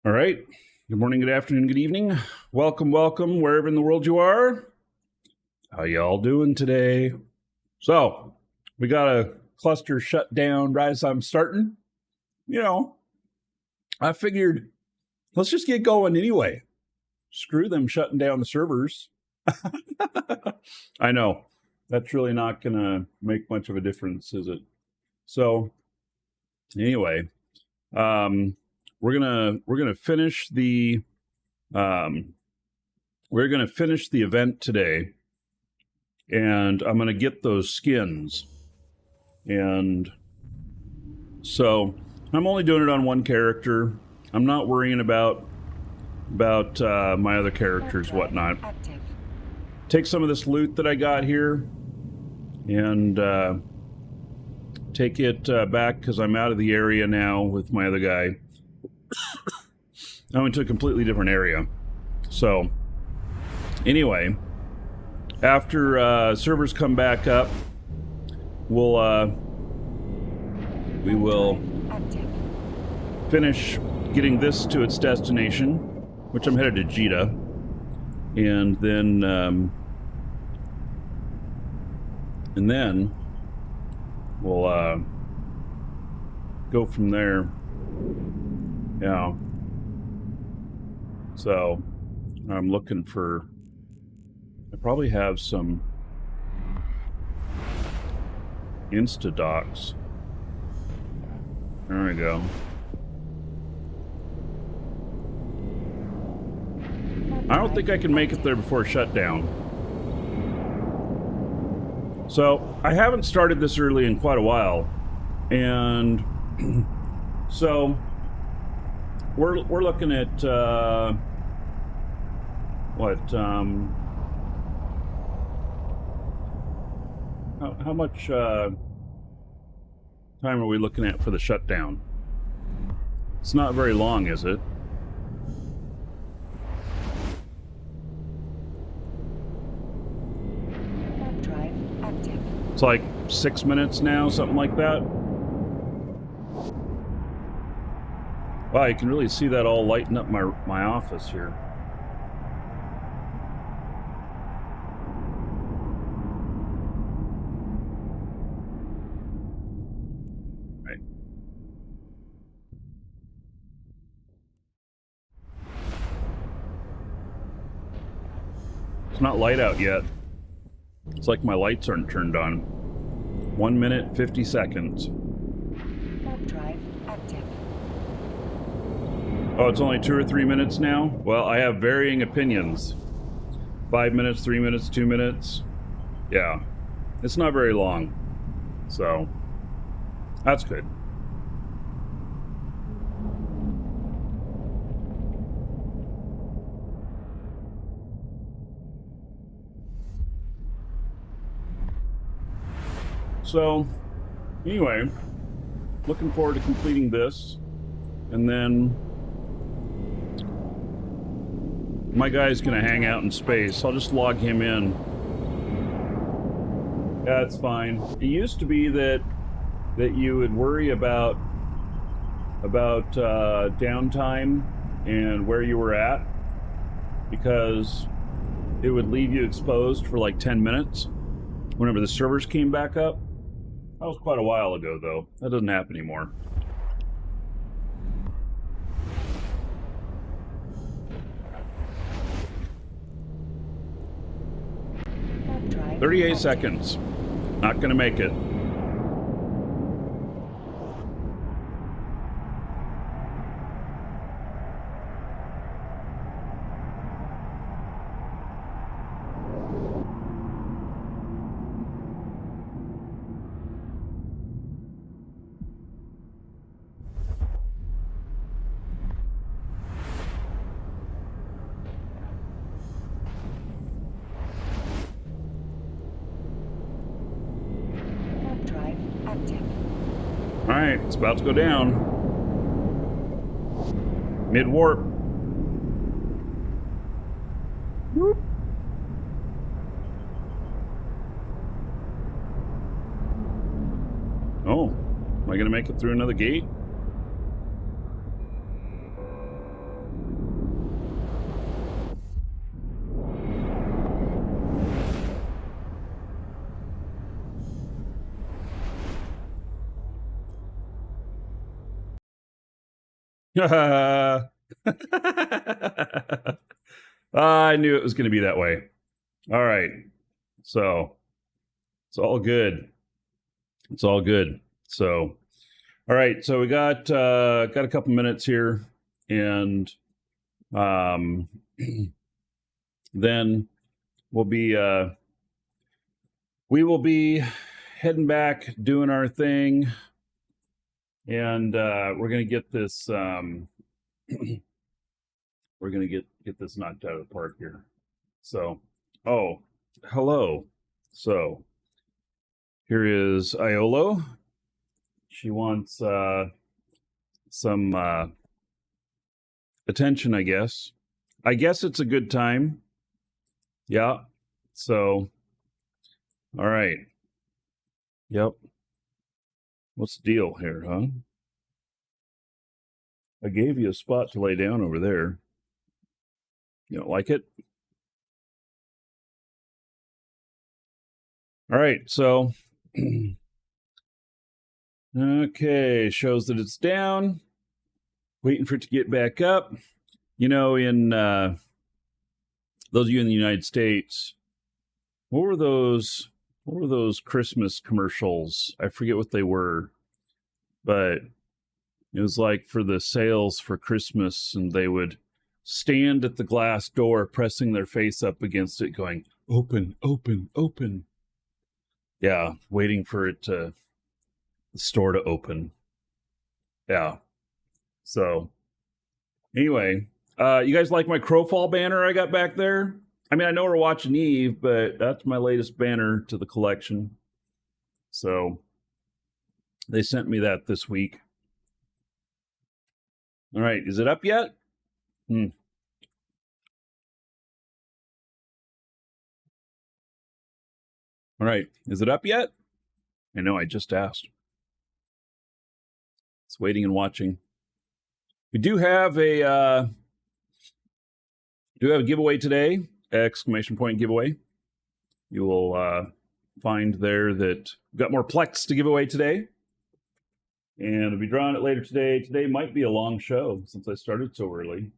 All right. Good morning, good afternoon, good evening. Welcome, wherever in the world you are. How y'all doing today? So, we got a cluster shut down right as I'm starting. I figured, let's just get going anyway. Screw them shutting down the servers. I know. That's really not going to make much of a difference, is it? So, anyway, we're gonna finish the event today, and I'm gonna get those skins, and so I'm only doing it on one character. I'm not worrying about my other characters, whatnot. Take some of this loot that I got here and take it back because I'm out of the area now with my other guy. I went to a completely different area. So, anyway, after servers come back up, we will finish getting this to its destination, which I'm headed to Jita, and then we'll go from there. Yeah. So I'm looking for, I probably have some Instadocs. There we go. I don't think I can make it there before shutdown. So I haven't started this early in quite a while, and so we're looking at how much time are we looking at for the shutdown? It's not very long, is it? It's like 6 minutes now, something like that. Wow, you can really see that all lighting up my office here. Right. It's not light out yet. It's like my lights aren't turned on. 1 minute, 50 seconds. Drive active. Oh, it's only 2 or 3 minutes now? Well, I have varying opinions. 5 minutes, 3 minutes, 2 minutes. Yeah, it's not very long. So, that's good. So, anyway, looking forward to completing this, and then my guy's gonna hang out in space. I'll just log him in. Yeah, it's fine. It used to be that you would worry about downtime and where you were at, because it would leave you exposed for like 10 minutes whenever the servers came back up. That was quite a while ago, though. That doesn't happen anymore. 38 seconds. Not gonna make it. Alright, it's about to go down. Mid-warp. Whoop. Oh, am I going to make it through another gate? I knew it was going to be that way. All right. So it's all good. It's all good. So, all right. So we got a couple minutes here, and then we will be heading back, doing our thing, and we're gonna get this we're gonna get this knocked out of the park here. So, oh, hello. So here is Iolo. She wants some attention, I guess. I guess it's a good time. Yeah. So, all right. Yep. What's the deal here, huh? I gave you a spot to lay down over there. You don't like it? All right, so okay, shows that it's down. Waiting for it to get back up. You know, in those of you in the United States, what were those Christmas commercials? I forget what they were, but it was like for the sales for Christmas, and they would stand at the glass door, pressing their face up against it, going, "Open, open, open." Yeah, waiting for the store to open. Yeah. So, anyway, you guys like my Crowfall banner I got back there? I mean, I know we're watching Eve, but that's my latest banner to the collection. So, they sent me that this week. All right, is it up yet? All right, is it up yet? I know, I just asked. It's waiting and watching. We do have a giveaway today, exclamation point giveaway. You will find there that we've got more Plex to give away today. And I'll be drawing it later today. Today might be a long show since I started so early.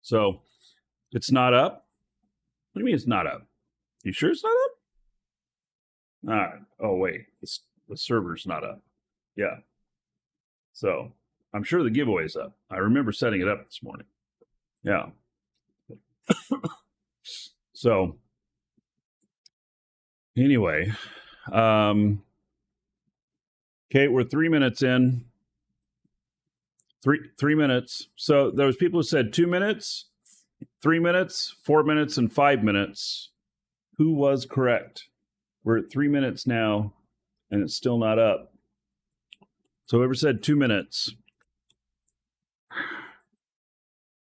So, it's not up? What do you mean it's not up? You sure it's not up? All right. Oh, wait. The server's not up. Yeah. So, I'm sure the giveaway's up. I remember setting it up this morning. Yeah. So, anyway, okay, we're 3 minutes in. 3 minutes. So there was people who said 2 minutes, 3 minutes, 4 minutes, and 5 minutes. Who was correct? We're at 3 minutes now, and it's still not up. So whoever said 2 minutes,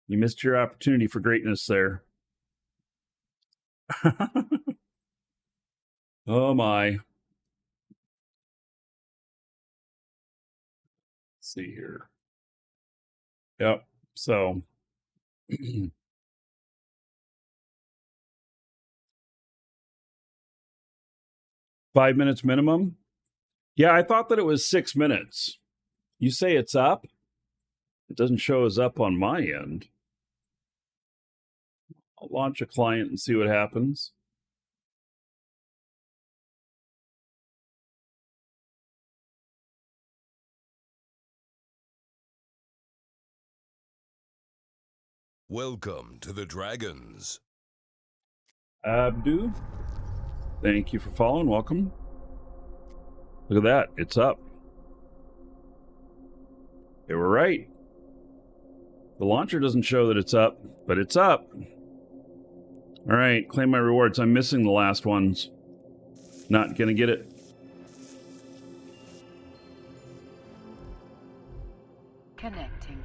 you missed your opportunity for greatness there. Oh my. Let's see here. Yep. So 5 minutes minimum. Yeah, I thought that it was 6 minutes. You say it's up? It doesn't show as up on my end. I'll launch a client and see what happens. Welcome to the Dragons. Abdu, thank you for following. Welcome. Look at that. It's up. They were right. The launcher doesn't show that it's up, but it's up. All right, claim my rewards. I'm missing the last ones. Not gonna get it. Connecting.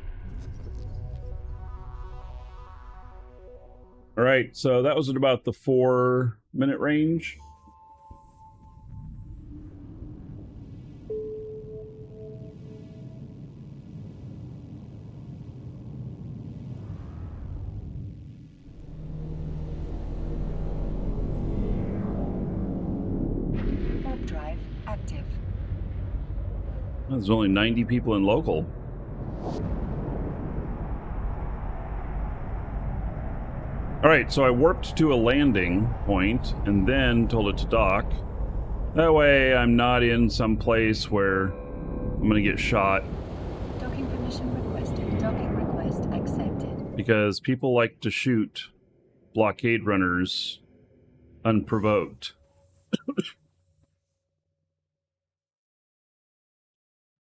All right, so that was at about the 4 minute range. Warp drive active. There's only 90 people in local. All right, so I warped to a landing point and then told it to dock. That way I'm not in some place where I'm going to get shot. Docking permission requested. Docking request accepted. Because people like to shoot blockade runners unprovoked.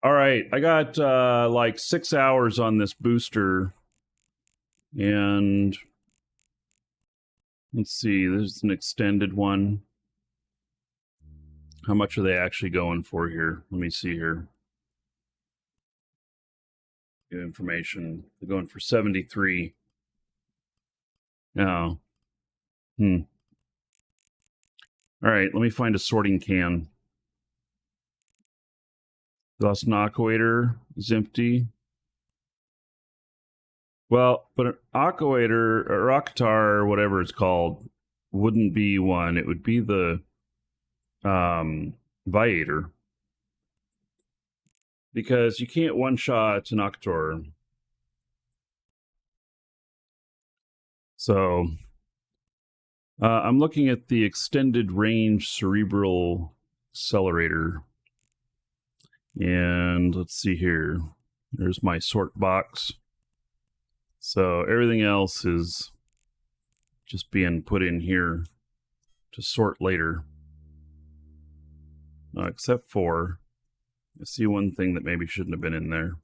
All right, I got like 6 hours on this booster. And let's see, there's an extended one. How much are they actually going for here? Let me see here. Good information. They're going for 73. No. All right, let me find a sorting can. Lost Knockwaiter is empty. Well, but an Aquator or Octar or whatever it's called wouldn't be one. It would be the Viator. Because you can't one-shot an Octar. So I'm looking at the extended range cerebral accelerator. And let's see here. There's my sort box. So everything else is just being put in here to sort later. Except for, I see one thing that maybe shouldn't have been in there.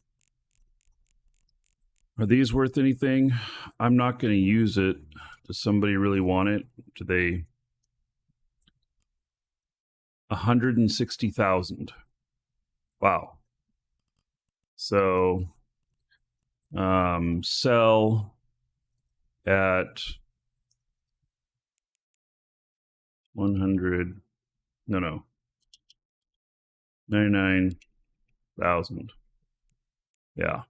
Are these worth anything? I'm not going to use it. Does somebody really want it? Do they? 160,000. Wow. So, sell at 100. No. 99,000. Yeah.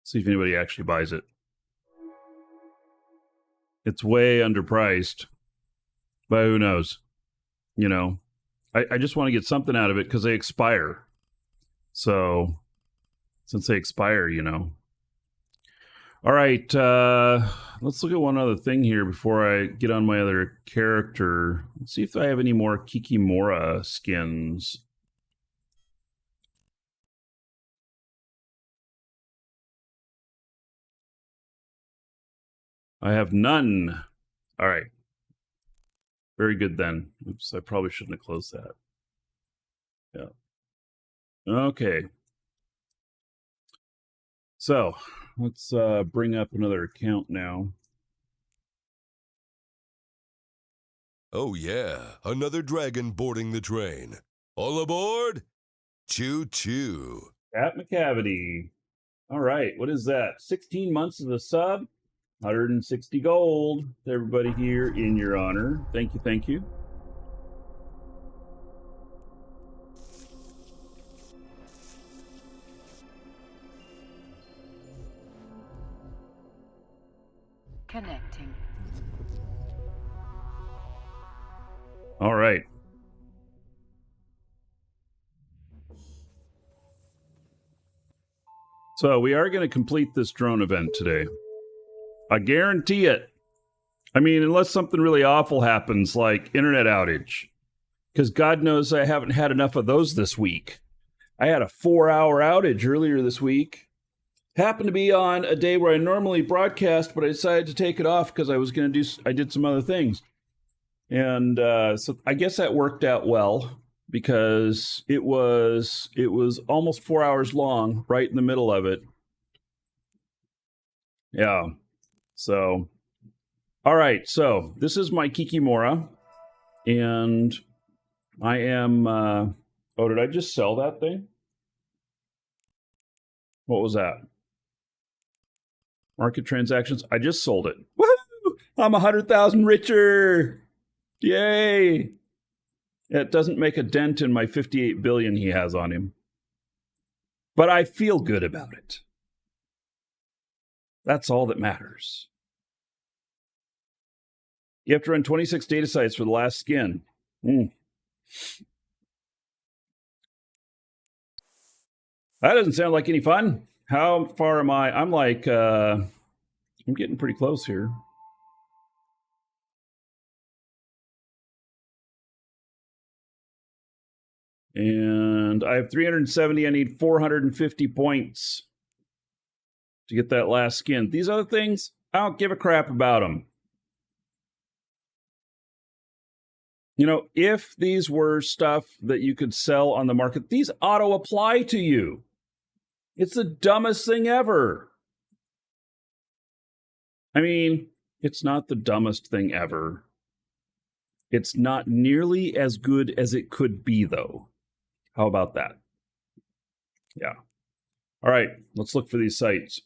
See if anybody actually buys it. It's way underpriced, but who knows? You know, I just want to get something out of it because they expire. So, since they expire, you know. All right, let's look at one other thing here before I get on my other character. Let's see if I have any more Kikimora skins. I have none. All right. Very good then. Oops, I probably shouldn't have closed that. Yeah. Okay. So, let's bring up another account now. Oh yeah, another dragon boarding the train. All aboard? Choo-choo. At McCavity. All right, what is that? 16 months of the sub, 160 gold to everybody here in your honor. Thank you, thank you. Connecting. All right. So we are going to complete this drone event today. I guarantee it. I mean, unless something really awful happens, like internet outage. Because God knows I haven't had enough of those this week. I had a 4-hour outage earlier this week. Happened to be on a day where I normally broadcast, but I decided to take it off because I did some other things. And so I guess that worked out well because it was almost 4 hours long, right in the middle of it. Yeah. So, all right. So this is my Kikimora, and I am. Oh, did I just sell that thing? What was that? Market transactions. I just sold it. Woohoo! I'm 100,000 richer. Yay! It doesn't make a dent in my 58 billion he has on him. But I feel good about it. That's all that matters. You have to run 26 data sites for the last skin. That doesn't sound like any fun. How far am I? I'm like I'm getting pretty close here. And I have 370. I need 450 points to get that last skin. These other things, I don't give a crap about them. You know, if these were stuff that you could sell on the market, these auto-apply to you. It's the dumbest thing ever. I mean, it's not the dumbest thing ever. It's not nearly as good as it could be, though. How about that? Yeah. All right, let's look for these sites.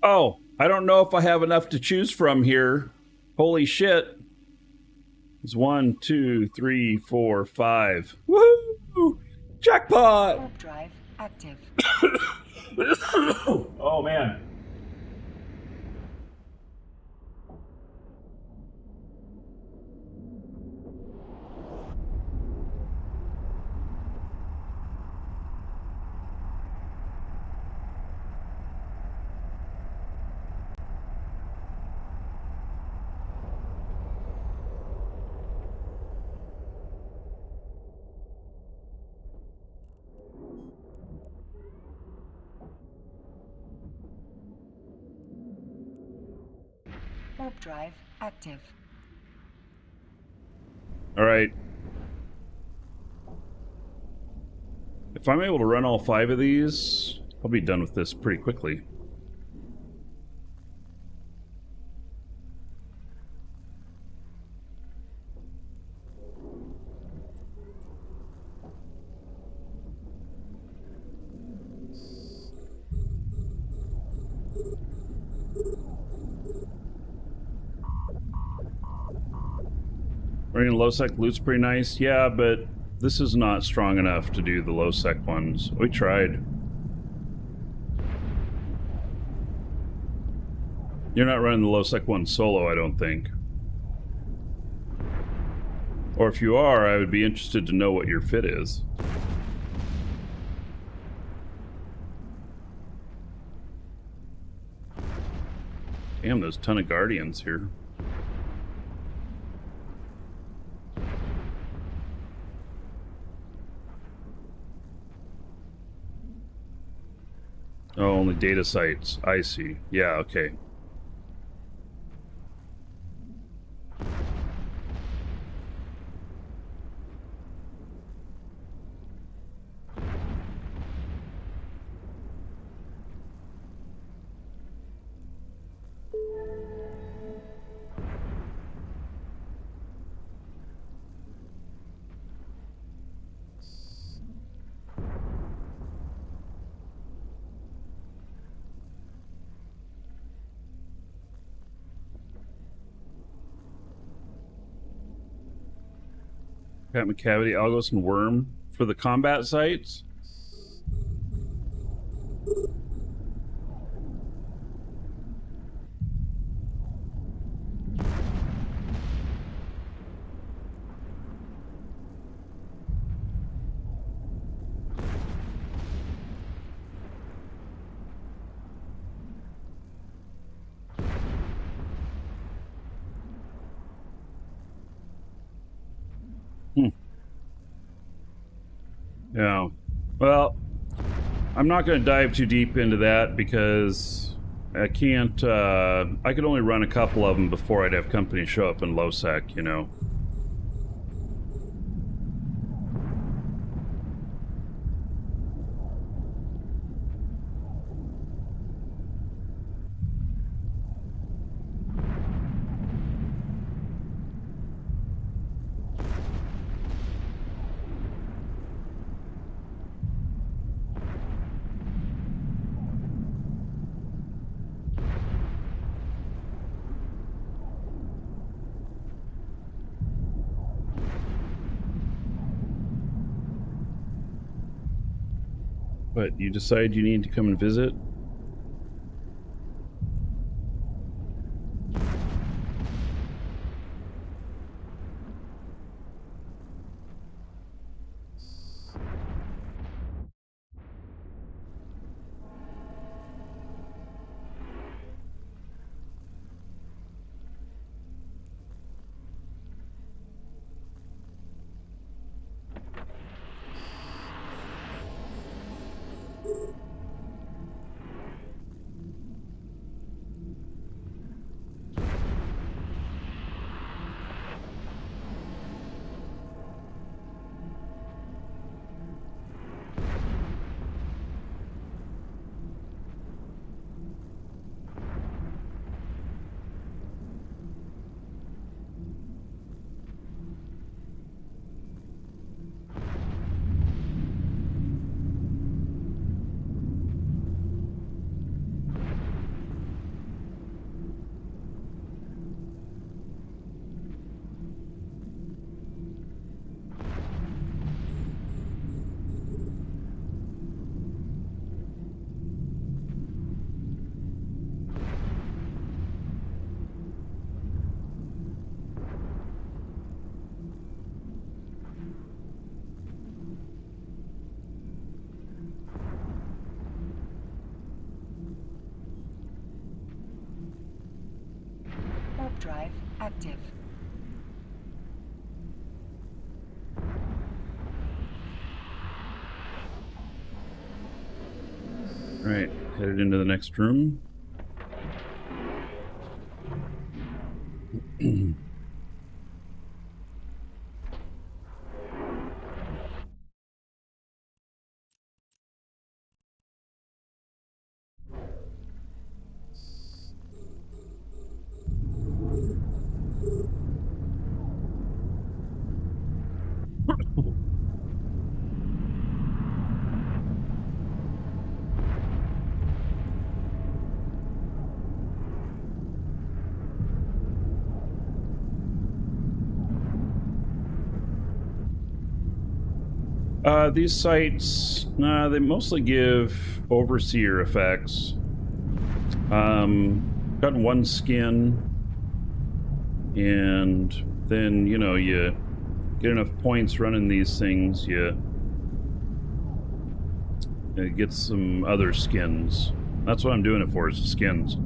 Oh, I don't know if I have enough to choose from here. Holy shit. It's 1, 2, 3, 4, 5. Woohoo! Jackpot! Warp drive active. Oh, man. Warp drive active. All right. If I'm able to run all 5 of these, I'll be done with this pretty quickly. Running low-sec loot's pretty nice. Yeah, but this is not strong enough to do the low-sec ones. We tried. You're not running the low-sec one solo, I don't think. Or if you are, I would be interested to know what your fit is. Damn, there's a ton of Guardians here. Oh, only data sites. I see. Yeah, okay. Cat McCavity, Algos, and Worm for the combat sites. Yeah. Well, I'm not going to dive too deep into that because I can't, I could only run a couple of them before I'd have company show up in low-sec, you know. But you decide you need to come and visit? drive active. All right, headed into the next room. These sites, they mostly give overseer effects. Gotten one skin, and then, you know, you get enough points running these things, you get some other skins. That's what I'm doing it for, is the skins.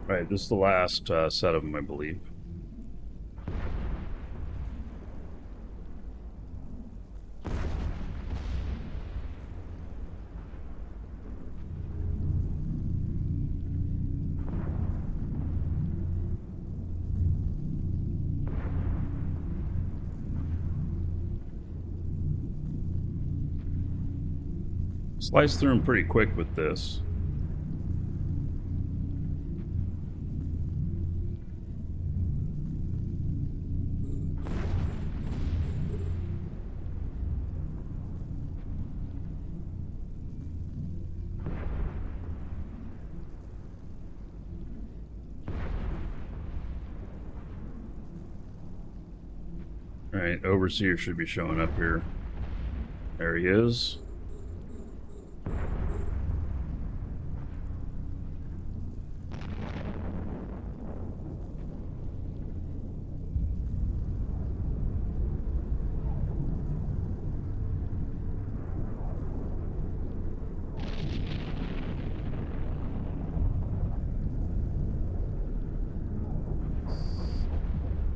Right, this is the last set of them, I believe. Slice through them pretty quick with this. All right, Overseer should be showing up here. There he is.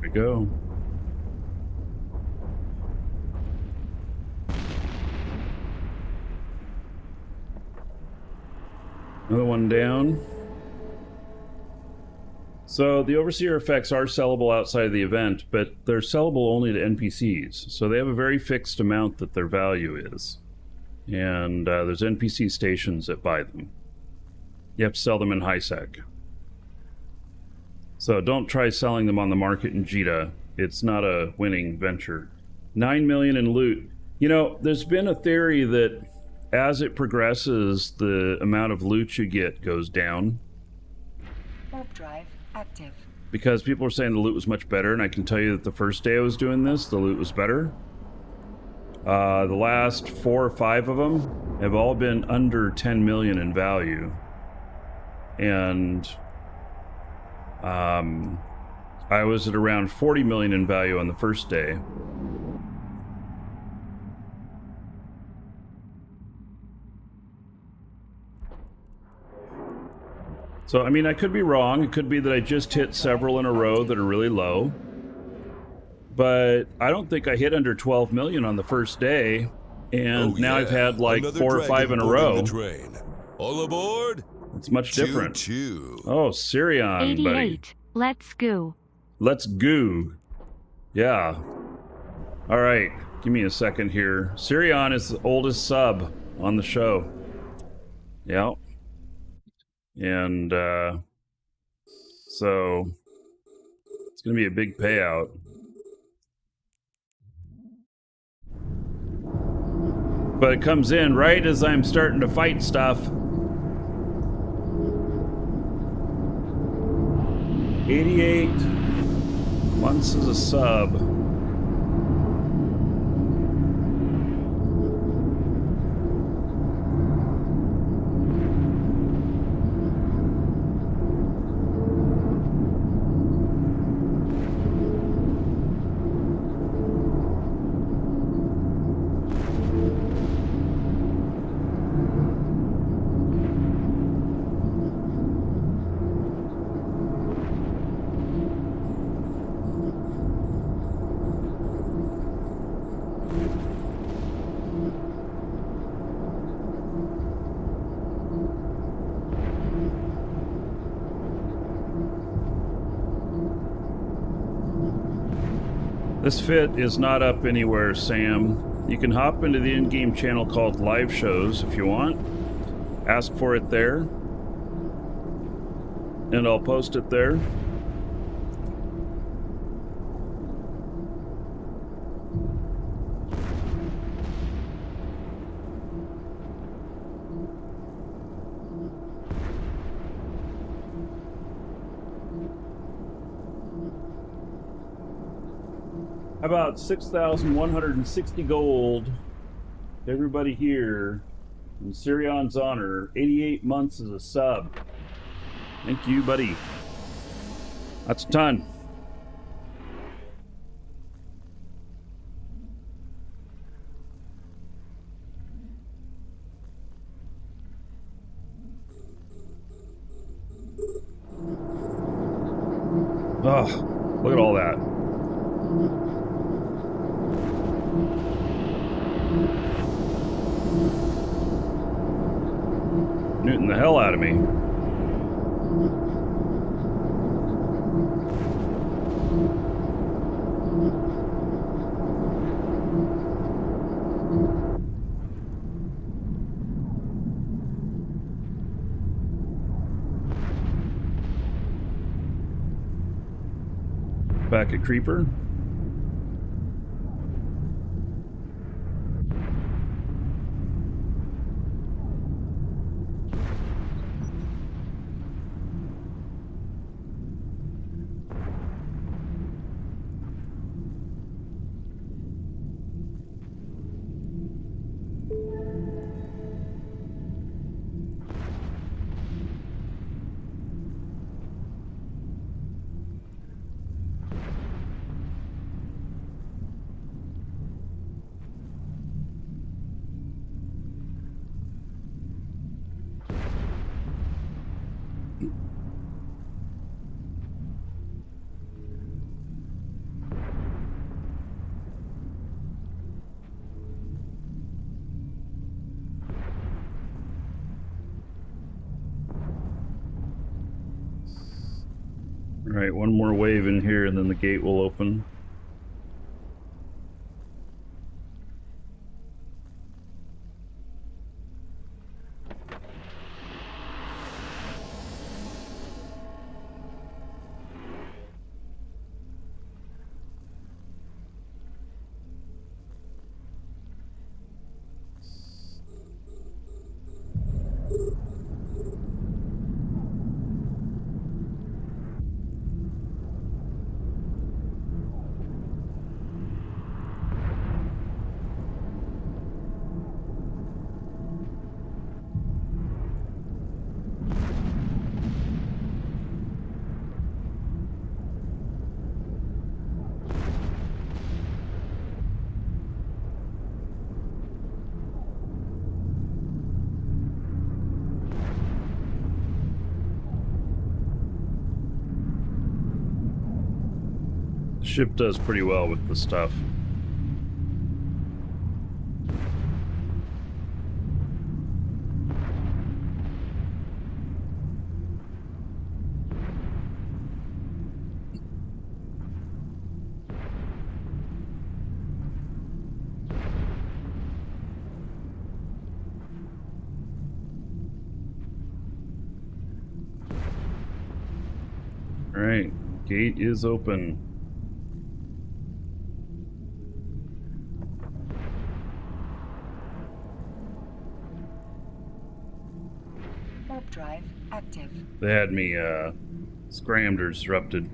There we go. Another one down. So the Overseer effects are sellable outside of the event, but they're sellable only to NPCs. So they have a very fixed amount that their value is. And there's NPC stations that buy them. You have to sell them in high sec. So don't try selling them on the market in Jita. It's not a winning venture. 9 million in loot. You know, there's been a theory that as it progresses, the amount of loot you get goes down. Warp drive active. Because people are saying the loot was much better, and I can tell you that the first day I was doing this, the loot was better. The last 4 or 5 of them have all been under 10 million in value. And I was at around 40 million in value on the first day. So, I mean, I could be wrong. It could be that I just hit several in a row that are really low. But I don't think I hit under 12 million on the first day. And now I've had like another 4 or 5 in a row. the train. All aboard! It's much different. Choo-choo. Oh, Sirion, 88. buddy. Let's go. Let's go. Yeah. All right. Give me a second here. Sirion is the oldest sub on the show. Yeah. And so it's going to be a big payout. But it comes in right as I'm starting to fight stuff. 88 months as a sub. This fit is not up anywhere, Sam. You can hop into the in-game channel called Live Shows if you want. Ask for it there. And I'll post it there. How about 6,160 gold to everybody here in Sirion's honor. 88 months as a sub. Thank you, buddy. That's a ton. Oh, look at all that. Newton the hell out of me. Back at Creeper. All right, one more wave in here and then the gate will open. Ship does pretty well with the stuff. All right, gate is open. Warp drive active. They had me scrammed or disrupted.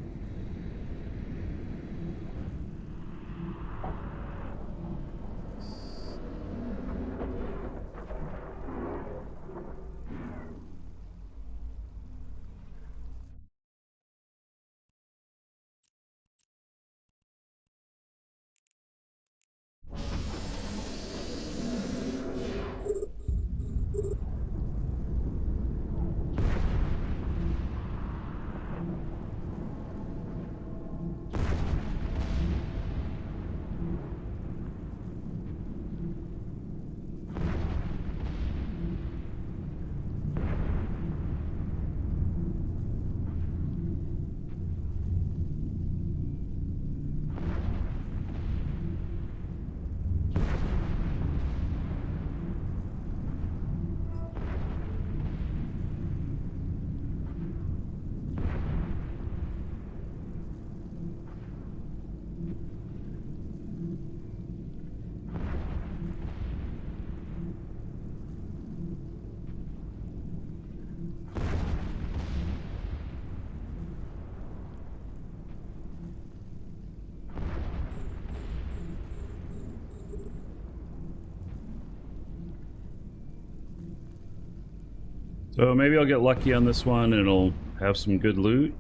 So maybe I'll get lucky on this one and it'll have some good loot.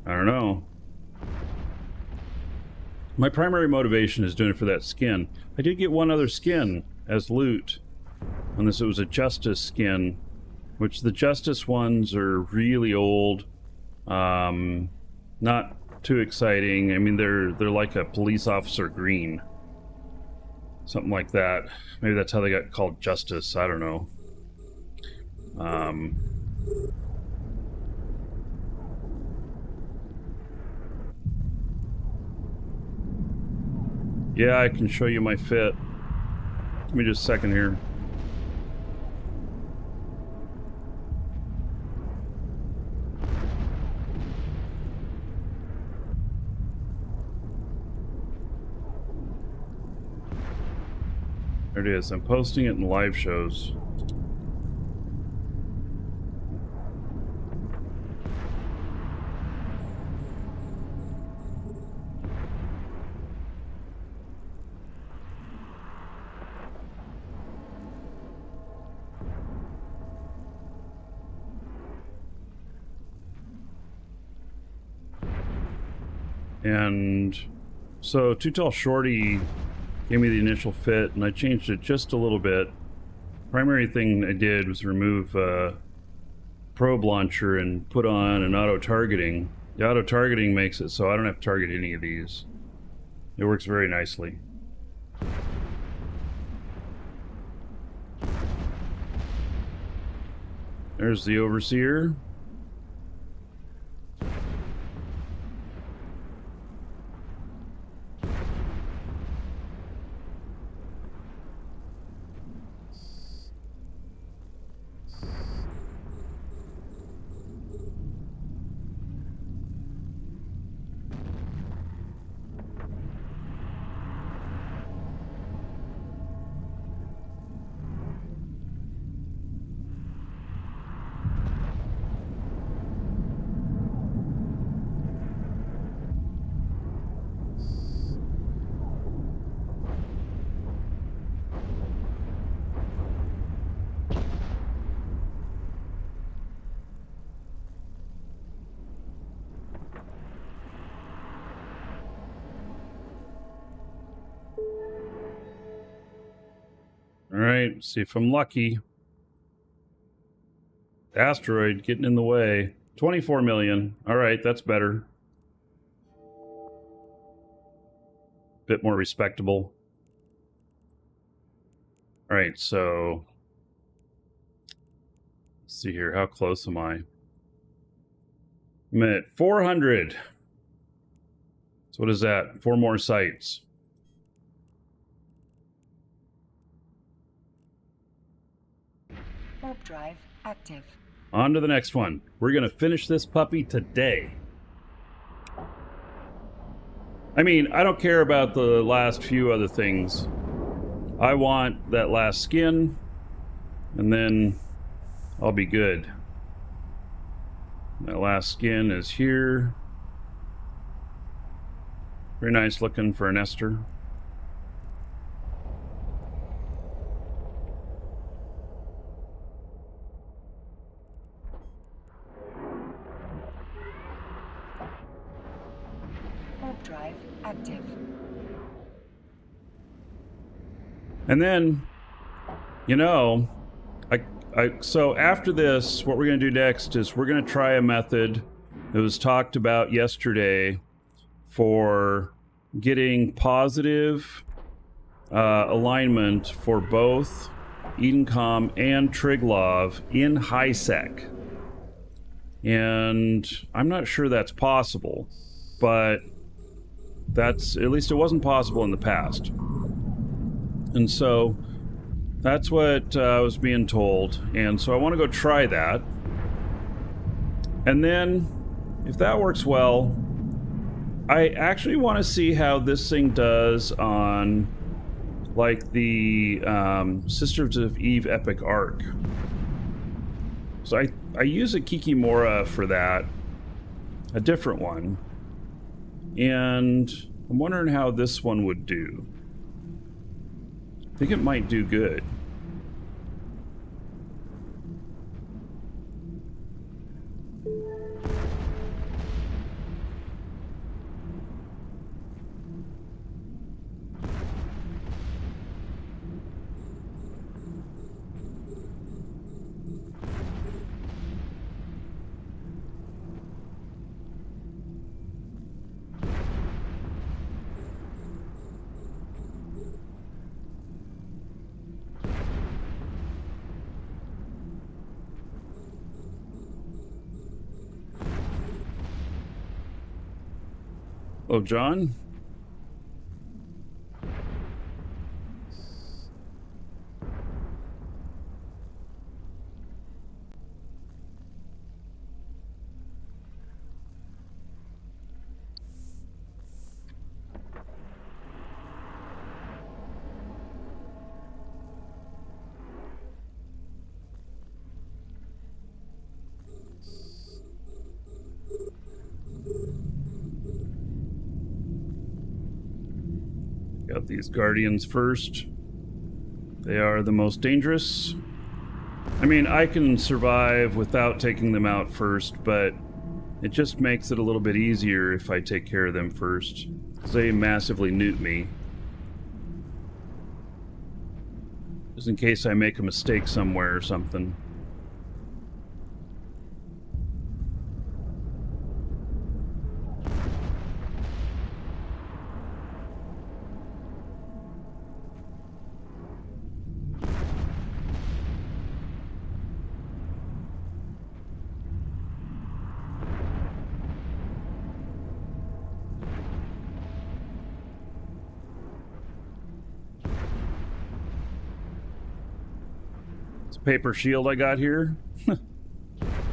I don't know. My primary motivation is doing it for that skin. I did get one other skin as loot. On this, it was a Justice skin, which the Justice ones are really old. Not too exciting. I mean, they're like a police officer green. Something like that. Maybe that's how they got called Justice. I don't know. Yeah, I can show you my fit. Give me just a second here. There it is. I'm posting it in live shows. And so Too Tall Shorty gave me the initial fit, and I changed it just a little bit. Primary thing I did was remove probe launcher and put on an auto-targeting. The auto-targeting makes it so I don't have to target any of these. It works very nicely. There's the Overseer. All right, see if I'm lucky. Asteroid getting in the way. 24 million. All right, that's better. bit more respectable. All right, so let's see here. How close am I? I'm at 400. So what is that? 4 more sites. Warp drive active. On to the next one. We're going to finish this puppy today. I mean, I don't care about the last few other things. I want that last skin, and then I'll be good. That last skin is here. Very nice looking for an Esther. Warp drive active. And then, you know, so after this, what we're going to do next is we're going to try a method that was talked about yesterday for getting positive alignment for both Edencom and Triglov in HiSec. And I'm not sure that's possible, but that's, at least it wasn't possible in the past. And so that's what I was being told. And so I want to go try that. And then if that works well, I actually want to see how this thing does on like the Sisters of Eve Epic Arc. So I use a Kikimora for that, a different one. And I'm wondering how this one would do. I think it might do good. Oh, John? Got these Guardians first. They are the most dangerous. I mean, I can survive without taking them out first, but it just makes it a little bit easier if I take care of them first, because they massively newt me. Just in case I make a mistake somewhere or something. Paper shield I got here.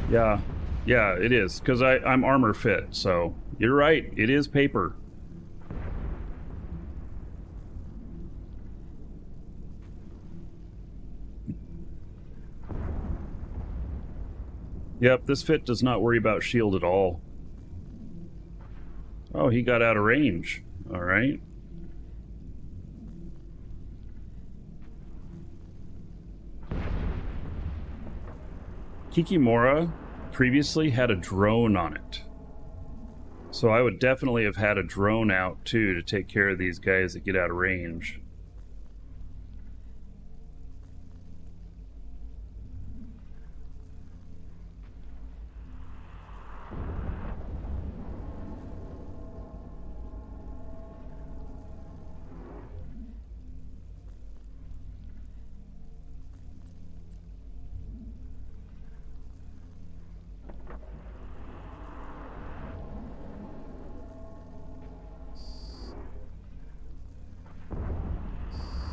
yeah it is, because I'm armor fit, so you're right, it is paper. Yep, this fit does not worry about shield at all. Oh, he got out of range. All right. Kikimora previously had a drone on it. So I would definitely have had a drone out too to take care of these guys that get out of range.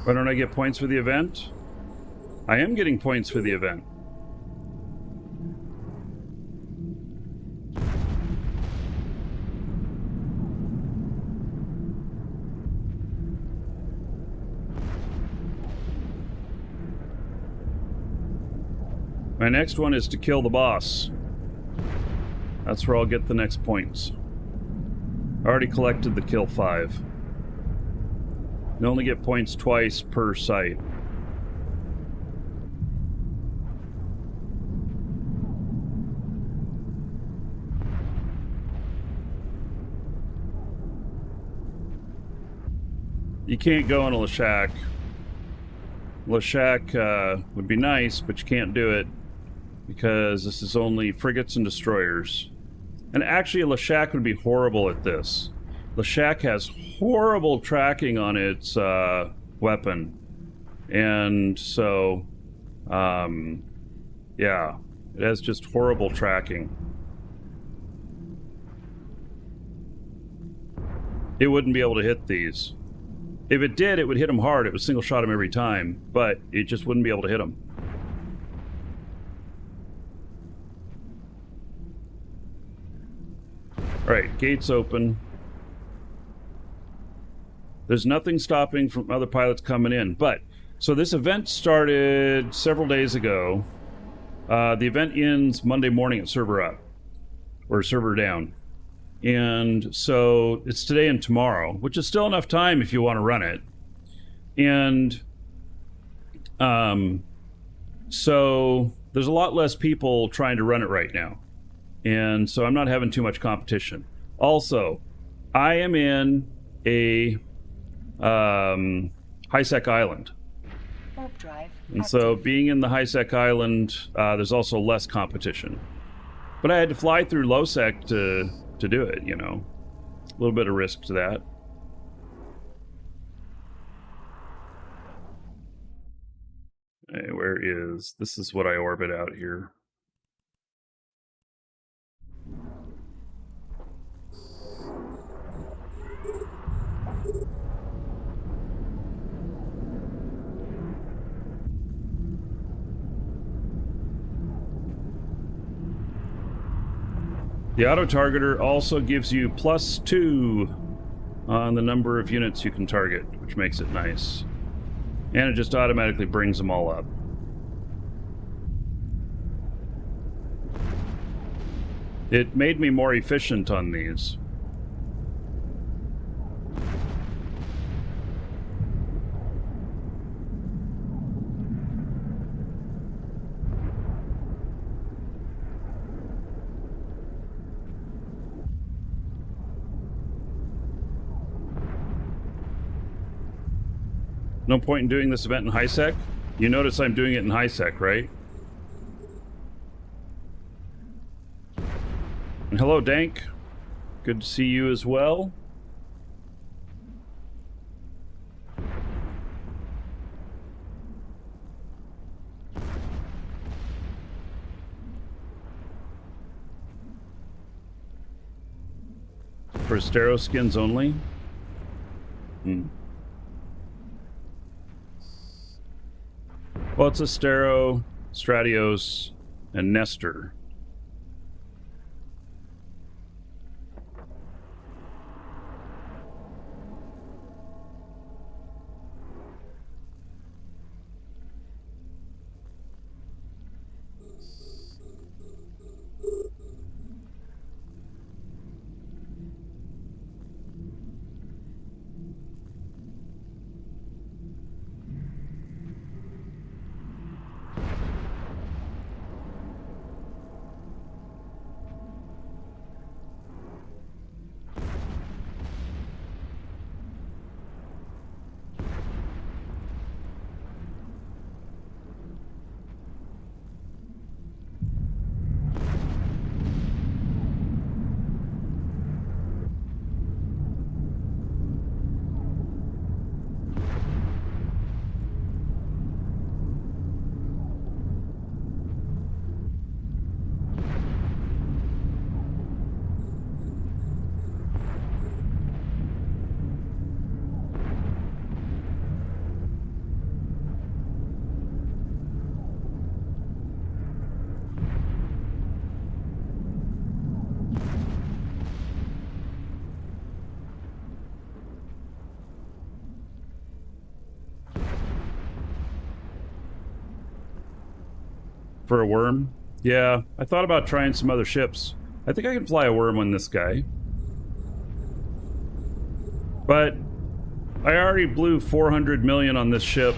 Why don't I get points for the event? I am getting points for the event. My next one is to kill the boss. That's where I'll get the next points. I already collected the kill 5. You only get points twice per site. You can't go in a Lashak. Lashak would be nice, but you can't do it because this is only frigates and destroyers. And actually, a Lashak would be horrible at this. Lashak has horrible tracking on its weapon. And so, yeah, it has just horrible tracking. It wouldn't be able to hit these. If it did, it would hit them hard. It would single shot them every time, but it just wouldn't be able to hit them. Alright, gates open. There's nothing stopping from other pilots coming in, but so this event started several days ago. The event ends Monday morning at server up, or server down. And so it's today and tomorrow, which is still enough time if you want to run it. And so there's a lot less people trying to run it right now. And so I'm not having too much competition. Also, I am in a high-sec island. Warp drive. And so being in the high-sec island, there's also less competition. But I had to fly through low-sec to do it, you know. A little bit of risk to that. Hey, where is... This is what I orbit out here. The auto-targeter also gives you +2 on the number of units you can target, which makes it nice. And it just automatically brings them all up. It made me more efficient on these. No point in doing this event in high sec? You notice I'm doing it in high sec, right? And hello, Dank. Good to see you as well. For Astero skins only? Well, it's Astero, Stratios, and Nestor. For a worm? Yeah, I thought about trying some other ships. I think I can fly a worm on this guy. But I already blew 400 million on this ship.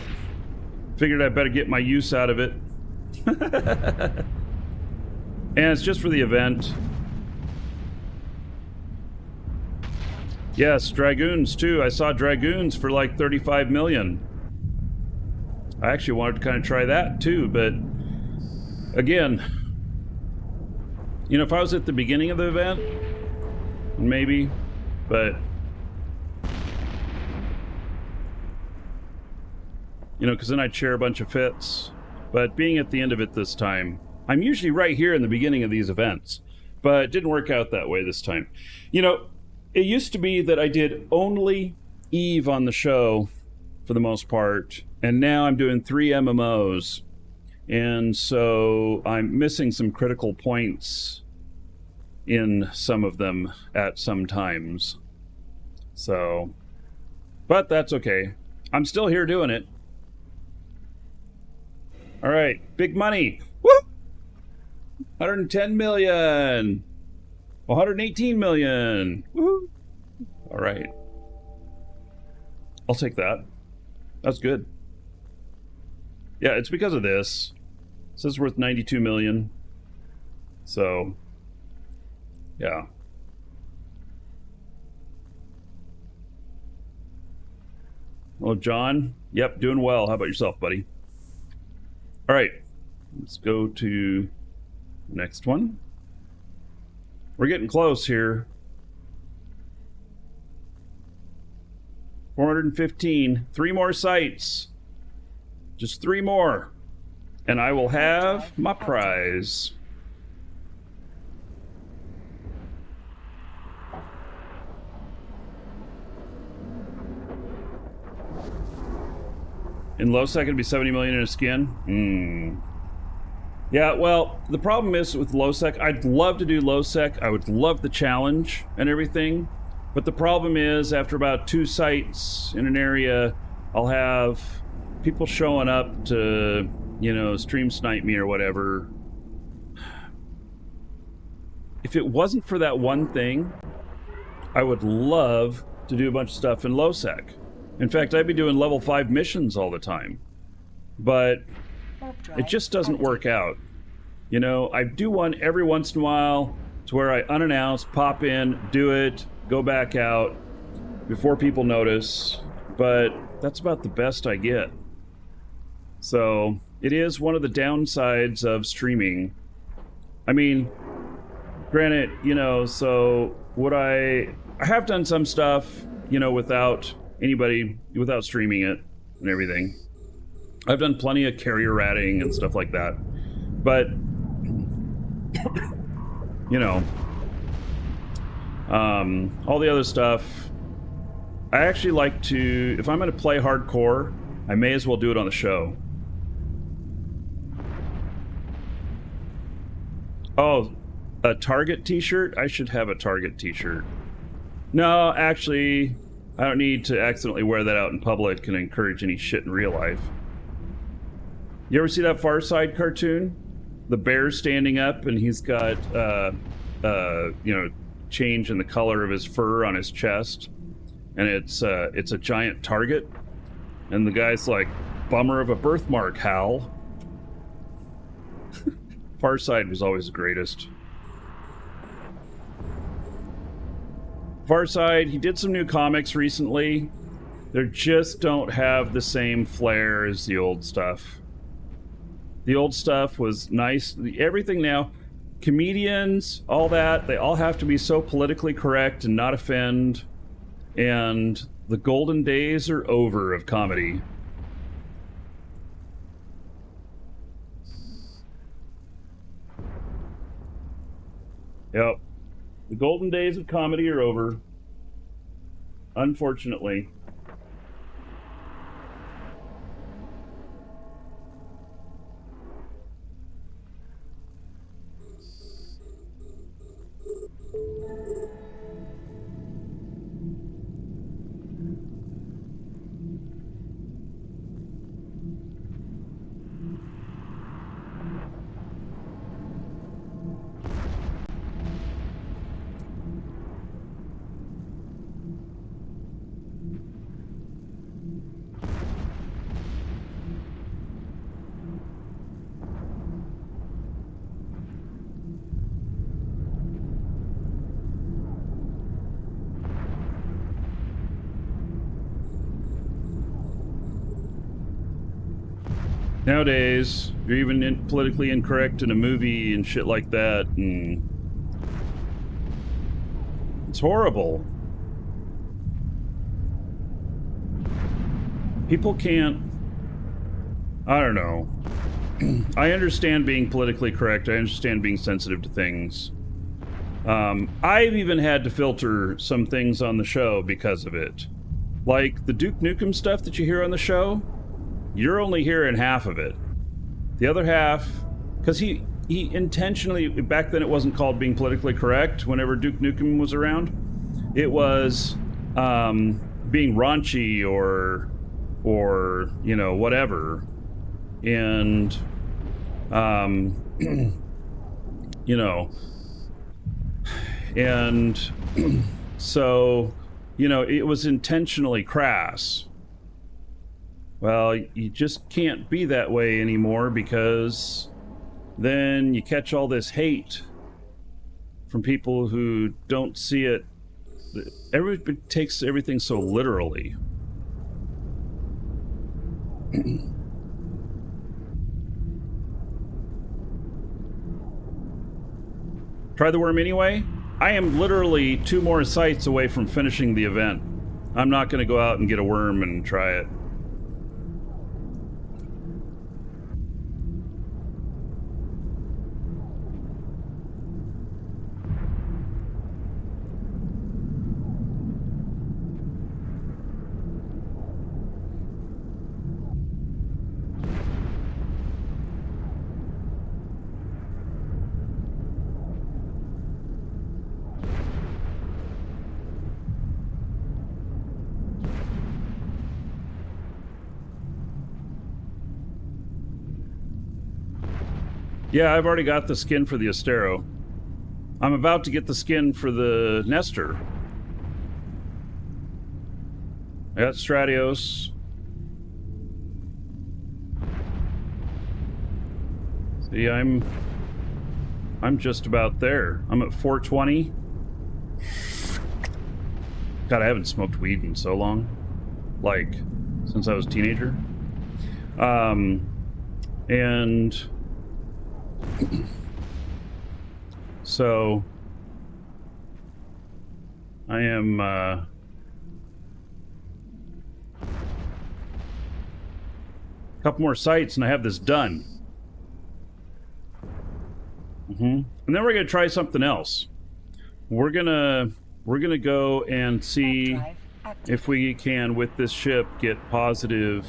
Figured I better get my use out of it. And it's just for the event. Yes, Dragoons too. I saw Dragoons for like 35 million. I actually wanted to kind of try that too, but again, you know, if I was at the beginning of the event, maybe, but you know, because then I'd share a bunch of fits. But being at the end of it this time, I'm usually right here in the beginning of these events, but it didn't work out that way this time. You know, it used to be that I did only Eve on the show for the most part, and now I'm doing 3 MMOs, and so I'm missing some critical points in some of them at some times. So, but that's okay. I'm still here doing it. All right, big money. Woo! 110 million. 118 million. Woo! All right. I'll take that. That's good. Yeah, it's because of this. It says worth 92 million. So, yeah. Oh, John. Yep, doing well. How about yourself, buddy? All right, let's go to the next one. We're getting close here. 415. 3 more sites. Just 3 more. And I will have my prize. In low sec, it'd be 70 million in a skin. Yeah, well, the problem is with low sec, I'd love to do low sec. I would love the challenge and everything. But the problem is, after about 2 sites in an area, I'll have people showing up to, you know, stream snipe me or whatever. If it wasn't for that one thing, I would love to do a bunch of stuff in low sec. In fact, I'd be doing level 5 missions all the time. But it just doesn't work out. You know, I do one every once in a while to where I unannounced, pop in, do it, go back out before people notice. But that's about the best I get. So it is one of the downsides of streaming. I mean, granted, you know, so would I have done some stuff, you know, without streaming it and everything. I've done plenty of carrier ratting and stuff like that. But, you know, all the other stuff, I actually like to, if I'm going to play hardcore, I may as well do it on the show. Oh, a Target t-shirt? I should have a Target t-shirt. No, actually, I don't need to accidentally wear that out in public and encourage any shit in real life. You ever see that Far Side cartoon? The bear's standing up and he's got, you know, change in the color of his fur on his chest. And it's a giant target. And the guy's like, bummer of a birthmark, Hal. Far Side was always the greatest. Far Side, he did some new comics recently. They just don't have the same flair as the old stuff. The old stuff was nice. Everything now, comedians, all that, they all have to be so politically correct and not offend. And the golden days are over of comedy. Yep. The golden days of comedy are over. Unfortunately. Nowadays, you're even politically incorrect in a movie and shit like that, and it's horrible. People can't... I don't know. I understand being politically correct. I understand being sensitive to things. I've even had to filter some things on the show because of it. Like the Duke Nukem stuff that you hear on the show, you're only hearing half of it. The other half, because he intentionally, back then it wasn't called being politically correct whenever Duke Nukem was around. It was being raunchy or you know, whatever. And, you know, and so, you know, it was intentionally crass. Well, you just can't be that way anymore because then you catch all this hate from people who don't see it. Everybody takes everything so literally. Try the worm anyway? I am literally 2 more sites away from finishing the event. I'm not going to go out and get a worm and try it. Yeah, I've already got the skin for the Astero. I'm about to get the skin for the Nestor. I got Stratios. See, I'm just about there. I'm at 420. God, I haven't smoked weed in so long. Like, since I was a teenager. And so I am a couple more sites and I have this done. And then we're gonna try something else. We're gonna go and see if we can, with this ship, get positive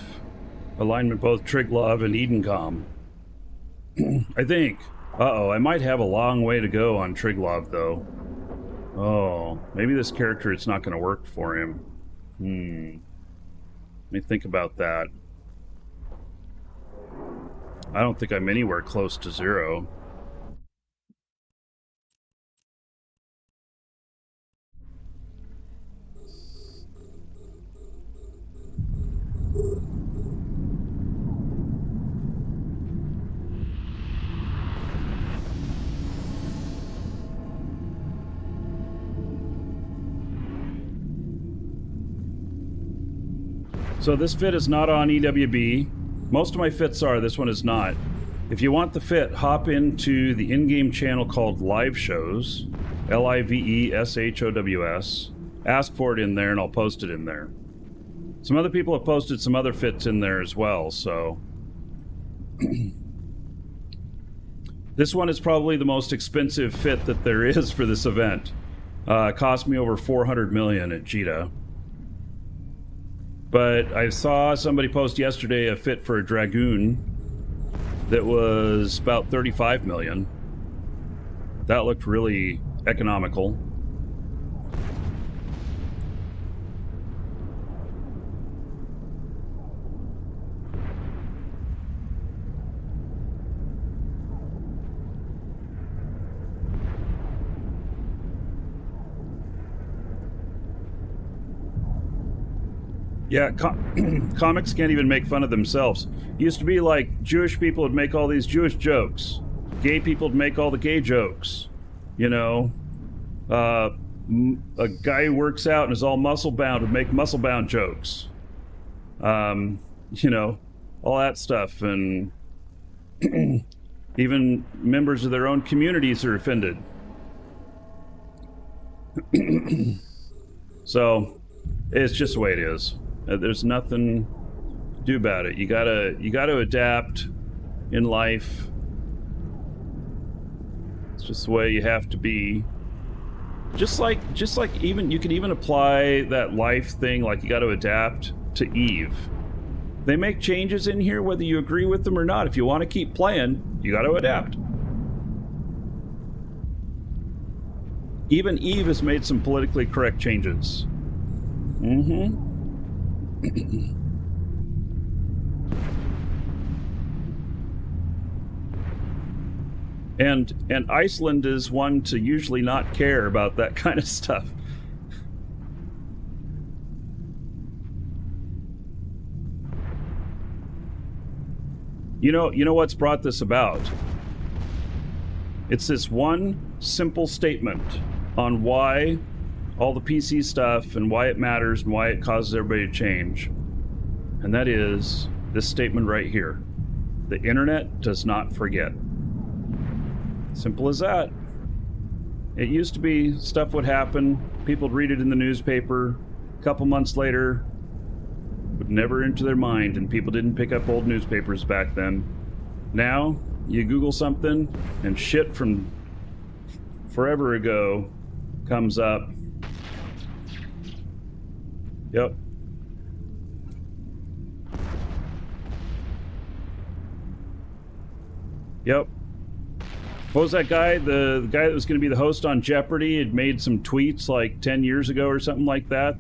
alignment both Triglav and Edencom. I think. Uh-oh, I might have a long way to go on Triglav, though. Oh, maybe this character, it's not going to work for him. Let me think about that. I don't think I'm anywhere close to 0. So this fit is not on EWB. Most of my fits are. This one is not. If you want the fit, hop into the in-game channel called Live Shows. LIVESHOWS. Ask for it in there and I'll post it in there. Some other people have posted some other fits in there as well, so... This one is probably the most expensive fit that there is for this event. It cost me over 400 million at Jita. But I saw somebody post yesterday a fit for a Dragoon that was about 35 million. That looked really economical. Yeah, comics can't even make fun of themselves. It used to be like Jewish people would make all these Jewish jokes. Gay people would make all the gay jokes. You know, a guy who works out and is all muscle bound would make muscle bound jokes. You know, all that stuff, and even members of their own communities are offended. So it's just the way it is. There's nothing to do about it. You gotta adapt in life. It's just the way you have to be. Just like even you can even apply that life thing, like you got to adapt to Eve. They make changes in here whether you agree with them or not. If you want to keep playing, you got to adapt. Even Eve has made some politically correct changes. And Iceland is one to usually not care about that kind of stuff. You know what's brought this about? It's this one simple statement on why all the PC stuff and why it matters and why it causes everybody to change. And that is this statement right here. The internet does not forget. Simple as that. It used to be stuff would happen, people would read it in the newspaper, a couple months later, would never enter their mind, and people didn't pick up old newspapers back then. Now, you Google something, and shit from forever ago comes up. Yep. Yep. What was that guy? The guy that was going to be the host on Jeopardy had made some tweets like 10 years ago or something like that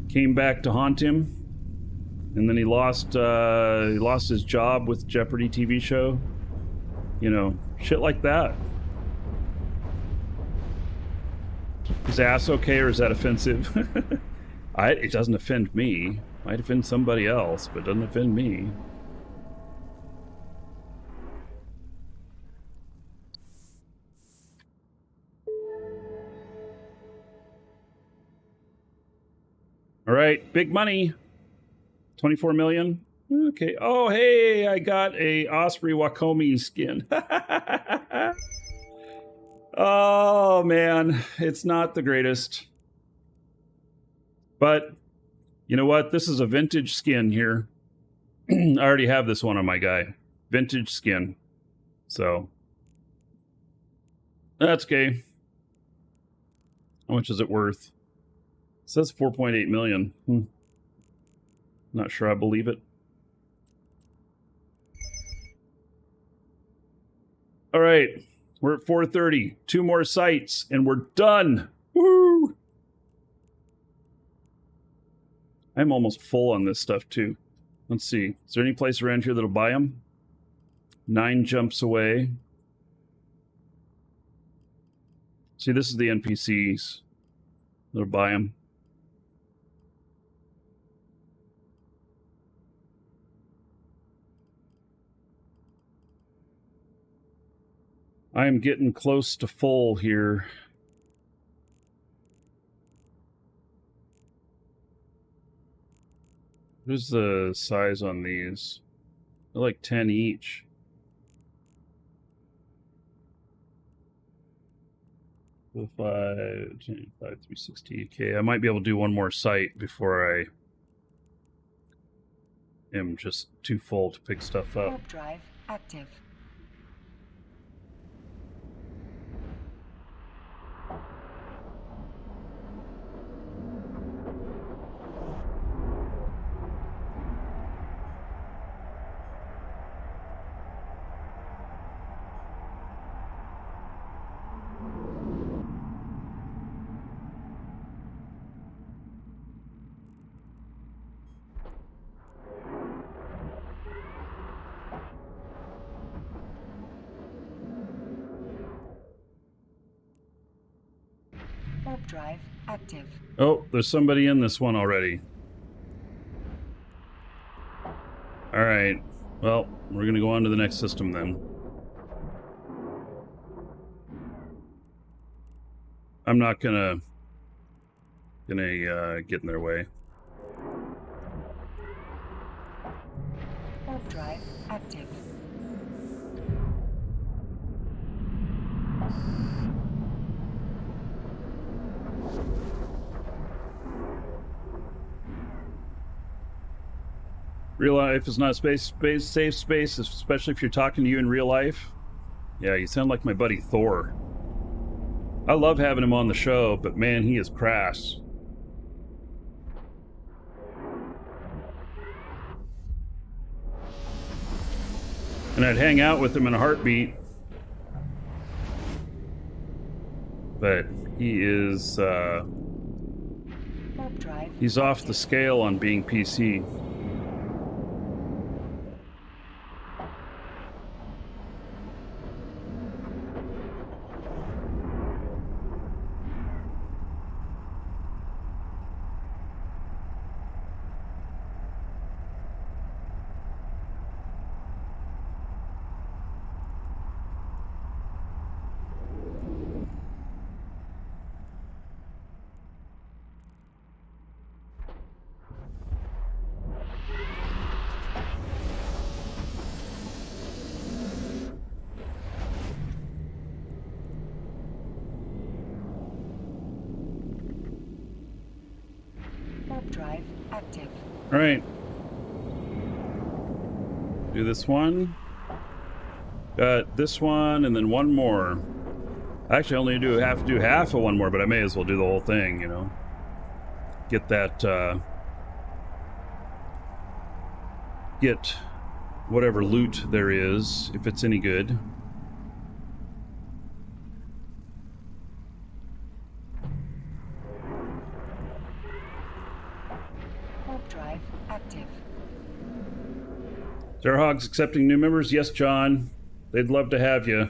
came back to haunt him, and then he lost his job with Jeopardy TV show. You know, shit like that. Is ass okay, or is that offensive? It doesn't offend me. Might offend somebody else, but it doesn't offend me. All right, big money. 24 million. Okay. Oh, hey, I got a Osprey Wakomi skin. Oh, man, it's not the greatest. But you know what? This is a vintage skin here. I already have this one on my guy. Vintage skin. So that's okay. How much is it worth? It says 4.8 million. Not sure I believe it. All right, we're at 4:30. 2 more sites and we're done. Woo! I'm almost full on this stuff too. Let's see. Is there any place around here that'll buy them? 9 jumps away. See, this is the NPCs that'll buy them. I am getting close to full here. What is the size on these? They're like 10 each. So 5, 10, 5, 360. Okay, I might be able to do one more site before I am just too full to pick stuff up. Warp drive active. Warp drive active. Oh, there's somebody in this one already. All right. Well, we're going to go on to the next system then. I'm not gonna get in their way. drive active. Real life is not safe space, especially if you're talking to you in real life. Yeah, you sound like my buddy Thor. I love having him on the show, but man, he is crass. And I'd hang out with him in a heartbeat. But he is, Warp drive. he's off the scale on being PC. Warp drive active. All right. Do this one. Got this one, and then one more. Actually, I only have to do half of one more, but I may as well do the whole thing, you know. Get that, get whatever loot there is, if it's any good. Warp drive active. Zerhog's accepting new members? Yes, John. They'd love to have you.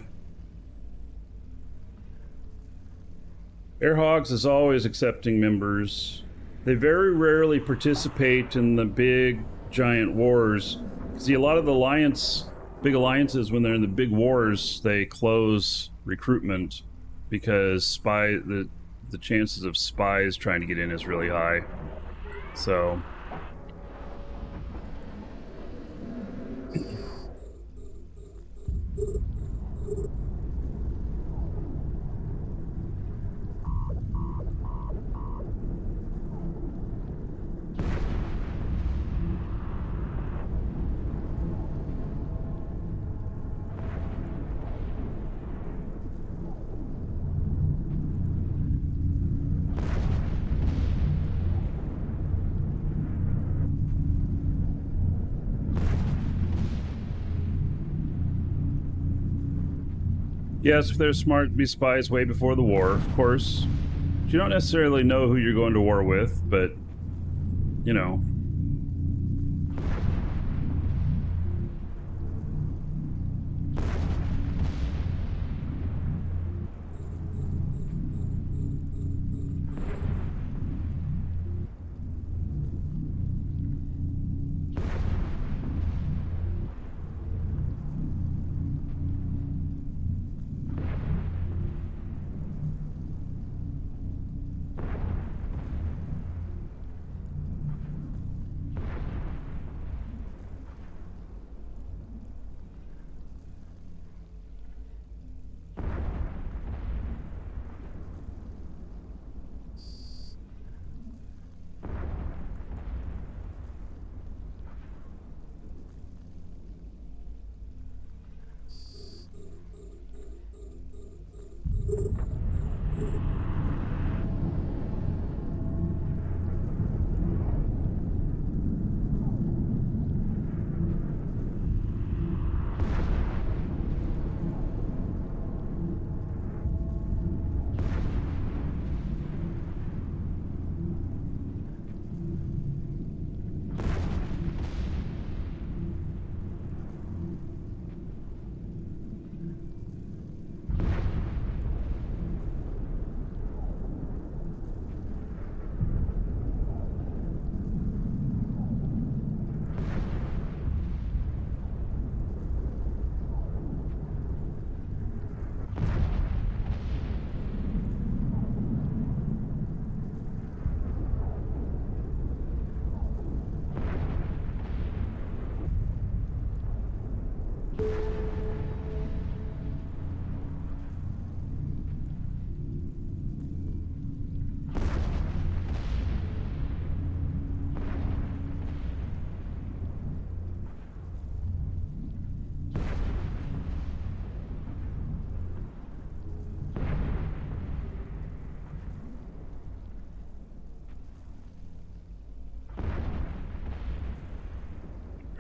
Airhogs is always accepting members. They very rarely participate in the big, giant wars. See, a lot of the big alliances, when they're in the big wars, they close recruitment because the chances of spies trying to get in is really high. So... Yes, if they're smart, to be spies way before the war, of course. You don't necessarily know who you're going to war with, but, you know.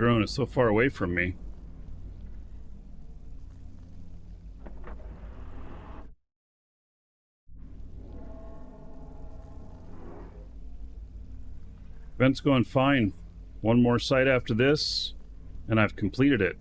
drone is so far away from me. Event's going fine. One more site after this, and I've completed it.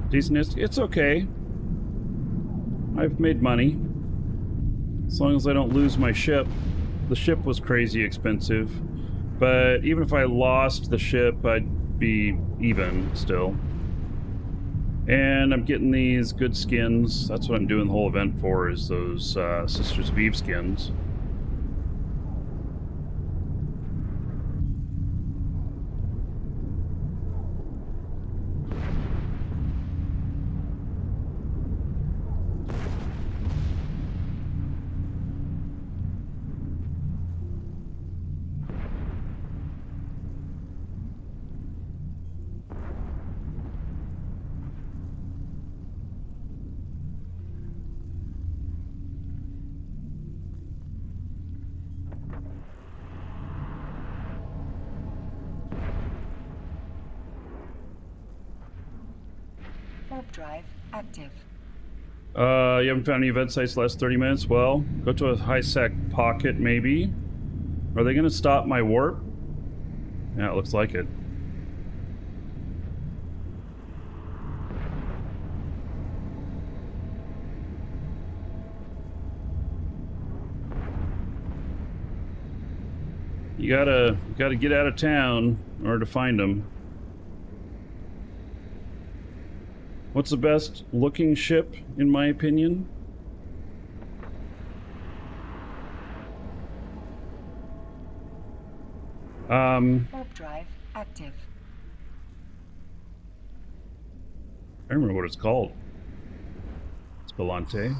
Decent. It's okay. I've made money. As long as I don't lose my ship. The ship was crazy expensive. But even if I lost the ship, I'd be even still. And I'm getting these good skins. That's what I'm doing the whole event for, is those Sisters of Eve skins. Warp drive active. You haven't found any event sites the last 30 minutes? Well, go to a high-sec pocket, maybe. Are they going to stop my warp? Yeah, it looks like it. You gotta get out of town in order to find them. What's the best looking ship, in my opinion? Warp drive active. I remember what it's called. Spelante.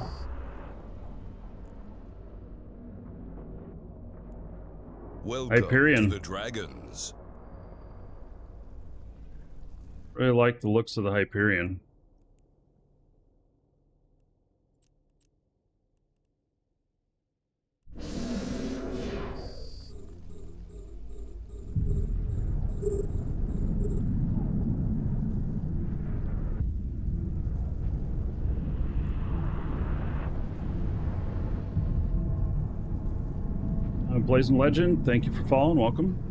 Welcome Hyperion. to the Dragons. Really like the looks of the Hyperion. Blazing Legend, thank you for following. Welcome.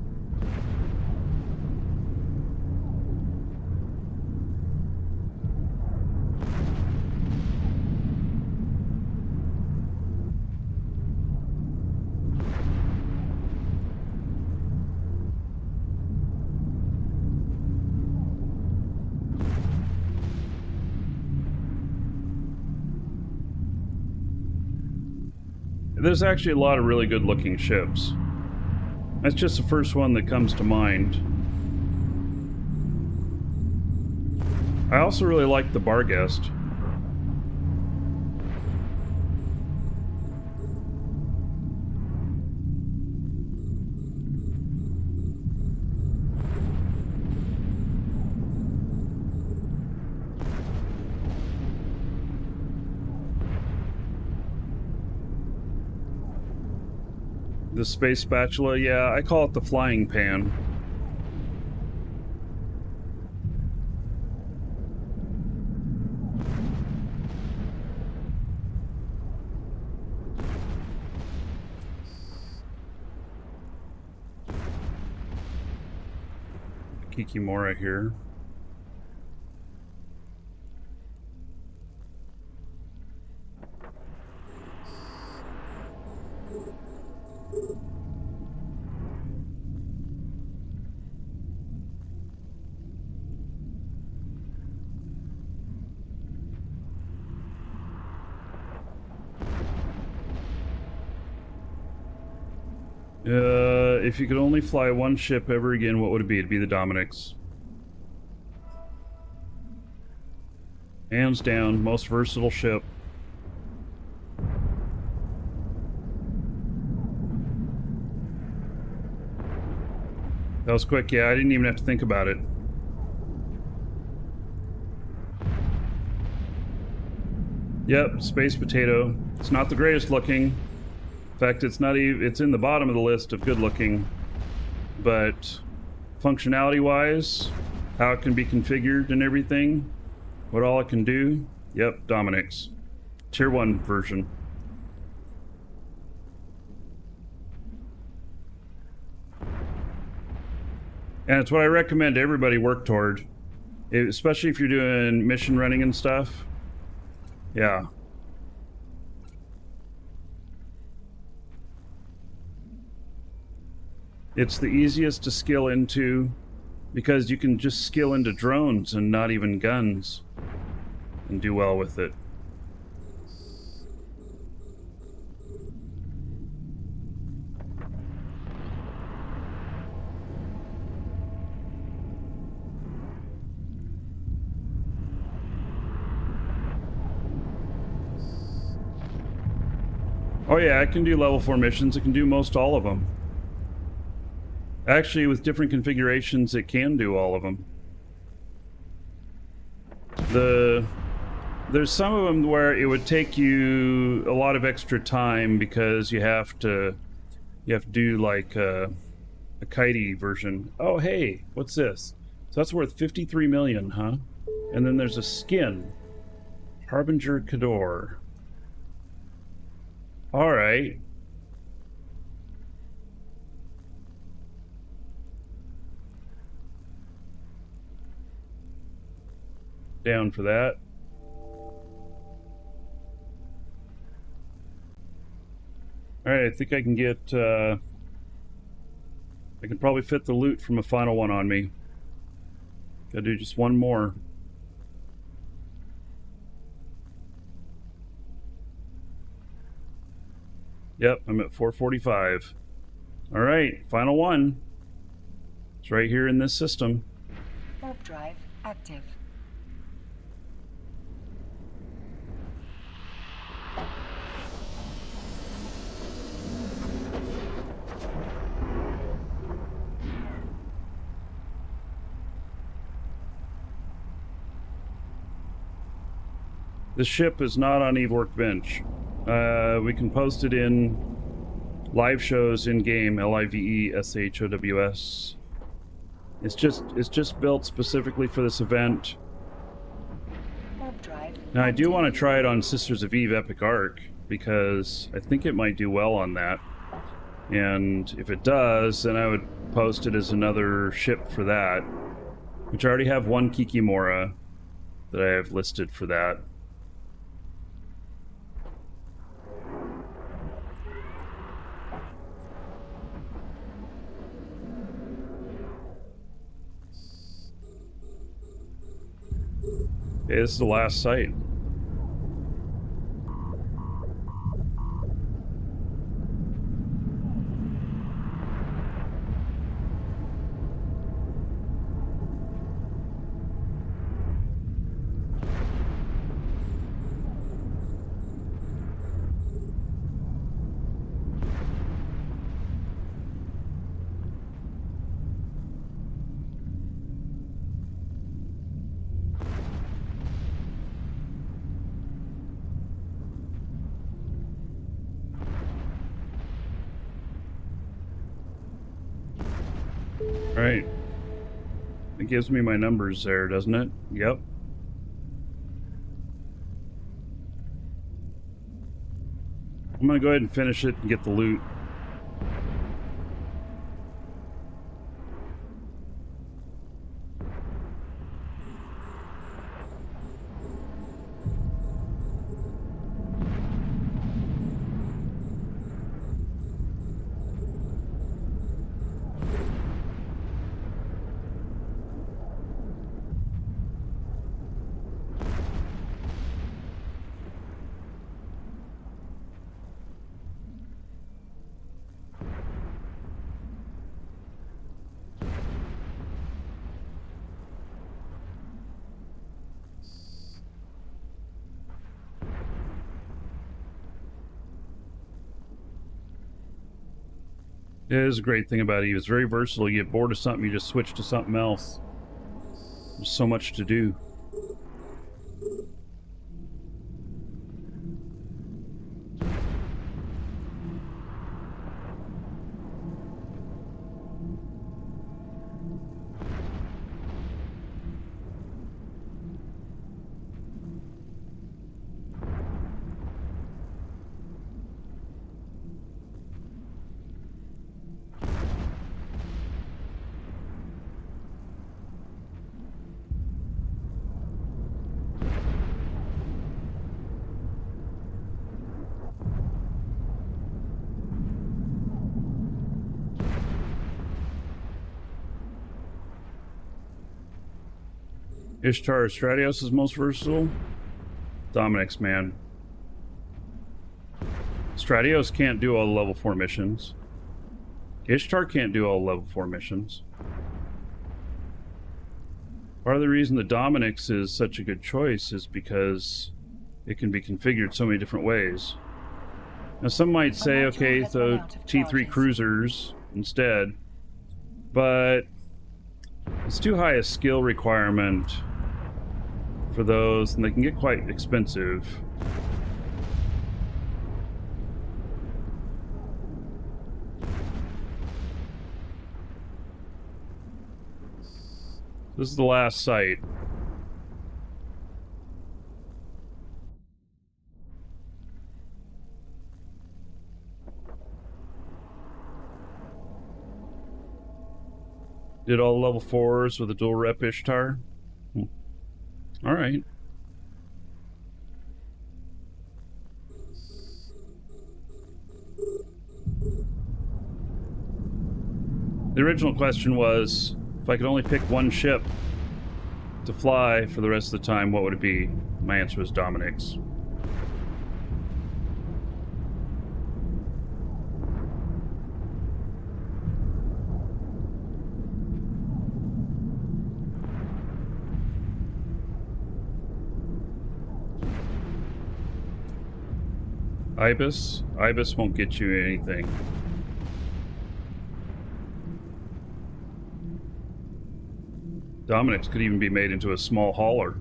There's actually a lot of really good looking ships. That's just the first one that comes to mind. I also really like the Barguest. The space spatula, yeah, I call it the flying pan. Kikimora here. If you could only fly one ship ever again, what would it be? It'd be the Dominic's. Hands down, most versatile ship. That was quick, yeah, I didn't even have to think about it. Yep, Space Potato. It's not the greatest looking. In fact, it's not even, it's in the bottom of the list of good looking. But functionality wise, how it can be configured and everything, what all it can do, yep, Dominic's. Tier 1 version. And it's what I recommend everybody work toward, especially if you're doing mission running and stuff. Yeah. It's the easiest to skill into because you can just skill into drones and not even guns and do well with it. Oh yeah, I can do level 4 missions. I can do most all of them. Actually, with different configurations, it can do all of them. There's some of them where it would take you a lot of extra time because you have to do like a kitey version. Oh hey, what's this? So that's worth 53 million, huh? And then there's a skin, Harbinger Cador. All right. Down for that. All right, I think I can get, I can probably fit the loot from a final one on me. Gotta do just one more. Yep, I'm at 445. All right, final one. It's right here in this system. Warp drive active. This ship is not on Eve Workbench. We can post it in live shows in game, LIVESHOWS. It's just built specifically for this event. Now I do want to try it on Sisters of Eve Epic Arc because I think it might do well on that. And if it does, then I would post it as another ship for that. Which I already have one Kikimora that I have listed for that. Okay, this is the last site. Right. It gives me my numbers there, doesn't it? Yep. I'm gonna go ahead and finish it and get the loot. It is a great thing about Eve. It's very versatile. You get bored of something, you just switch to something else. There's so much to do. Ishtar or Stratios is most versatile. Dominic's, man. Stratios can't do all the level 4 missions. Ishtar can't do all the level 4 missions. Part of the reason the Dominic's is such a good choice is because it can be configured so many different ways. Now some might say, okay, so T3 cruisers instead, but it's too high a skill requirement for those, and they can get quite expensive. This is the last site. Did all level 4s with a dual rep Ishtar? All right. The original question was, if I could only pick one ship to fly for the rest of the time, what would it be? My answer was Dominic's. Ibis? Ibis won't get you anything. Dominic's could even be made into a small hauler.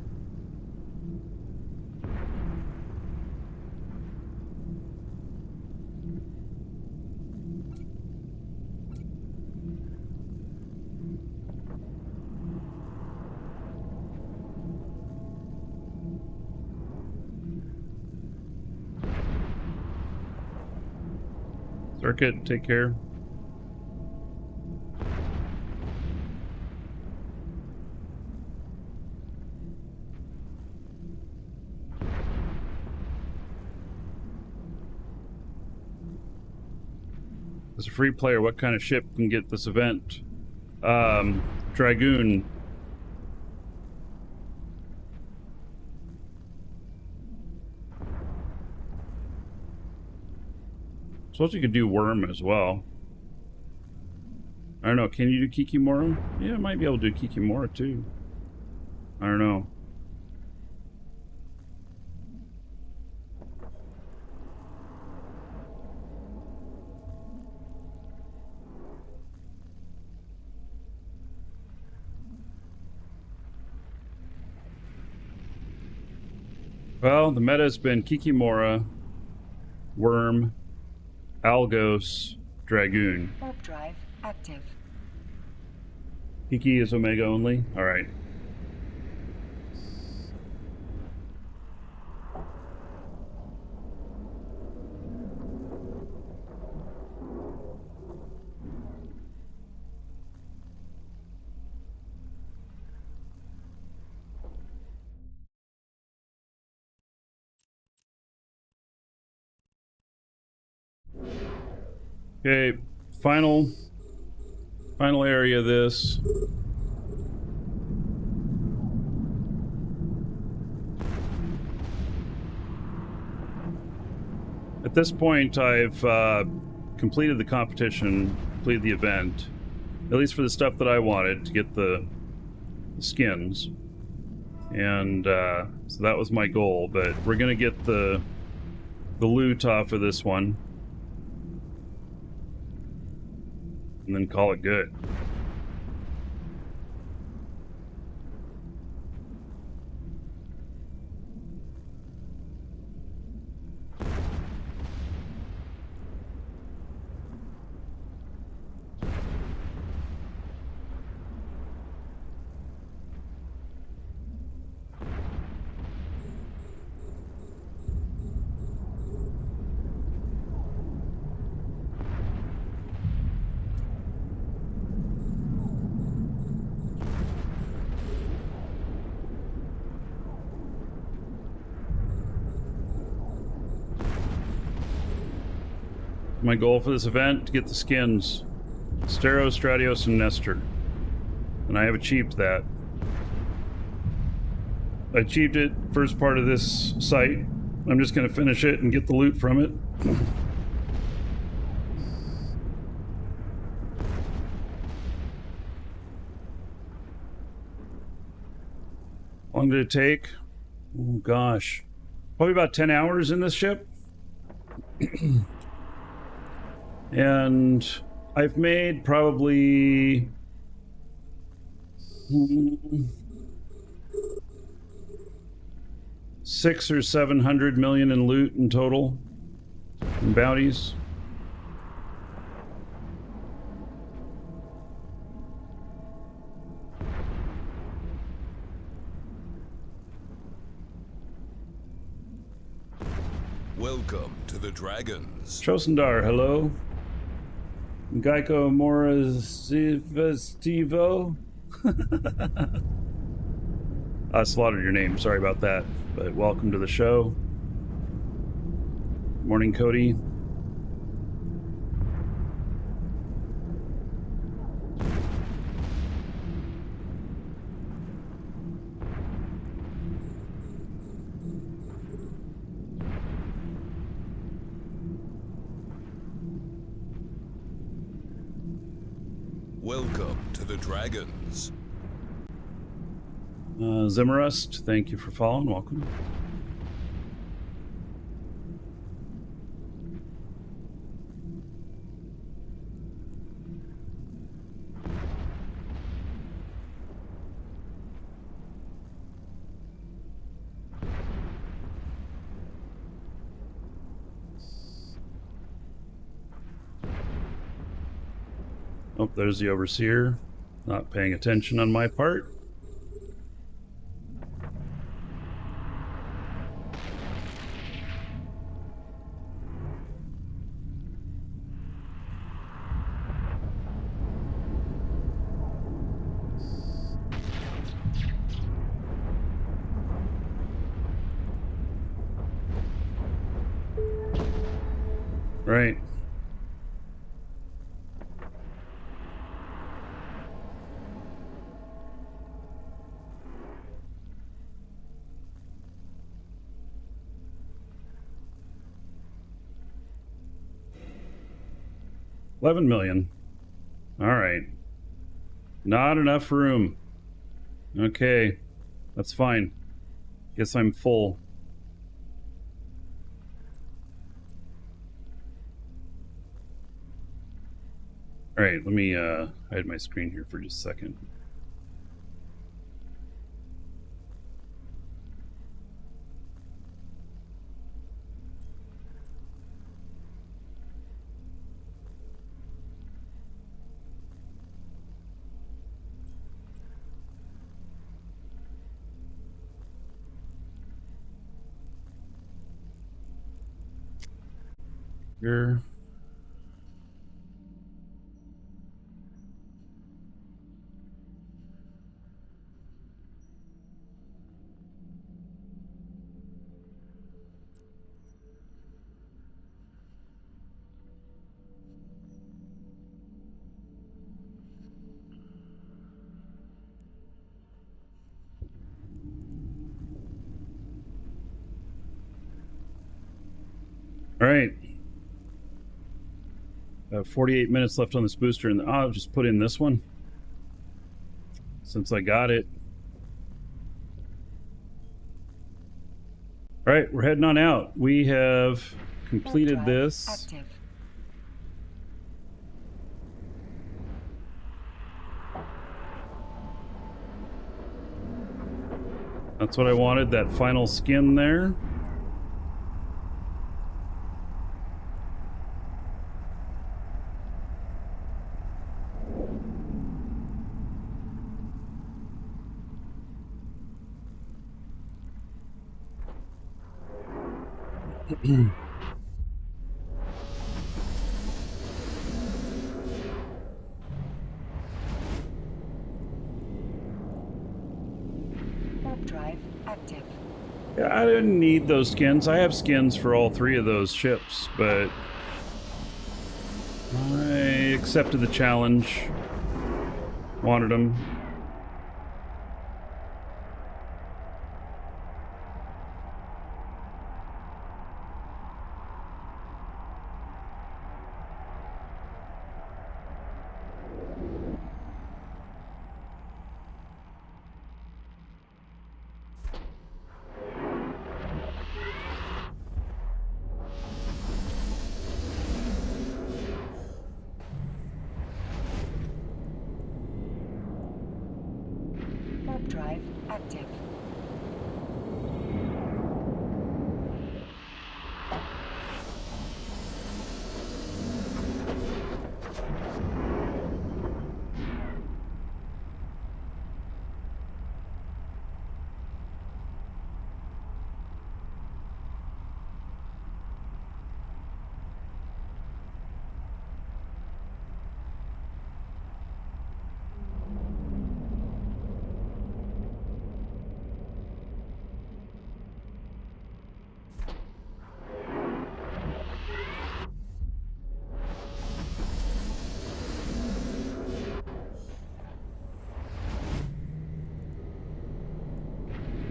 Circuit, take care. As a free player, what kind of ship can get this event? Dragoon. Suppose you could do Worm as well. I don't know, can you do Kikimora? Yeah, I might be able to do Kikimora too. I don't know. Well, the meta has been Kikimora, Worm, Algos, Dragoon. Warp drive active. Kiki is Omega only? Alright. Okay, final area of this. At this point, I've completed the competition, completed the event, at least for the stuff that I wanted to get the skins. And so that was my goal, but we're gonna get the loot off of this one. and then call it good. My goal for this event, to get the skins Stero, Stratios, and Nestor. And I have achieved that. I achieved it first part of this site. I'm just going to finish it and get the loot from it. How long did it take? Oh gosh. Probably about 10 hours in this ship. And I've made probably 600 or 700 million in loot in total, and bounties. Welcome to the Dragons. Chosendar, hello. Geico Morasivo. I slaughtered your name, sorry about that. But welcome to the show. Morning, Cody. Welcome to the Dragons. Zimmerust, thank you for following. Welcome. Oh, there's the overseer. Not paying attention on my part. Right. $11 million. All right. Not enough room. Okay. That's fine. Guess I'm full. All right, let me hide my screen here for just a second. Here. All right. 48 minutes left on this booster, and I'll just put in this one since I got it. All right, we're heading on out. We have completed this. Active. That's what I wanted, that final skin there. Warp drive active. Yeah, I didn't need those skins. I have skins for all 3 of those ships, but I accepted the challenge. Wanted them. Warp drive active.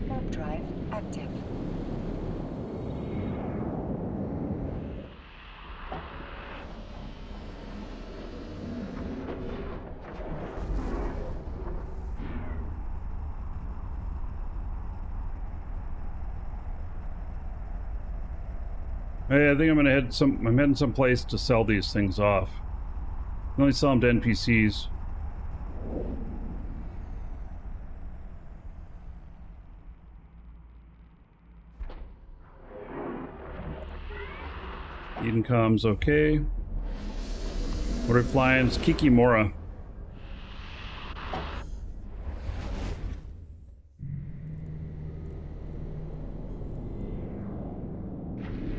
Warp drive active. Hey, I think I'm heading someplace to sell these things off. I only sell them to NPCs. Eden comes okay. What are we flying? It's Kikimora.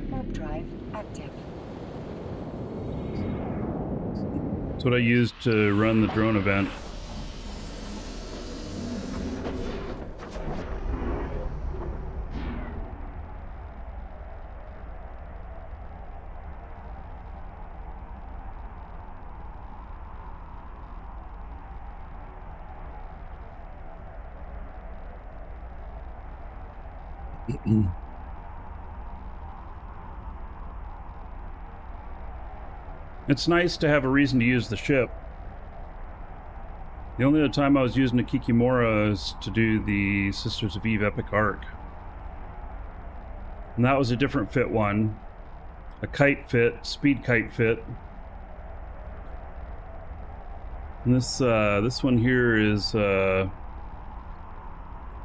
Warp drive active. That's what I used to run the drone event. It's nice to have a reason to use the ship. The only other time I was using a Kikimora is to do the Sisters of Eve Epic Arc. And that was a different fit one. A kite fit, speed kite fit. And this one here is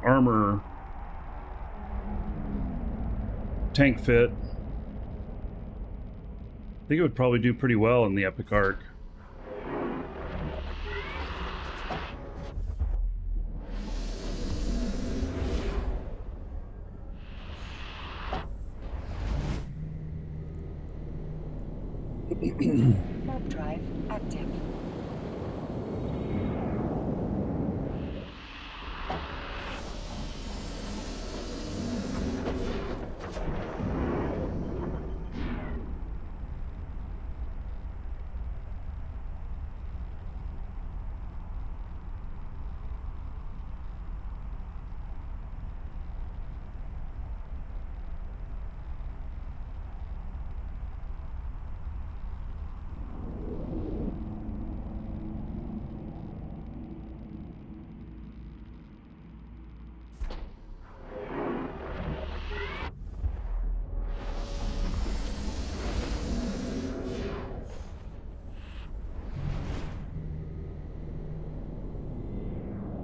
armor tank fit. I think it would probably do pretty well in the Epic Arc. Warp drive active.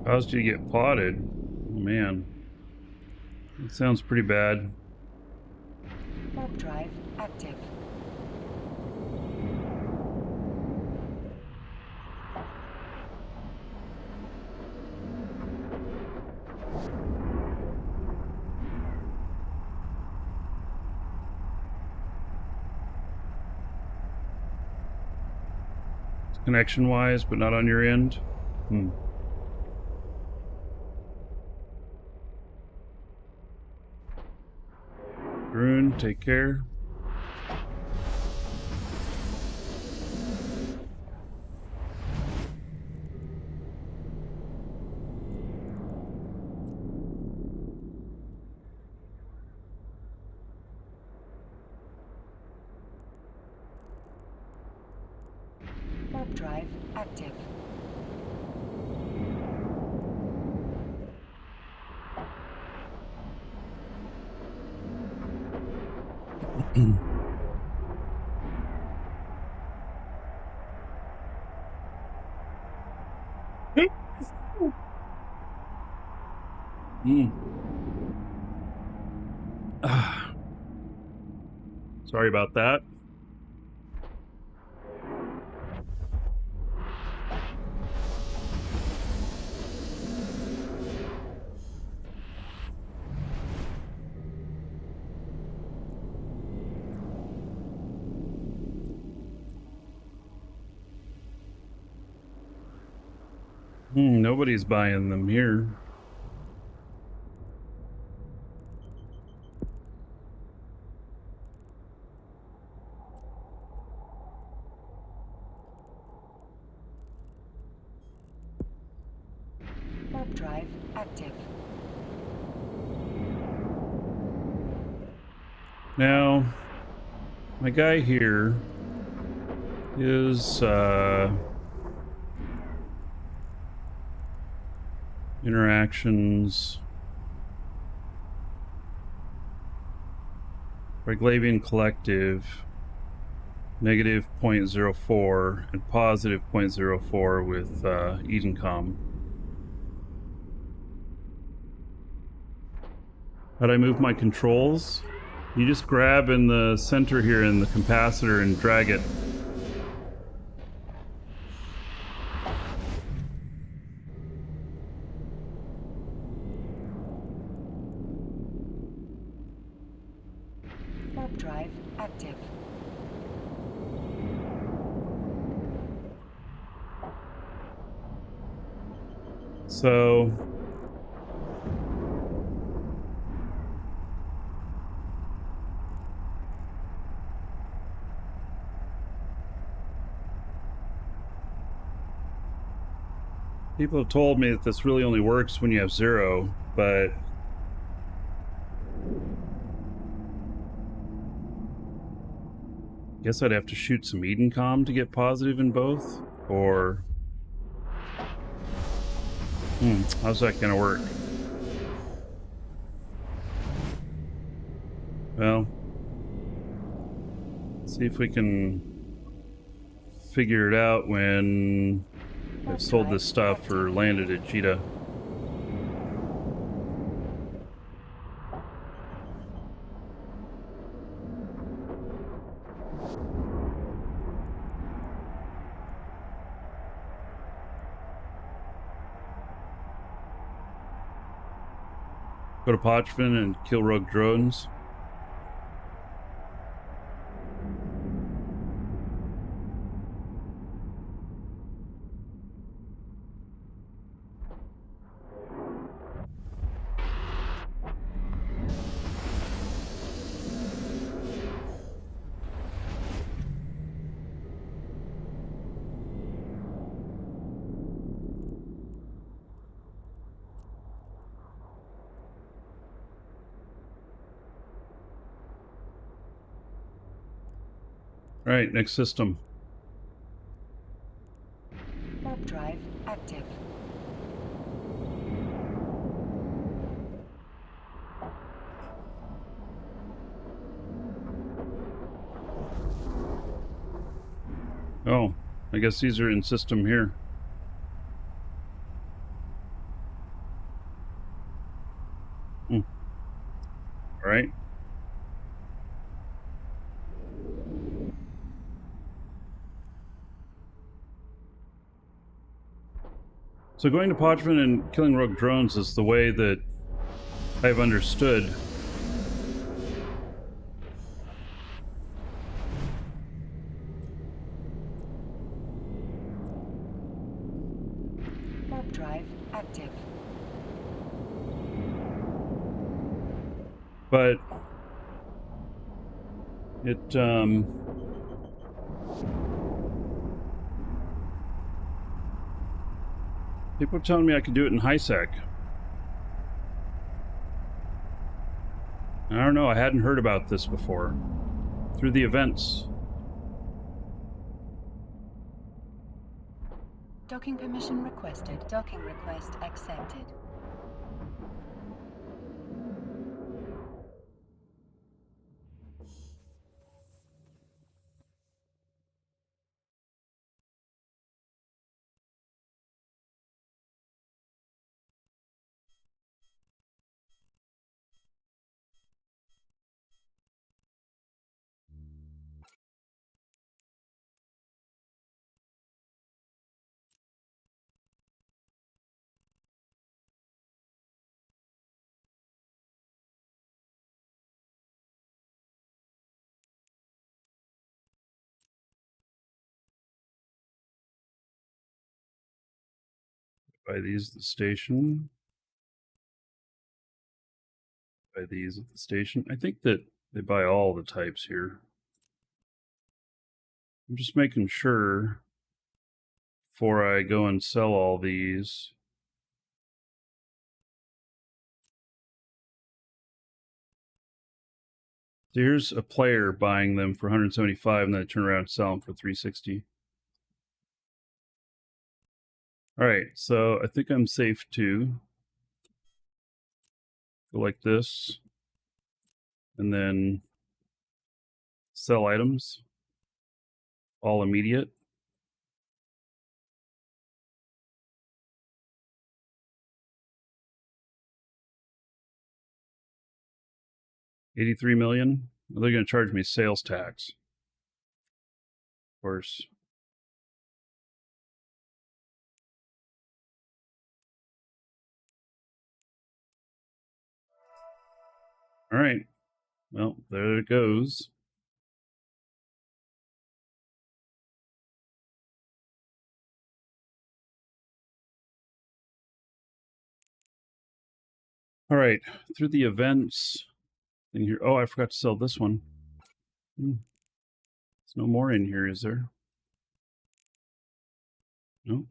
How else do you get potted? Oh man. It sounds pretty bad. Warp drive active. Connection-wise, but not on your end. Rune, take care. Warp drive active. Sorry about that. Nobody's buying them here. Warp drive active. Now, my guy here is interactions, Reglavian Collective, negative 0.04 and positive 0.04 with Edencom. How'd I move my controls? You just grab in the center here in the capacitor and drag it. Warp drive active. So people have told me that this really only works when you have 0, but I guess I'd have to shoot some Edencom to get positive in both, or how's that gonna work? Well, see if we can figure it out when I've sold this stuff or landed at Cheetah. Go to Pochvin and kill rogue drones. All right, next system. Warp drive active. Oh, I guess these are in system here. All right. So going to Podman and killing rogue drones is the way that I've understood. Warp drive active. But it people are telling me I can do it in high sec. I don't know, I hadn't heard about this before. Through the events. Docking permission requested. Docking request accepted. Buy these at the station. Buy these at the station. I think that they buy all the types here. I'm just making sure before I go and sell all these. So here's a player buying them for 175 and then I turn around and sell them for 360. All right, so I think I'm safe to go like this and then sell items, all immediate. $83 million. They're going to charge me sales tax. Of course. All right. Well, there it goes. All right. Through the events in here. Oh, I forgot to sell this one. There's no more in here, is there? No.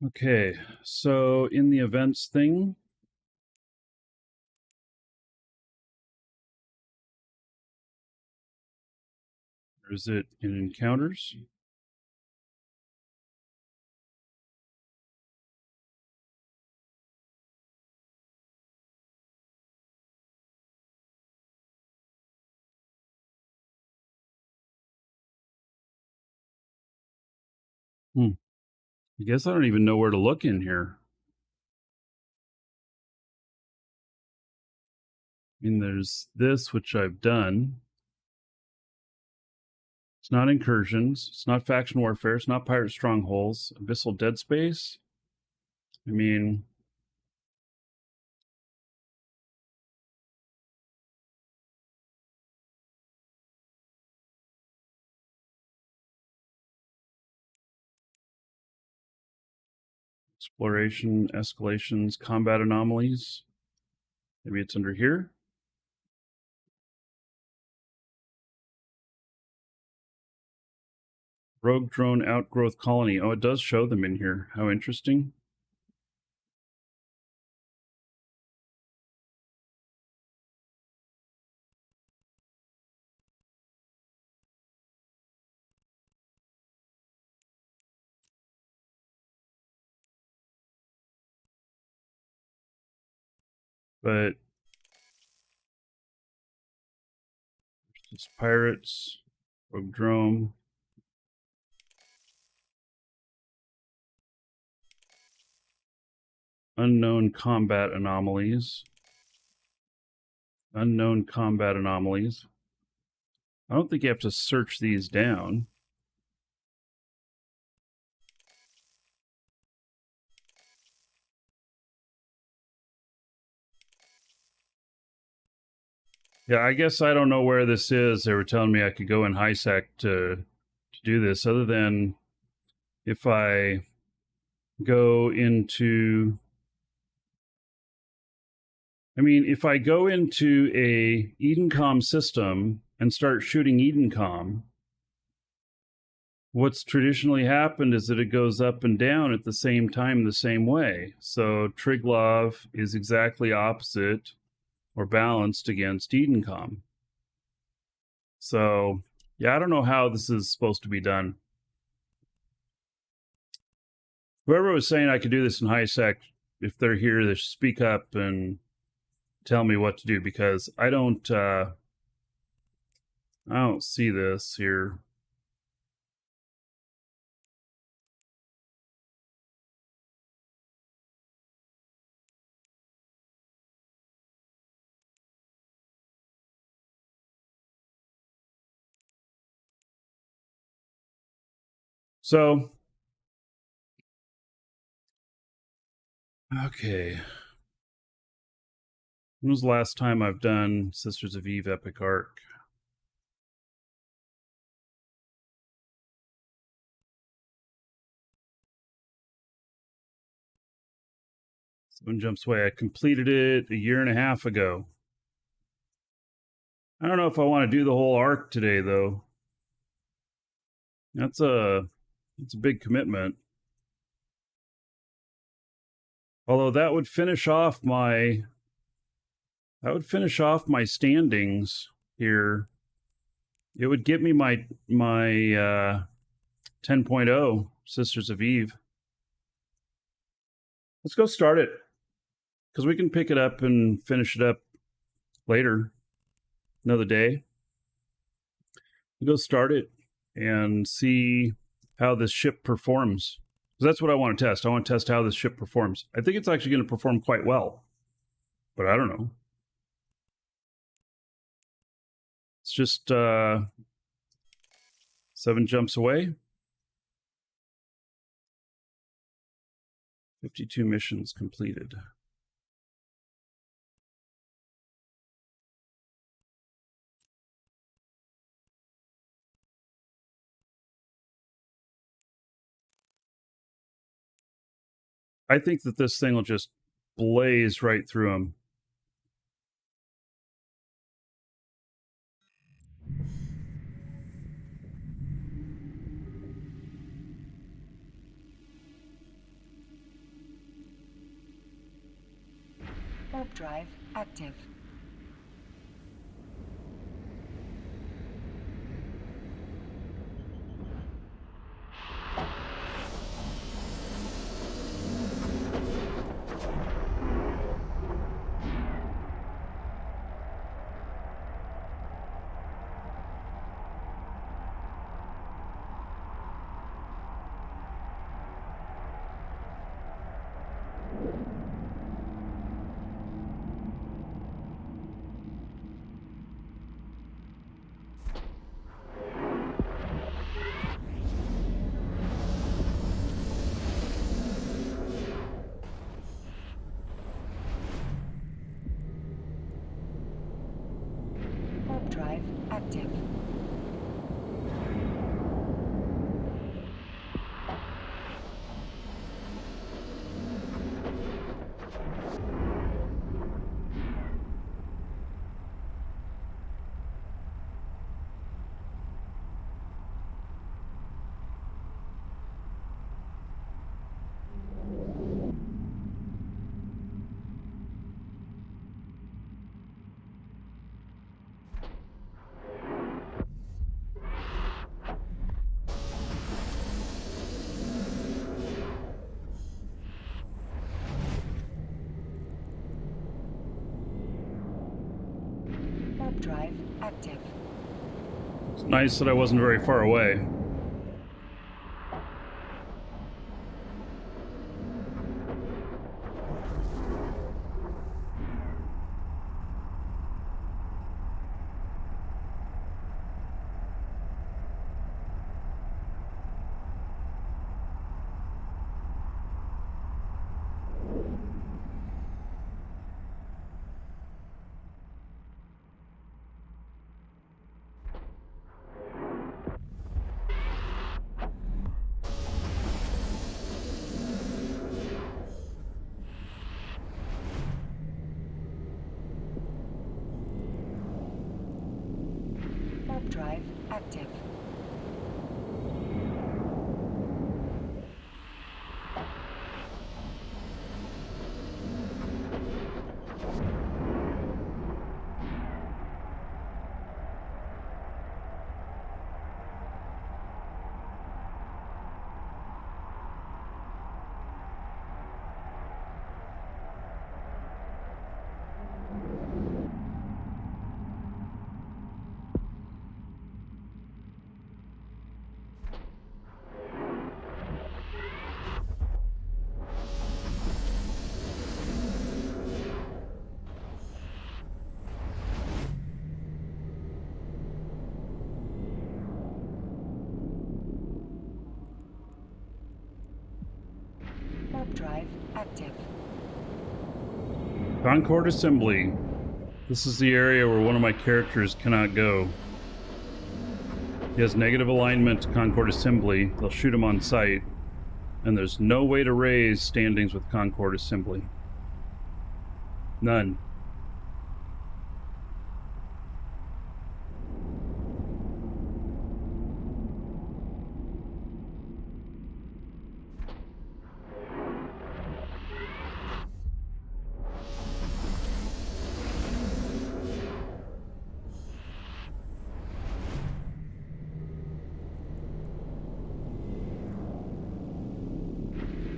Okay, so in the events thing, or is it in encounters? I guess I don't even know where to look in here. I mean, there's this, which I've done. It's not incursions. It's not faction warfare. It's not pirate strongholds. Abyssal dead space. I mean, exploration, escalations, combat anomalies. Maybe it's under here. Rogue drone outgrowth colony. Oh, it does show them in here. How interesting. But Just pirates, rogue drone. Unknown combat anomalies. Unknown combat anomalies. I don't think you have to search these down. Yeah, I guess I don't know where this is. They were telling me I could go in HiSec to do this, other than if I go into... I mean, if I go into a Edencom system and start shooting Edencom, what's traditionally happened is that it goes up and down at the same time the same way. So Triglav is exactly opposite or balanced against Edencom. So, yeah, I don't know how this is supposed to be done. Whoever was saying I could do this in HiSec, if they're here, they should speak up and tell me what to do, because I don't see this here. So, okay. When was the last time I've done Sisters of Eve Epic Arc? Someone jumps away. I completed it a year and a half ago. I don't know if I want to do the whole arc today, though. It's a big commitment. Although that would finish off my standings here. It would get me my 10.0 Sisters of Eve. Let's go start it, because we can pick it up and finish it up later, another day. We'll go start it and see how this ship performs. Because that's what I want to test. I want to test how this ship performs. I think it's actually going to perform quite well, but I don't know. It's just 7 jumps away. 52 missions completed. I think that this thing will just blaze right through them. Warp drive active. Warp drive active. Warp drive active. It's nice that I wasn't very far away. Warp drive active. Warp drive active. Concord Assembly. This is the area where one of my characters cannot go. He has negative alignment to Concord Assembly. They'll shoot him on sight. And there's no way to raise standings with Concord Assembly. None.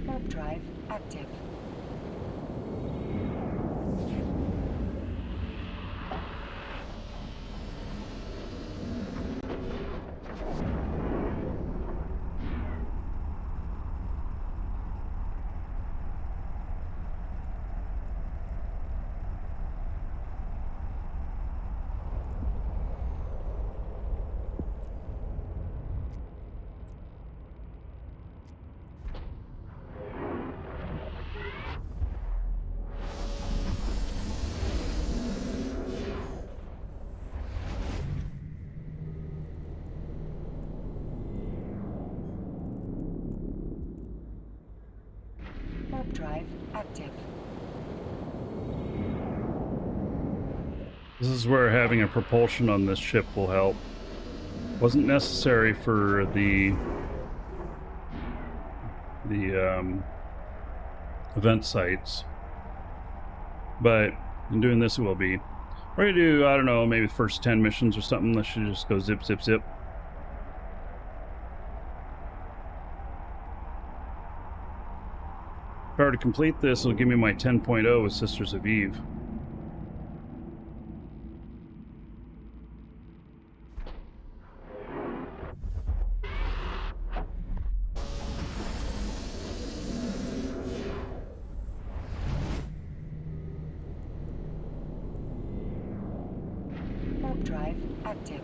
Warp drive active. Warp drive active. This is where having a propulsion on this ship will help. Wasn't necessary for the event sites, but in doing this it will be. We're gonna do, I don't know, maybe the first 10 missions or something. Let's just go zip, zip, zip. If I were to complete this, it'll give me my 10.0 with Sisters of Eve. Warp drive active.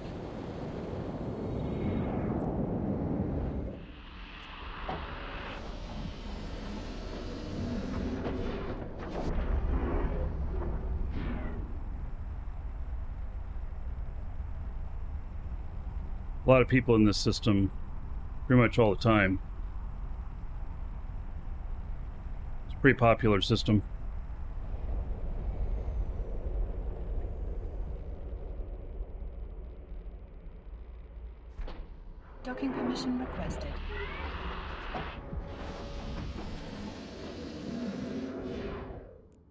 A lot of people in this system, pretty much all the time. It's a pretty popular system. Docking permission requested.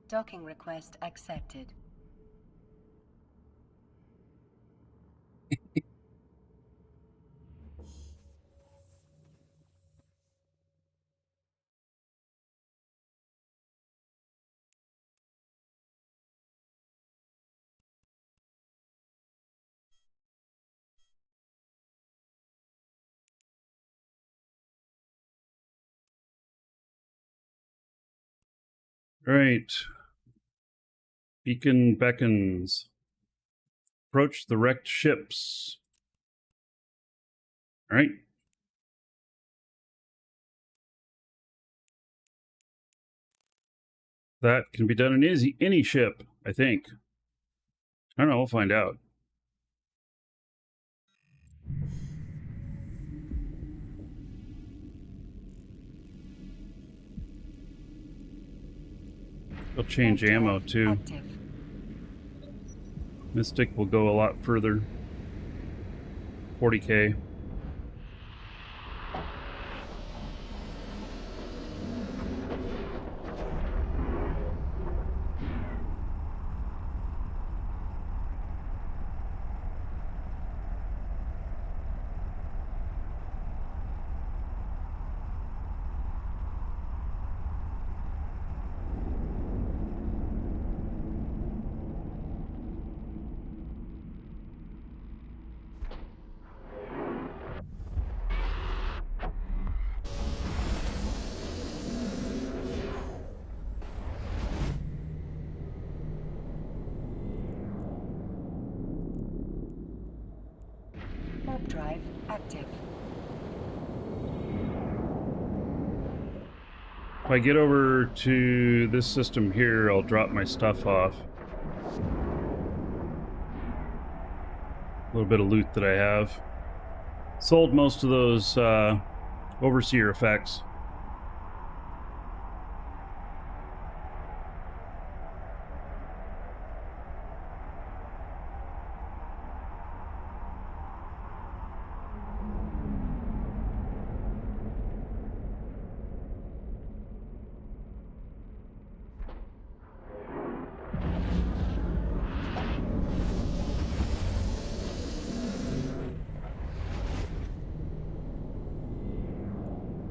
Docking request accepted. All right. Beacon beckons. Approach the wrecked ships. All right. That can be done in any ship, I think. I don't know. We'll find out. They'll change ammo too. Active. Mystic will go a lot further. 40k. Warp drive active. If I get over to this system here, I'll drop my stuff off. A little bit of loot that I have. Sold most of those overseer effects.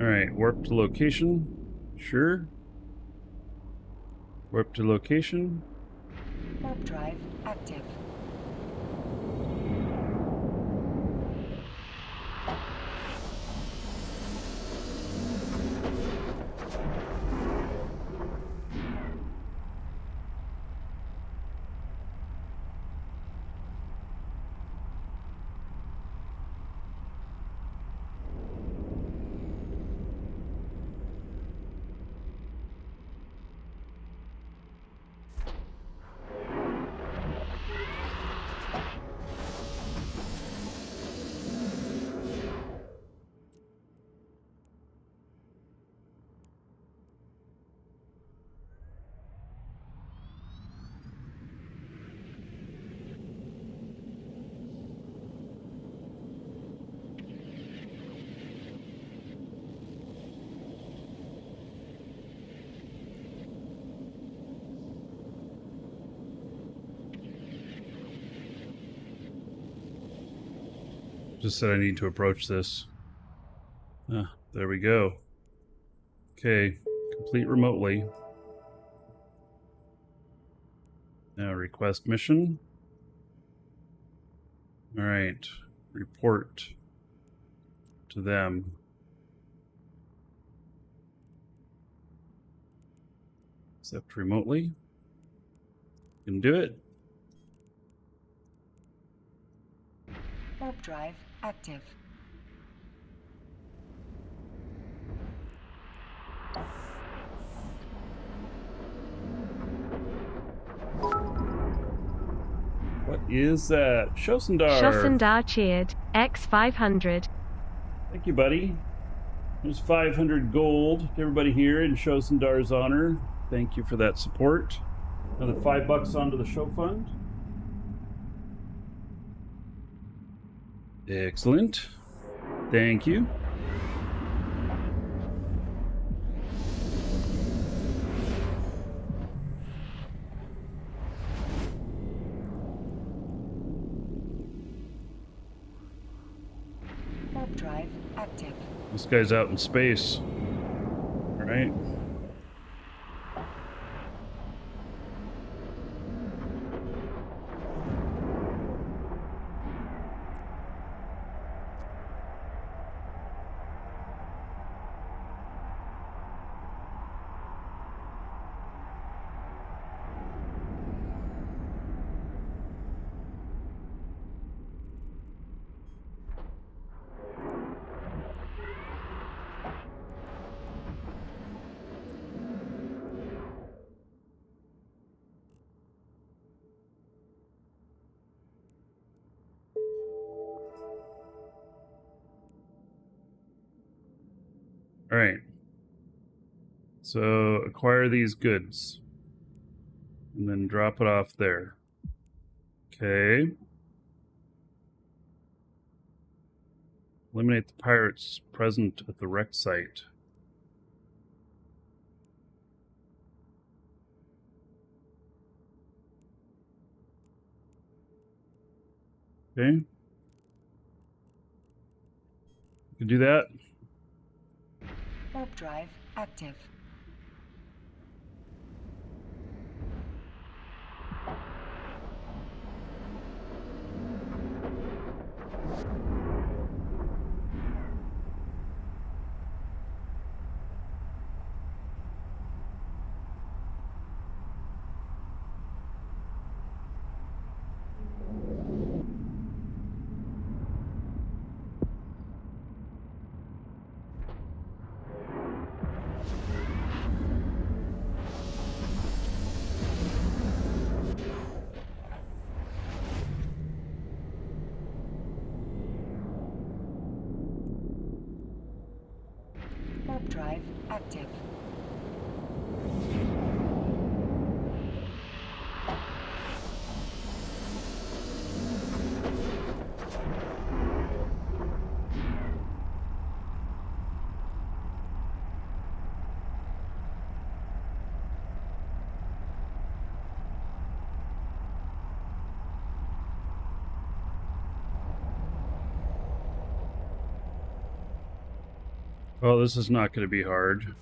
Alright, warp to location. Sure. Warp to location. Warp drive active. Just said I need to approach this. There we go. Okay, complete remotely. Now request mission. All right, report to them. Accept remotely. Can do it. Warp drive active. What is that? Shosendar. Shosendar cheered. X500. Thank you, buddy. There's 500 gold to everybody here in Shosendar's honor. Thank you for that support. Another $5 onto the show fund. Excellent. Thank you. Warp drive active. This guy's out in space. All right. All right. So acquire these goods. And then drop it off there. Okay. Eliminate the pirates present at the wreck site. Okay. You can do that. Warp drive active. Warp drive active. Well, this is not going to be hard.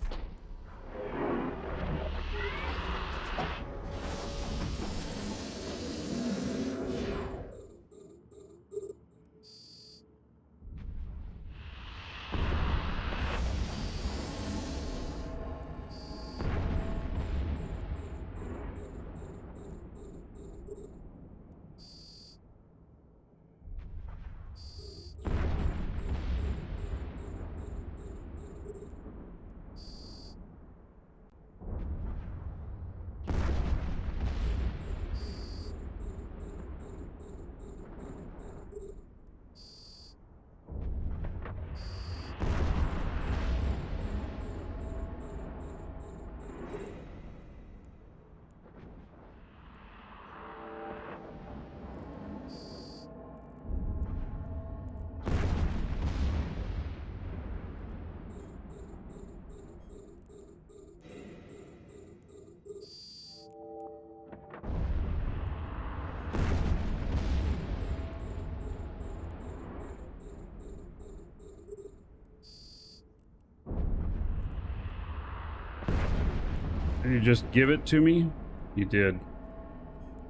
Did you just give it to me? You did.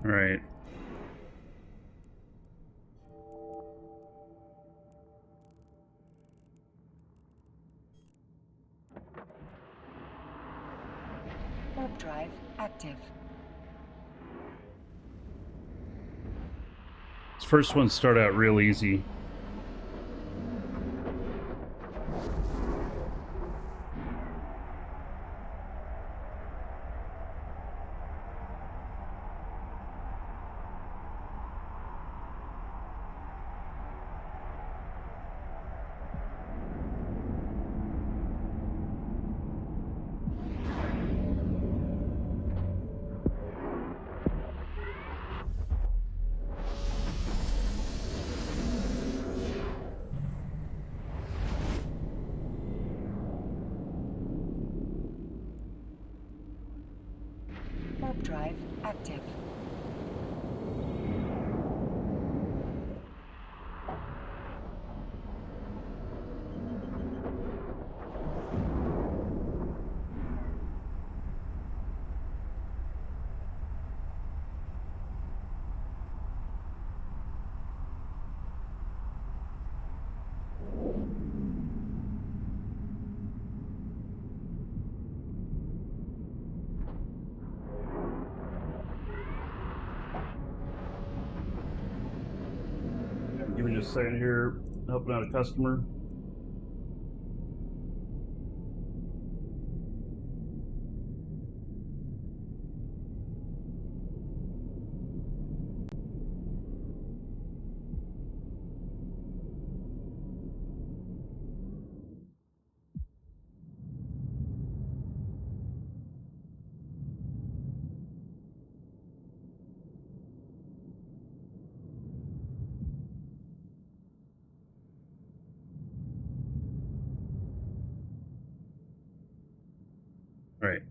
All right. Warp drive active. This first one start out real easy. Warp drive active. Give me just a second here, helping out a customer. All right.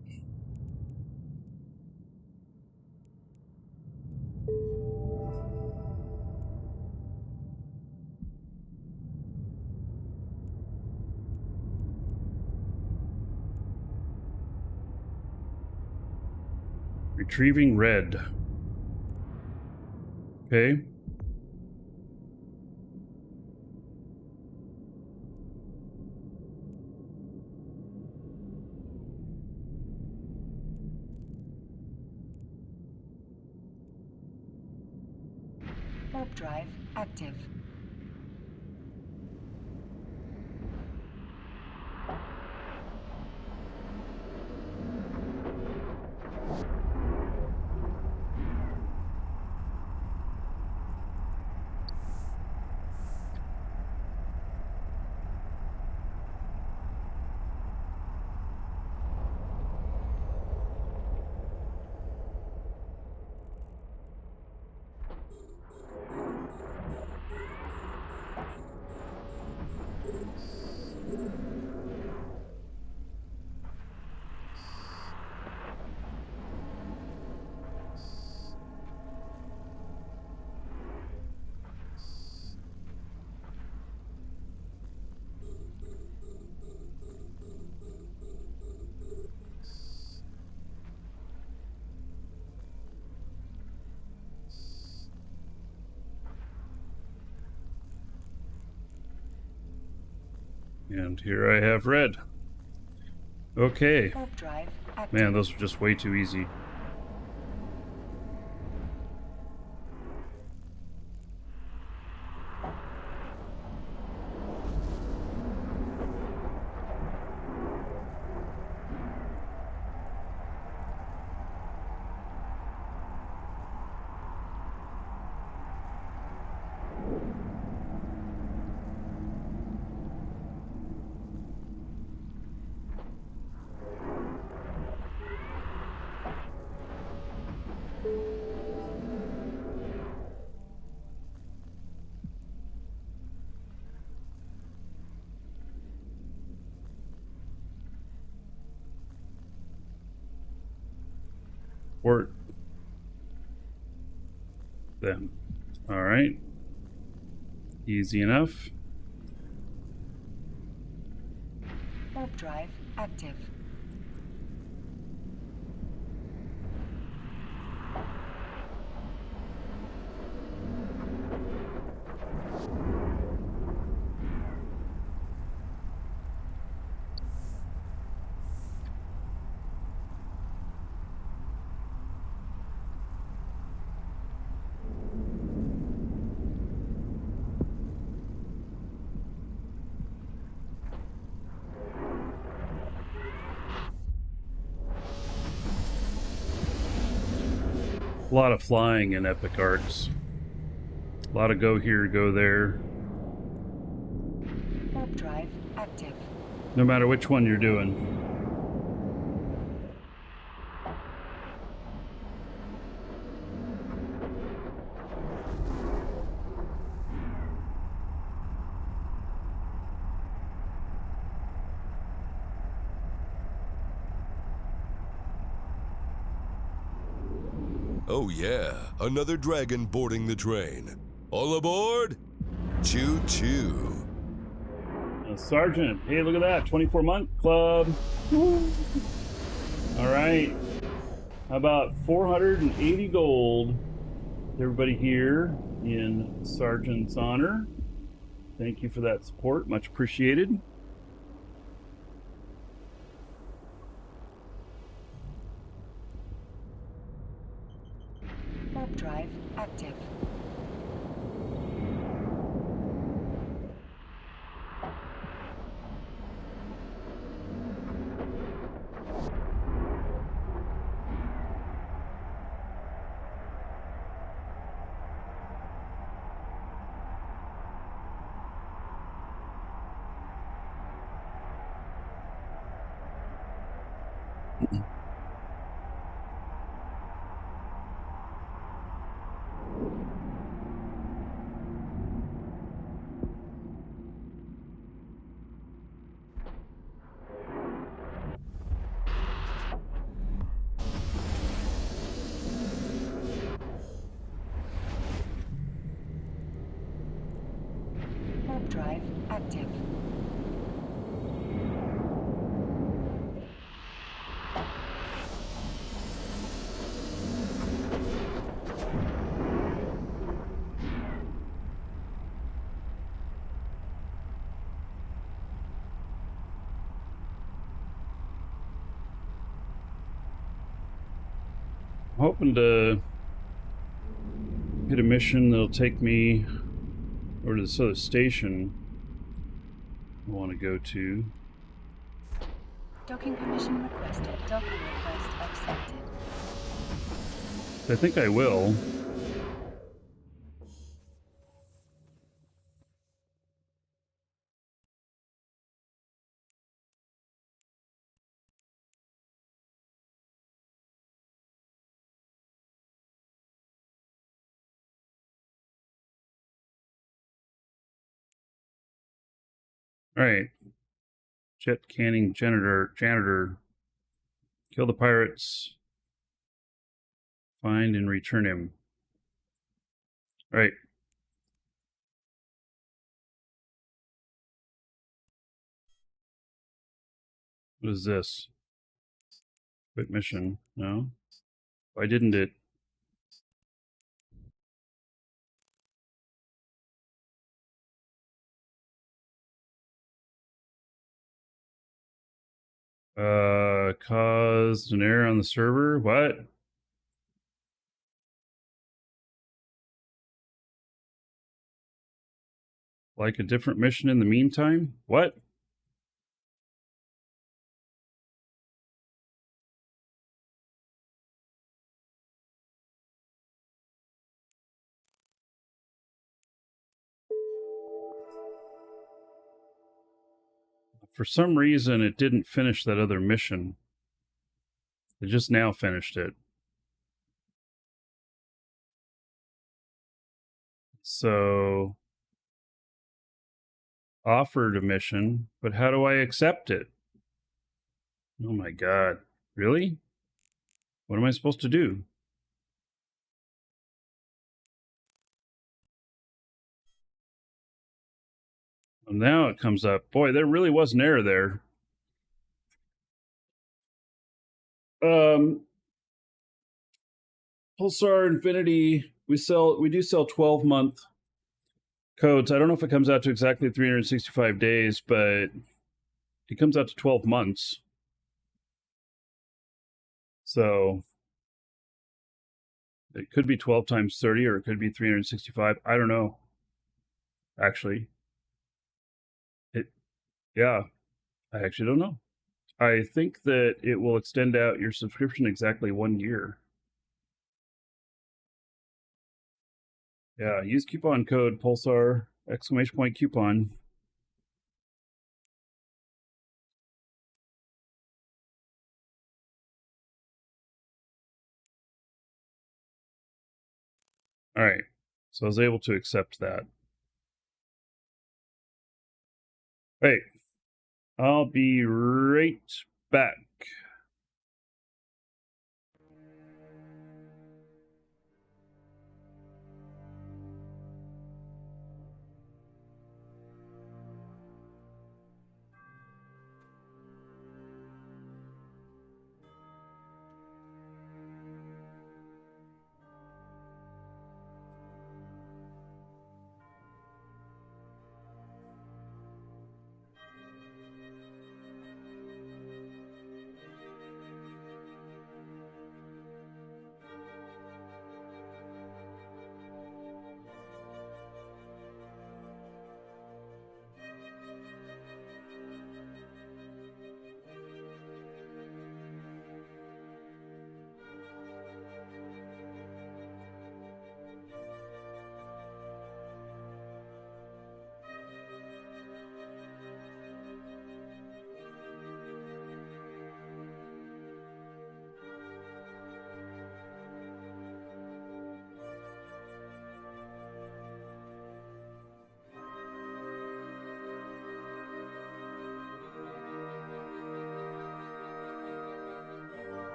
Retrieving red. Okay. Warp drive active. And here I have red. Okay. Warp drive active. Man, those are just way too easy. Port them. All right. Easy enough. Warp drive active. A lot of flying in Epic Arts. A lot of go here, go there. Warp drive active. No matter which one you're doing. Oh yeah, another dragon boarding the train. All aboard? Choo-choo. Sergeant, hey, look at that, 24-month club. Woo. All right. How about 480 gold? Everybody here in Sergeant's honor. Thank you for that support, much appreciated. Warp drive active. drive active. I'm hoping to hit a mission that'll take me over to this other station I want to go to. Docking permission requested. Docking request accepted. I think I will. All right. Jet canning janitor. Kill the pirates. Find and return him. All right. What is this? Quit mission. No? Why didn't it? Caused an error on the server? What? Like a different mission in the meantime? What? For some reason, it didn't finish that other mission. It just now finished it. So, offered a mission, but how do I accept it? Oh my god. Really? What am I supposed to do? Well, now it comes up. Boy, there really was an error there. Pulsar Infinity, we do sell 12-month codes. I don't know if it comes out to exactly 365 days, but it comes out to 12 months. So it could be 12 times 30, or it could be 365. I don't know. Actually, yeah, I actually don't know. I think that it will extend out your subscription exactly 1 year. Yeah, use coupon code Pulsar !coupon. All right, so I was able to accept that. Wait, I'll be right back.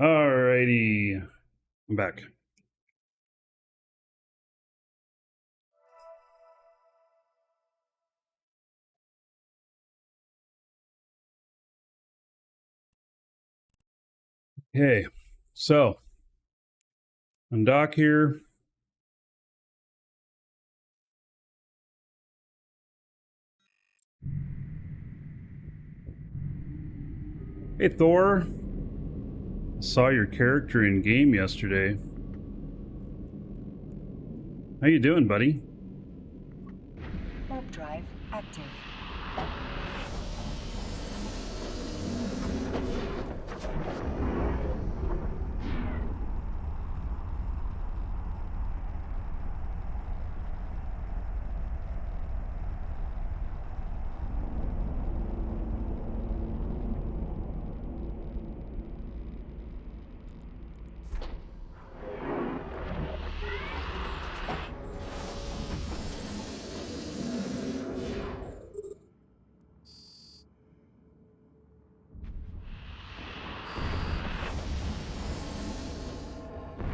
Alrighty. I'm back. Okay, so undock here. Hey Thor, saw your character in game yesterday. How you doing, buddy? Warp drive active.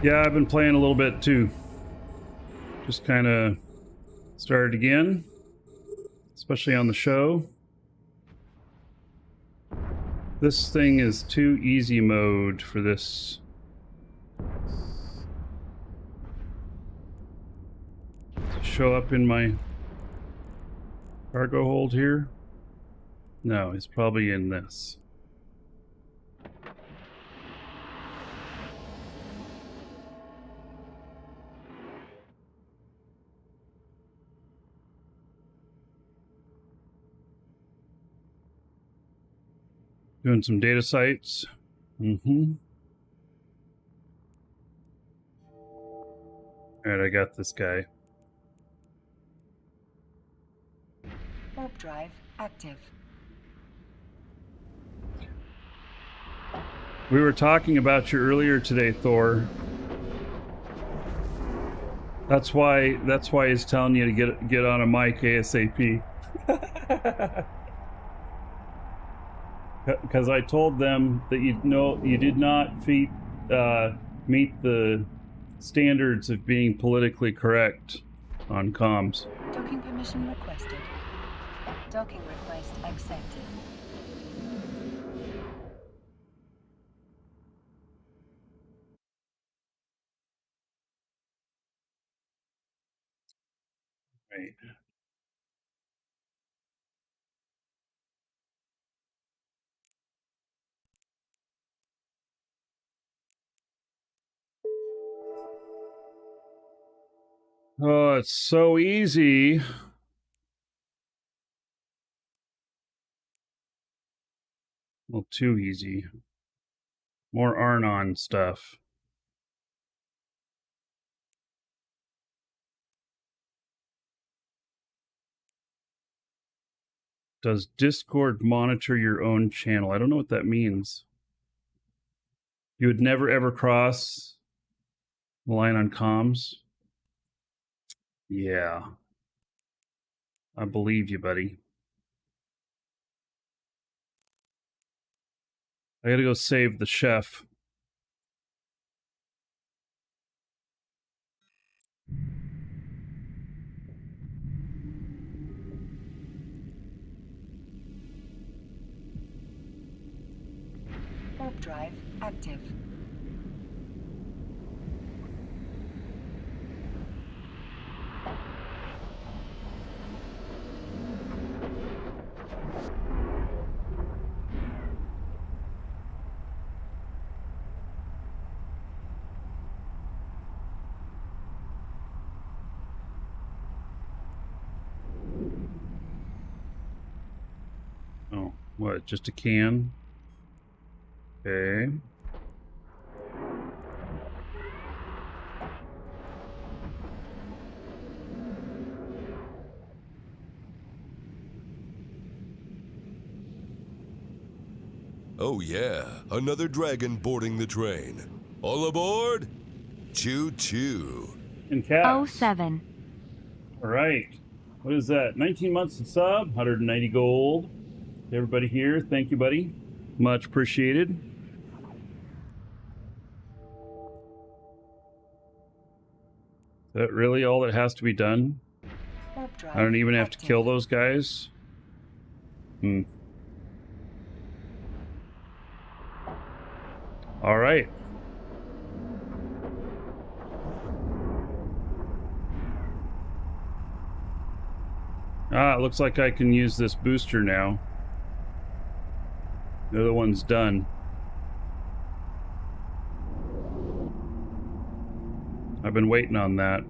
Yeah, I've been playing a little bit too. Just kind of started again, especially on the show. This thing is too easy mode for this. To show up in my cargo hold here. No, he's probably in this. Doing some data sites. Alright, I got this guy. Warp drive active. We were talking about you earlier today, Thor. That's why he's telling you to get on a mic ASAP. Because I told them that you did not meet the standards of being politically correct on comms. Docking permission requested. Docking request accepted. Right. Oh, it's so easy. Well, too easy. More Arnon stuff. Does Discord monitor your own channel? I don't know what that means. You would never ever cross the line on comms? Yeah. I believe you, buddy. I gotta go save the chef. Warp drive active. Oh, what? Just a can? Okay. Oh yeah, another dragon boarding the train. All aboard? Choo choo. In caps. 07. All right. What is that? 19 months of sub, 190 gold. Everybody here, thank you, buddy. Much appreciated. that really all that has to be done? Warp drive I don't even have to active. kill those guys? All right. Ah, it looks like I can use this booster now. The other one's done. I've been waiting on that.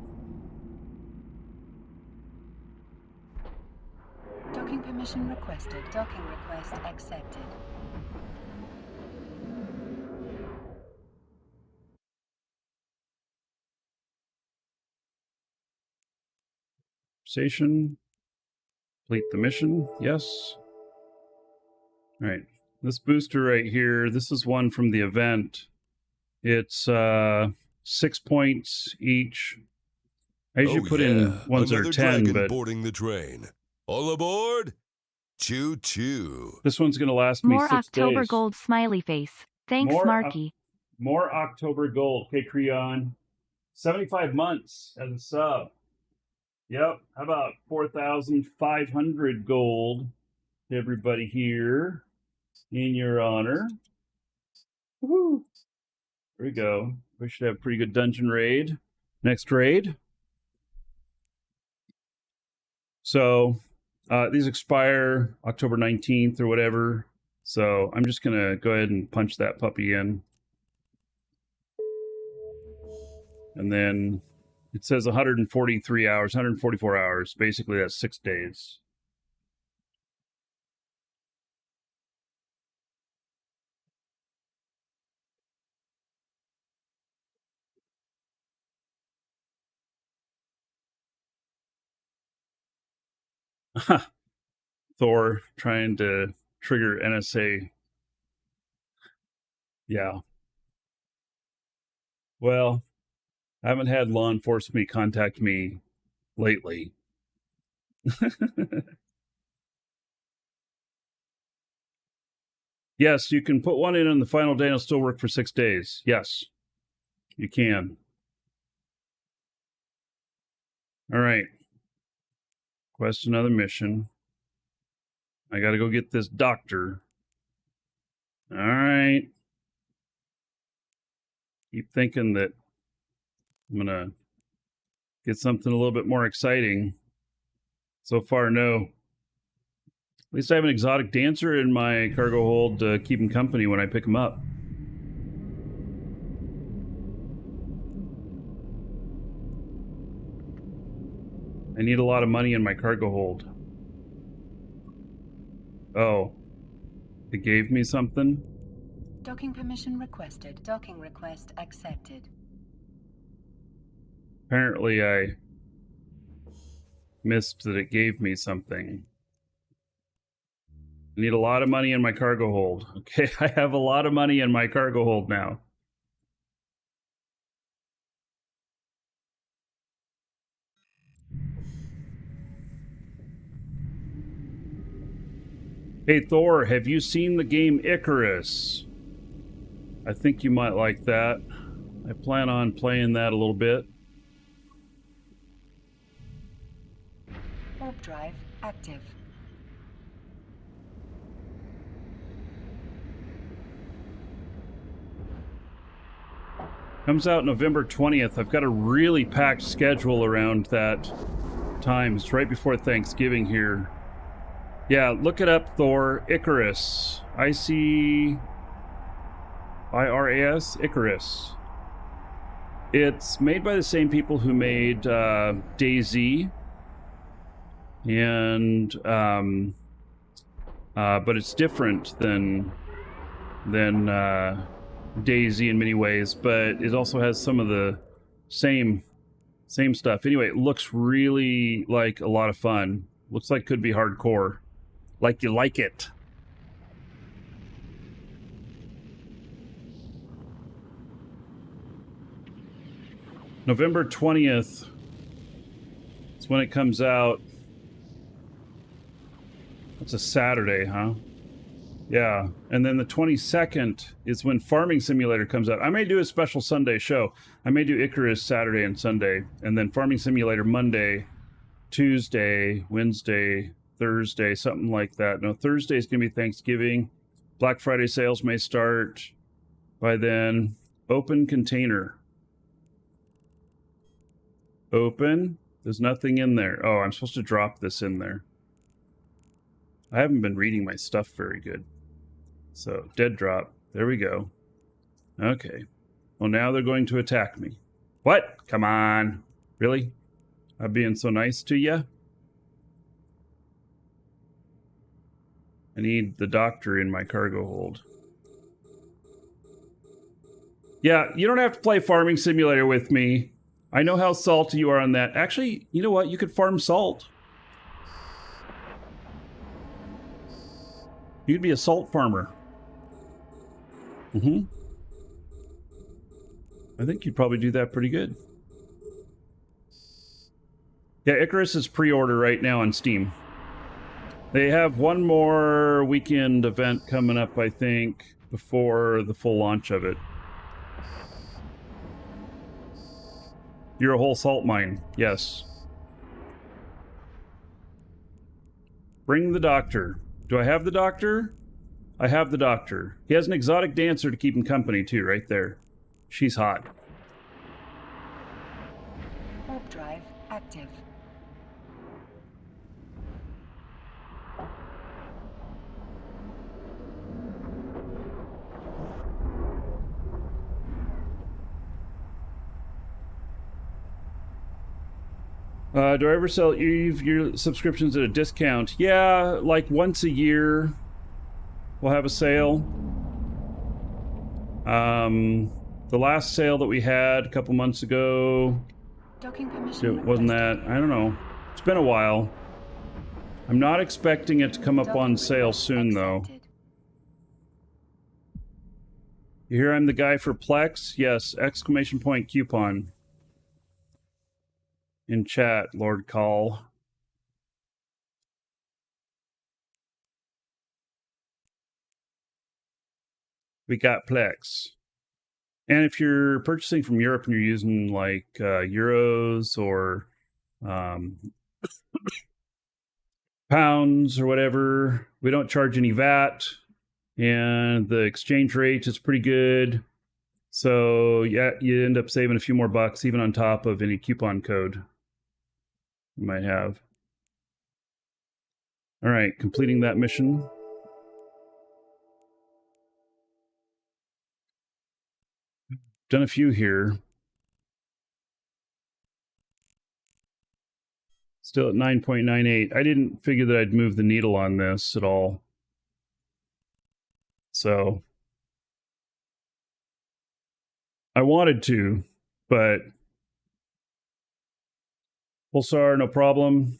Docking permission requested. Docking request accepted. Station. Complete the mission. Yes. All right. This booster right here, this is one from the event. It's 6 points each. I usually put in ones that are Another 10, dragon but boarding the train. All aboard! Choo choo. this one's going to last me More 6 October days. gold smiley face. Thanks, More Markee. More October gold. Okay, Creon. 75 months as a sub. Yep. How about 4,500 gold to everybody here in your honor? Woohoo. There we go. We should have a pretty good dungeon raid. Next raid. So these expire October 19th or whatever. So I'm just going to go ahead and punch that puppy in. And then it says 143 hours, 144 hours. Basically, that's 6 days. Thor trying to trigger NSA. Yeah. Well, I haven't had law enforcement contact me lately. Yes, you can put one in on the final day and it'll still work for 6 days. Yes, you can. All right. Quest another mission. I got to go get this doctor. All right. Keep thinking that I'm going to get something a little bit more exciting. So far, no. At least I have an exotic dancer in my cargo hold to keep him company when I pick him up. I need a lot of money in my cargo hold. Oh, it gave me something? Docking permission requested. Docking request accepted. Apparently I missed that it gave me something. I need a lot of money in my cargo hold. Okay, I have a lot of money in my cargo hold now. Hey Thor, have you seen the game Icarus? I think you might like that. I plan on playing that a little bit. Warp drive active. Comes out November 20th. I've got a really packed schedule around that time. It's right before Thanksgiving here. Yeah, look it up, Thor. Icarus. I-C-I-R-A-S. Icarus. It's made by the same people who made DayZ. And, but it's different than DayZ in many ways, but it also has some of the same stuff. Anyway, it looks really like a lot of fun. Looks like it could be hardcore. Like you like it. November 20th is when it comes out. It's a Saturday, huh? Yeah, and then the 22nd is when Farming Simulator comes out. I may do a special Sunday show. I may do Icarus Saturday and Sunday, and then Farming Simulator Monday, Tuesday, Wednesday, Thursday, something like that. No, Thursday is going to be Thanksgiving. Black Friday sales may start by then. Open container. Open. There's nothing in there. Oh, I'm supposed to drop this in there. I haven't been reading my stuff very good. So, dead drop. There we go. Okay. Well, now they're going to attack me. What? Come on. Really? I'm being so nice to you? I need the doctor in my cargo hold. Yeah, you don't have to play Farming Simulator with me. I know how salty you are on that. Actually, you know what? You could farm salt. You could be a salt farmer. I think you'd probably do that pretty good. Yeah, Icarus is pre-order right now on Steam. They have one more weekend event coming up, I think, before the full launch of it. You're a whole salt mine. Yes. Bring the doctor. Do I have the doctor? I have the doctor. He has an exotic dancer to keep him company, too, right there. She's hot. Warp drive active. Do I ever sell Eve your subscriptions at a discount? Yeah, like once a year we'll have a sale. The last sale that we had a couple months ago, Docking permission wasn't requested. that? I don't know. It's been a while. I'm not expecting it to come up on Docking sale request soon, though. accepted. You hear I'm the guy for Plex? Yes, exclamation point coupon. In chat, Lord Call. We got Plex. And if you're purchasing from Europe and you're using like euros or pounds or whatever, we don't charge any VAT, and the exchange rate is pretty good. So yeah, you end up saving a few more bucks even on top of any coupon code you might have. All right, completing that mission. Done a few here. Still at 9.98. I didn't figure that I'd move the needle on this at all. So I wanted to, but Pulsar, no problem.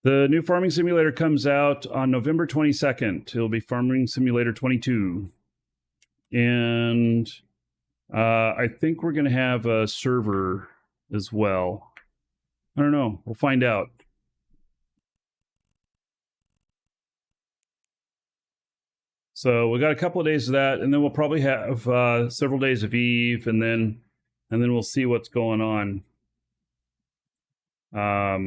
The new Farming Simulator comes out on November 22nd. It'll be Farming Simulator 22. And I think we're going to have a server as well. I don't know. We'll find out. So we got a couple of days of that, and then we'll probably have several days of Eve, and then we'll see what's going on. Yeah,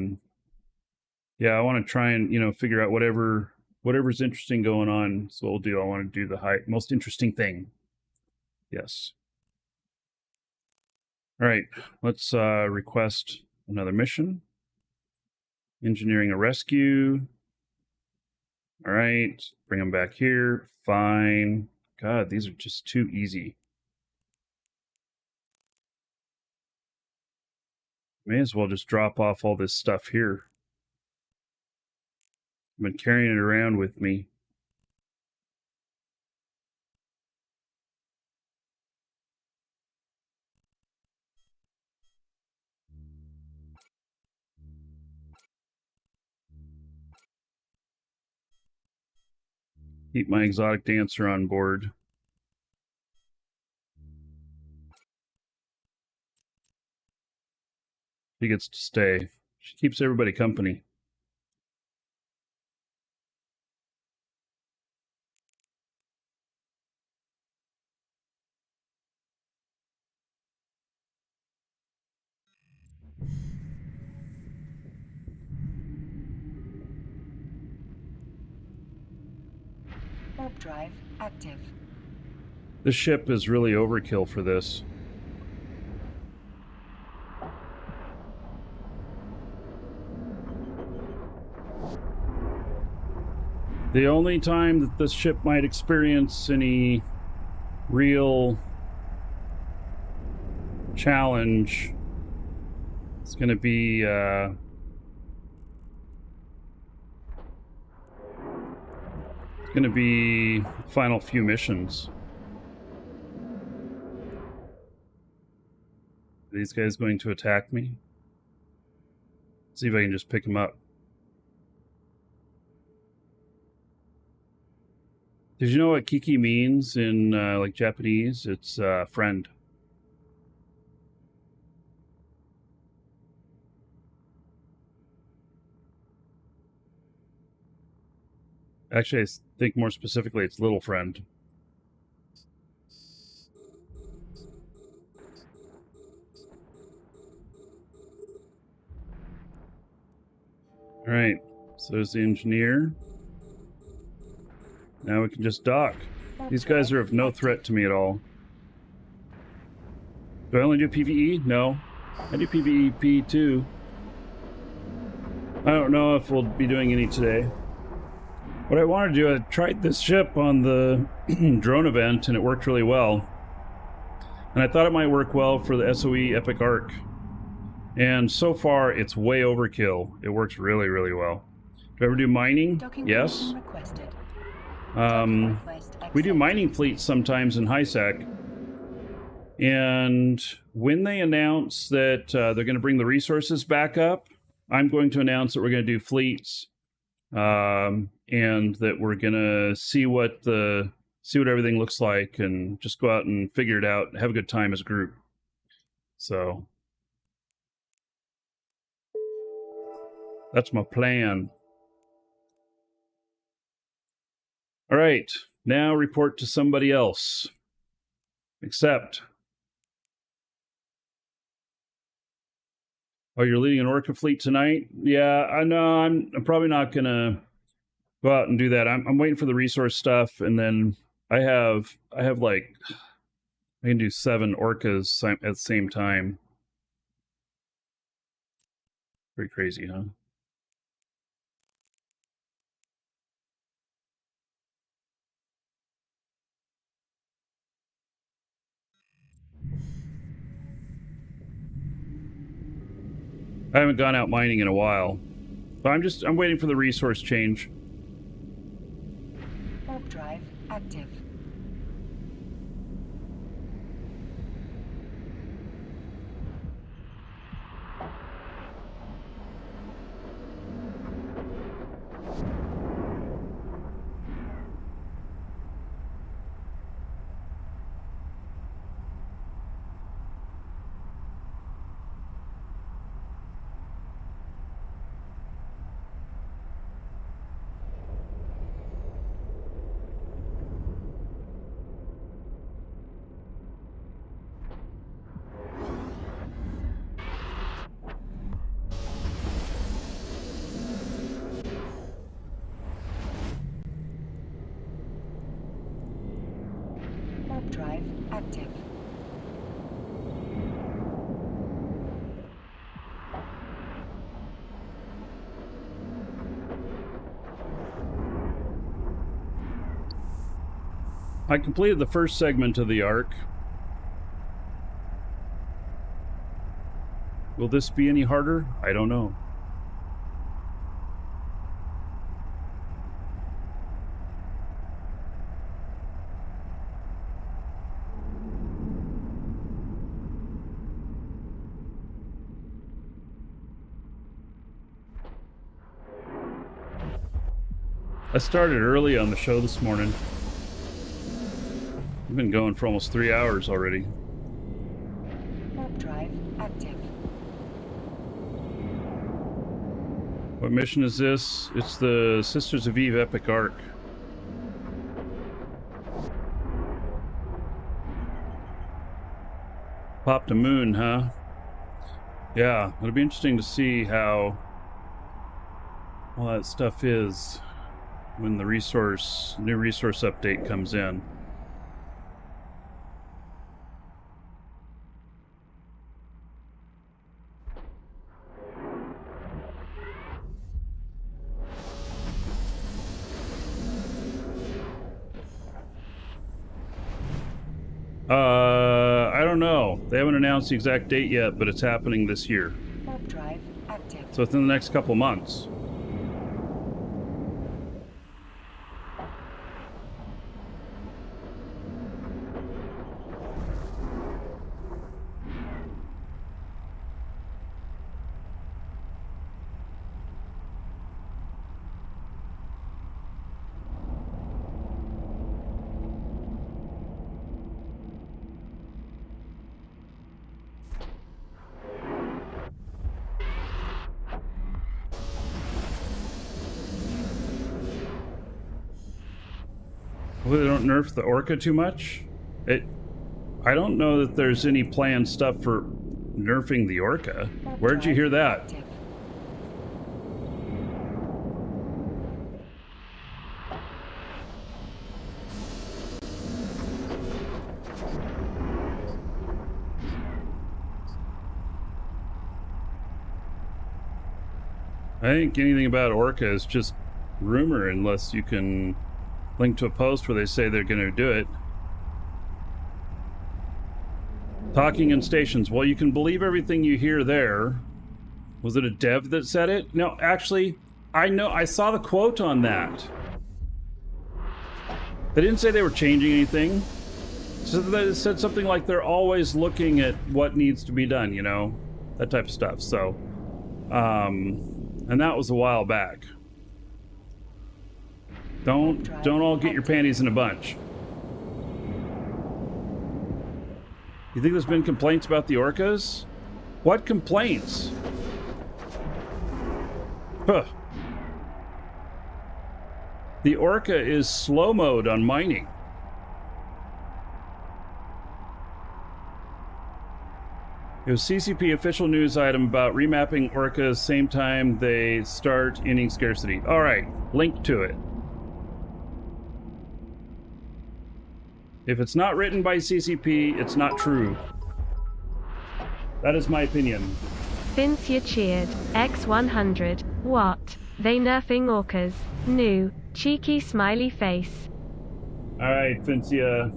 I want to try and figure out whatever's interesting going on. So we'll do. I want to do the most interesting thing. Yes. All right, let's request another mission. Engineering a rescue. All right, bring them back here. Fine. God, these are just too easy. May as well just drop off all this stuff here. I've been carrying it around with me. Keep my exotic dancer on board. She gets to stay. She keeps everybody company. Warp drive active. This ship is really overkill for this. The only time that this ship might experience any real challenge is going to be final few missions. Are these guys going to attack me? See if I can just pick them up. Did you know what Kiki means in like Japanese? It's friend. Actually, I think more specifically, it's little friend. All right, so there's the engineer. Now we can just dock. These guys are of no threat to me at all. Do I only do PvE? No. I do PvP too. I don't know if we'll be doing any today. What I wanted to do, I tried this ship on the drone event and it worked really well. And I thought it might work well for the SOE Epic Arc. And so far, it's way overkill. It works really, really well. Do I ever do mining? Yes. We do mining fleets sometimes in HiSec. And when they announce that they're going to bring the resources back up, I'm going to announce that we're going to do fleets, and that we're going to see what everything looks like, and just go out and figure it out, have a good time as a group. So that's my plan. All right, now report to somebody else. Except, oh, you're leading an Orca fleet tonight? Yeah, I know. I'm probably not gonna go out and do that. I'm waiting for the resource stuff, and then I have like, I can do 7 Orcas at the same time. Pretty crazy, huh? I haven't gone out mining in a while, but I'm waiting for the resource change. Warp drive active. Warp drive active. I completed the first segment of the arc. Will this be any harder? I don't know. I started early on the show this morning. I've been going for almost 3 hours already. Warp drive active. What mission is this? It's the Sisters of Eve Epic Arc. Popped a moon, huh? Yeah, it'll be interesting to see how all that stuff is. when the new resource update comes in. I don't know. They haven't announced the exact date yet, but it's happening this year. Warp drive active. So within the next couple months. Hopefully they don't nerf the Orca too much. I don't know that there's any planned stuff for nerfing the Orca. Warp Where'd you drive hear that? active. I think anything about Orca is just rumor unless you can link to a post where they say they're going to do it. Talking in stations. Well, you can believe everything you hear there. Was it a dev that said it? No, actually, I saw the quote on that. They didn't say they were changing anything. So they said something like they're always looking at what needs to be done, you know, that type of stuff. So, and that was a while back. Don't all get your panties in a bunch. You think there's been complaints about the Orcas? What complaints? Huh. The Orca is slow mode on mining. It was CCP official news item about remapping Orcas same time they start ending scarcity. All right, link to it. If it's not written by CCP, it's not true. That is my opinion. Vincia cheered. X100. What? They nerfing orcas. New. Cheeky smiley face. All right, Fincia.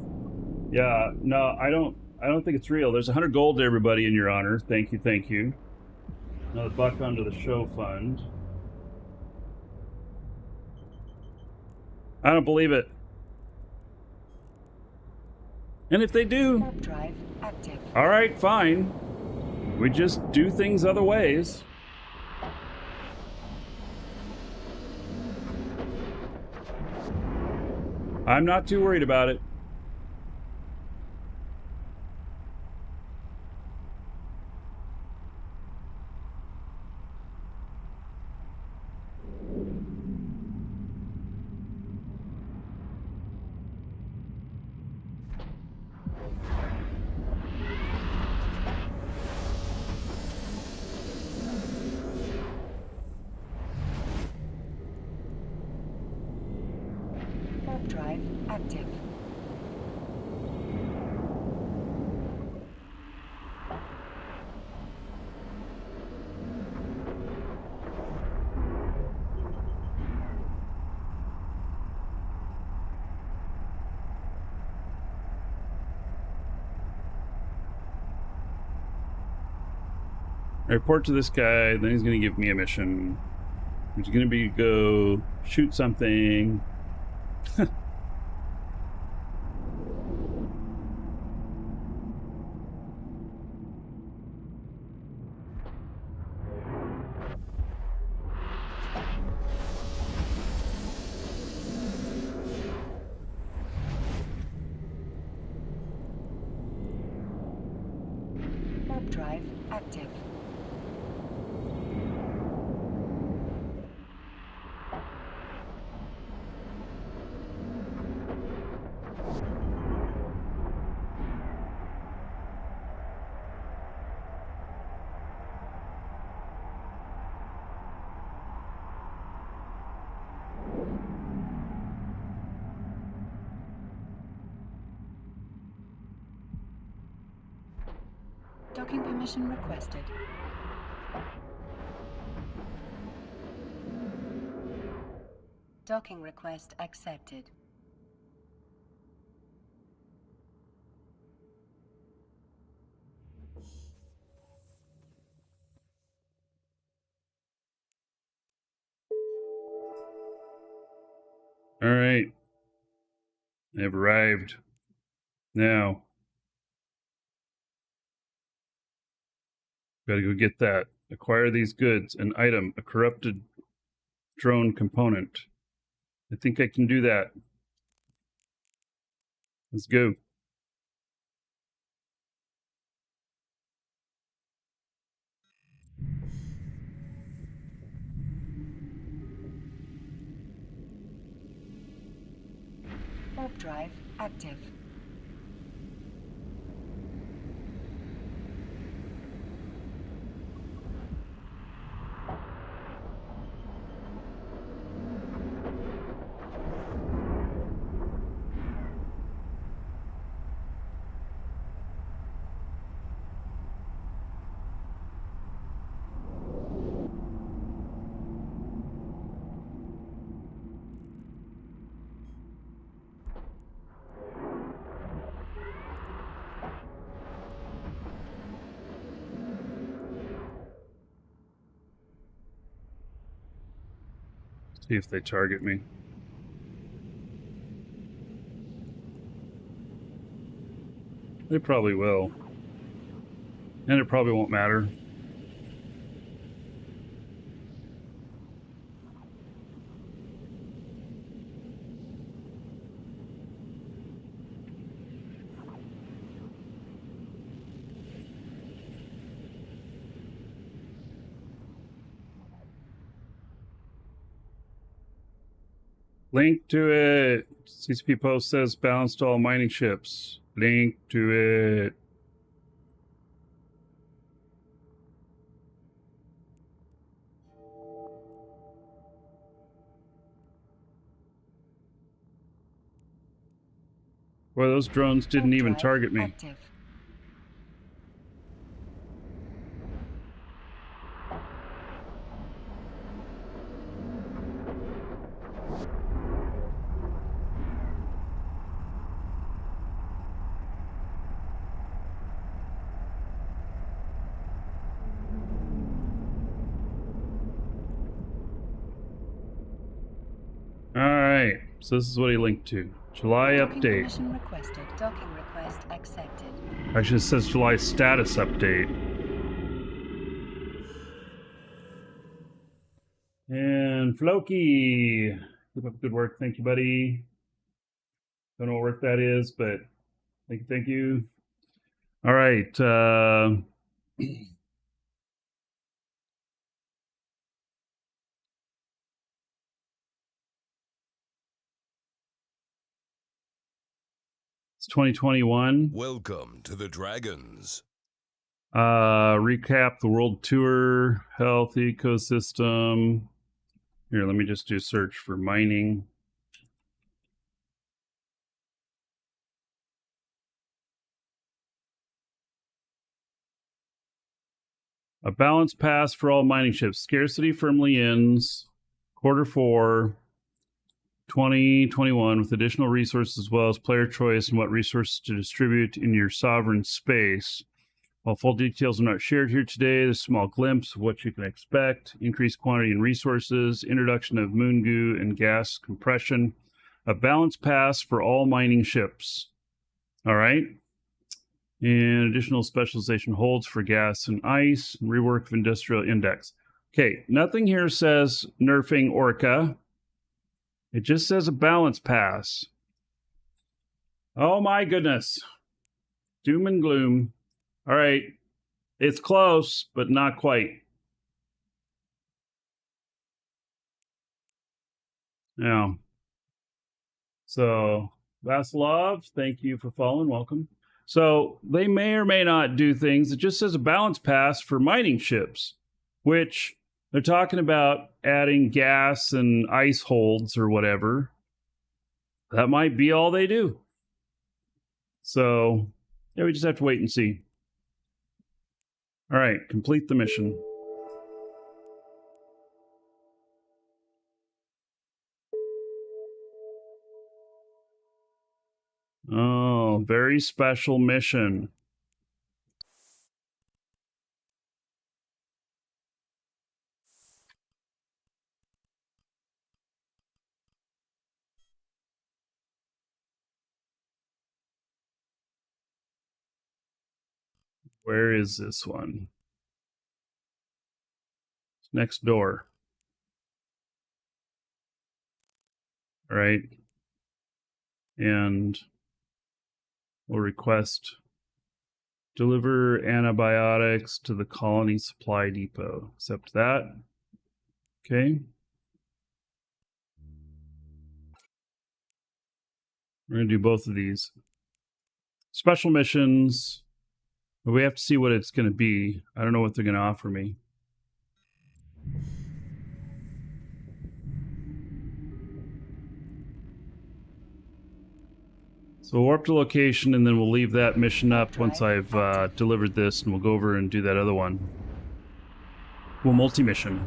Yeah, no, I don't think it's real. There's 100 gold to everybody in your honor. Thank you, thank you. Another buck onto the show fund. I don't believe it. And if they do, Warp drive active. all right, fine. We just do things other ways. I'm not too worried about it. Warp drive active. I report to this guy, then he's going to give me a mission. He's going to be go shoot something. Warp drive active. Docking permission requested. Docking request accepted. All right. I've arrived. Now, gotta go get that. Acquire these goods. An item. A corrupted drone component. I think I can do that. Let's go. Warp drive active. See if they target me. They probably will. And it probably won't matter. Link to it. CCP post says balanced all mining ships. Link to it. Well, those drones didn't even target me. Active. Alright, so this is what he linked to. July Docking update. permission requested. Docking request accepted. Actually, it says July status update. And Floki. Keep up good work. Thank you, buddy. Don't know what work that is, but thank you. All right. It's 2021. Welcome to the Dragons. Recap the world tour, health ecosystem. Here, let me just do search for mining. A balanced pass for all mining ships. Scarcity firmly ends. Q4 2021 with additional resources as well as player choice and what resources to distribute in your sovereign space. While full details are not shared here today, there's a small glimpse of what you can expect. Increased quantity and resources, introduction of moon goo and gas compression, a balanced pass for all mining ships. All right. And additional specialization holds for gas and ice, and rework of industrial index. Okay, nothing here says nerfing Orca. It just says a balance pass. Oh my goodness. Doom and gloom. All right. It's close, but not quite. Yeah. So, Vasilov, thank you for following. Welcome. So, they may or may not do things. It just says a balance pass for mining ships, which they're talking about adding gas and ice holds or whatever. That might be all they do. So, yeah, we just have to wait and see. All right, complete the mission. Oh, very special mission. Where is this one? It's next door. All right. And we'll request deliver antibiotics to the colony supply depot. Accept that. Okay. We're going to do both of these. Special missions. But we have to see what it's going to be. I don't know what they're going to offer me. So we'll warp to location, and then we'll leave that mission up once I've delivered this, and we'll go over and do that other one. We'll multi-mission.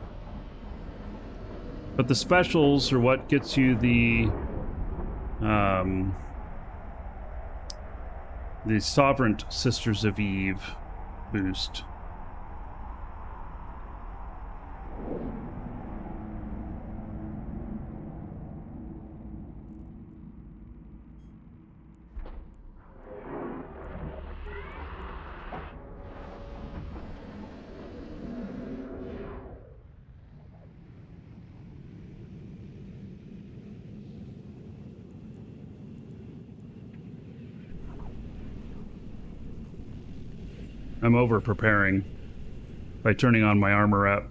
But the specials are what gets you the Sovereign Sisters of Eve boost. I'm over preparing by turning on my armor up.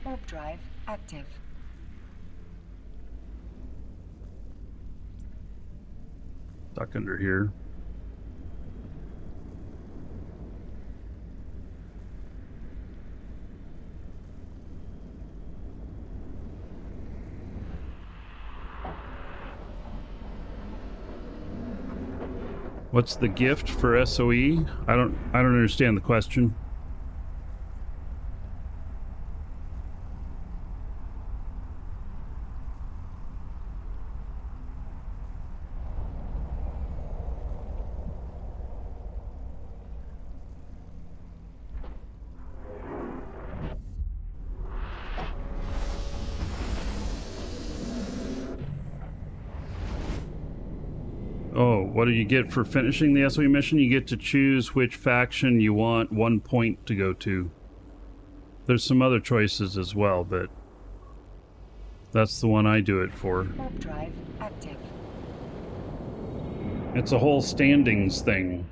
Warp drive active. Stuck under here. What's the gift for SOE? I don't understand the question. Oh, what do you get for finishing the SOE mission? You get to choose which faction you want 1 point to go to. There's some other choices as well, but that's the one I do it for. Warp drive active. It's a whole standings thing.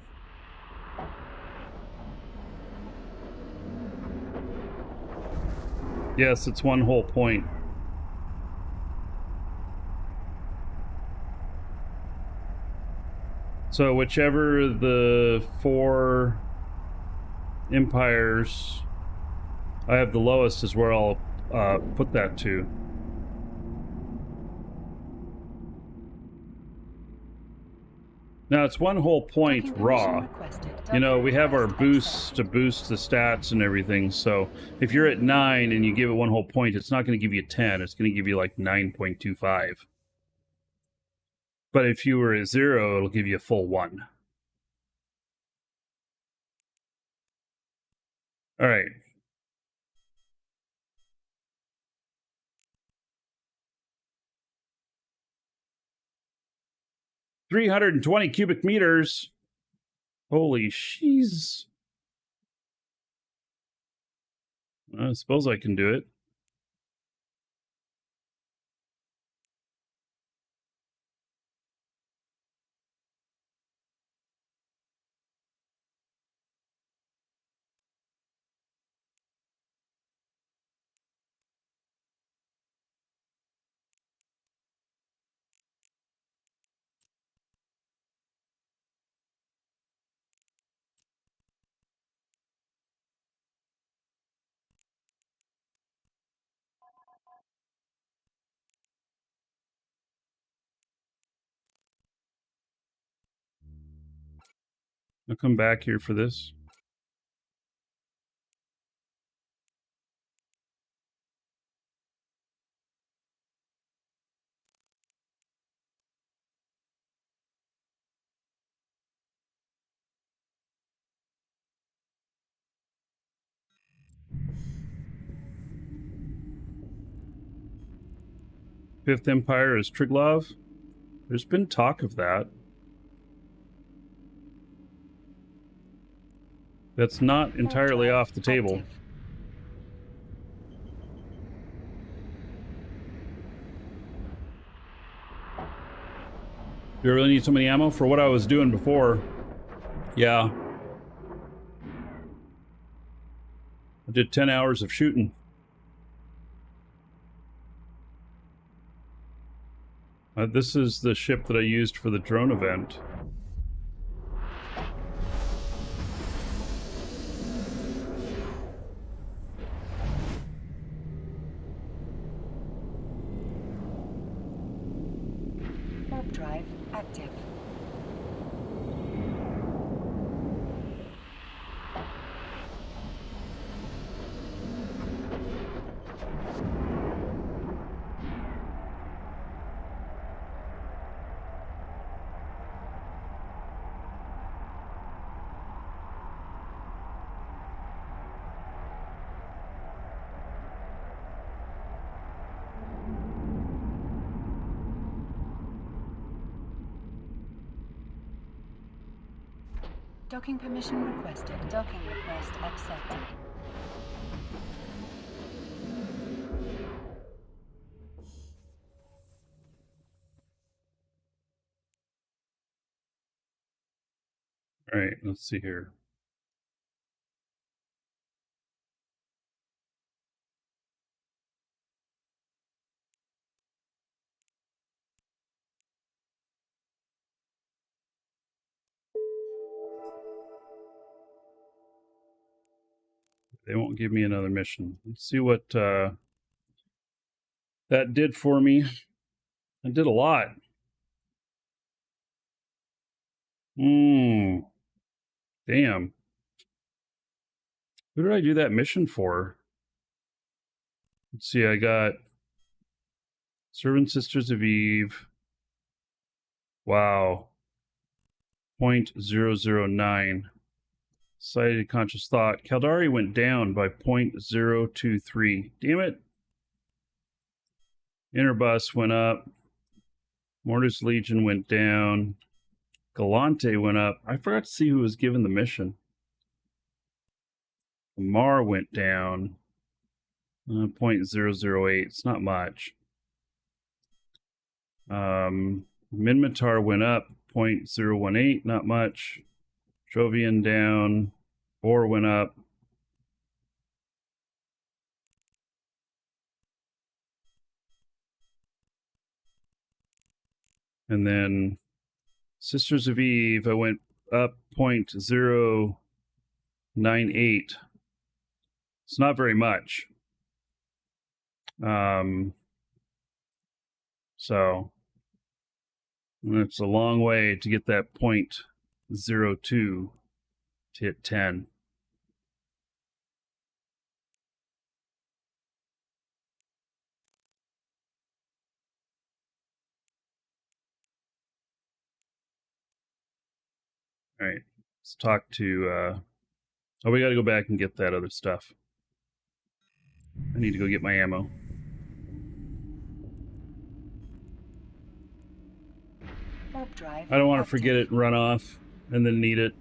Yes, it's 1 whole point. So whichever the 4 empires I have the lowest is where I'll put that to. Now it's 1 whole point raw. You know, we have our boosts to boost the stats and everything, so if you're at 9 and you give it 1 whole point, it's not going to give you 10, it's going to give you like 9.25. But if you were at 0, it'll give you a full 1. All right. 320 cubic meters. Holy sheez. I suppose I can do it. I'll come back here for this. Fifth Empire is Triglav. There's been talk of that. That's not entirely off the table. Active. Do you really need so many ammo for what I was doing before? Yeah. I did 10 hours of shooting. This is the ship that I used for the drone event. Warp drive active. Docking permission requested. Docking request accepted. All right, let's see here. They won't give me another mission. Let's see what that did for me. It did a lot. Damn. Who did I do that mission for? Let's see, I got Servant Sisters of Eve. Wow. 0.009. Cited conscious thought. Caldari went down by 0.023. Damn it. Interbus went up. Mortis Legion went down. Galante went up. I forgot to see who was given the mission. Mar went down. 0.008. It's not much. Minmatar went up 0.018. Not much. Jovian down. Boar went up. And then Sisters of Eve, I went up 0.098. It's not very much. So it's a long way to get that 0.02 to hit 10. All right, let's talk to, oh, we got to go back and get that other stuff. I need to go get my ammo. Warp Warp drive. I don't want to active. forget it and run off and then need it.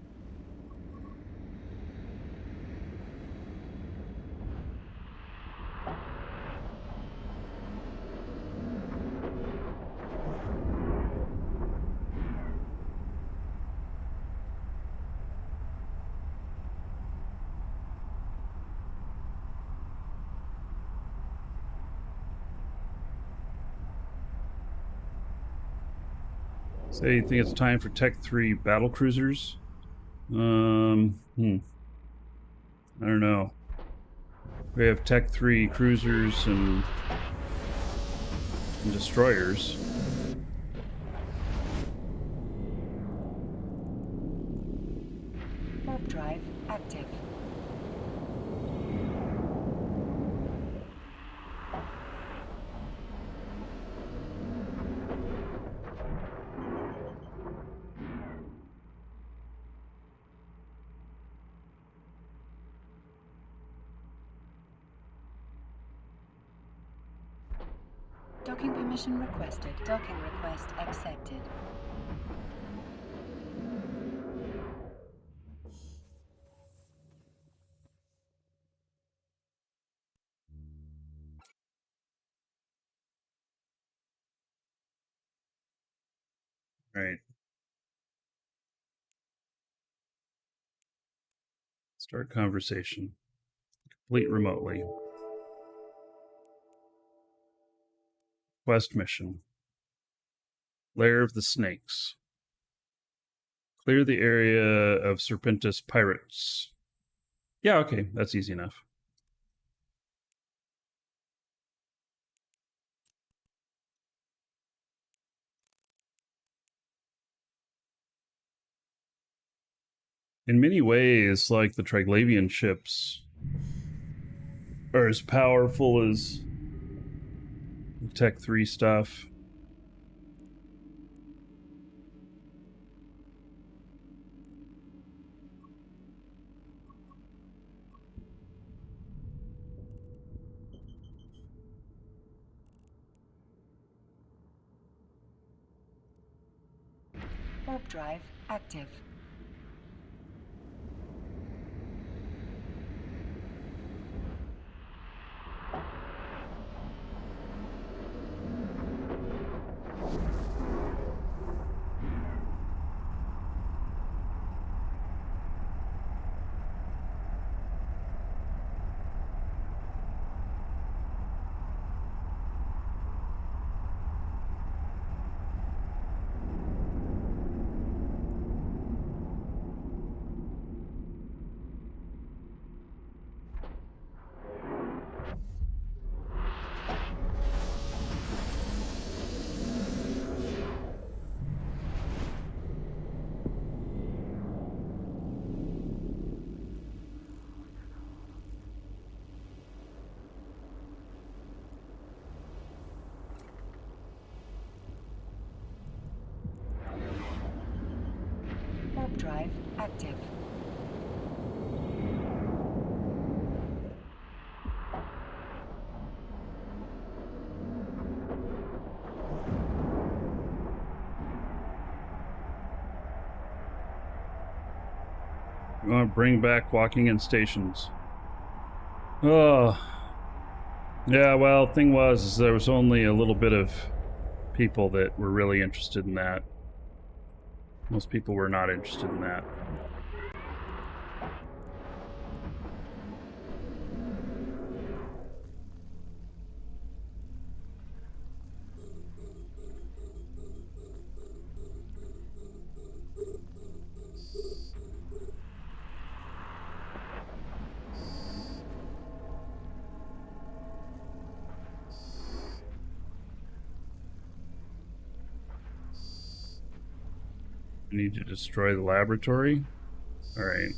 So you think it's time for Tech 3 battle cruisers? I don't know. We have Tech 3 cruisers and destroyers. Warp drive active. Docking permission requested. Docking request accepted. Right. Start conversation. Complete remotely. Quest mission. Lair of the Snakes. Clear the area of Serpentis pirates. Yeah, okay, that's easy enough. In many ways, like the Triglavian ships are as powerful as the Tech 3 stuff. Warp drive active. Warp drive active. We want to bring back walking in stations. Oh. Yeah, well, thing was, is there was only a little bit of people that were really interested in that. Most people were not interested in that. We need to destroy the laboratory. All right.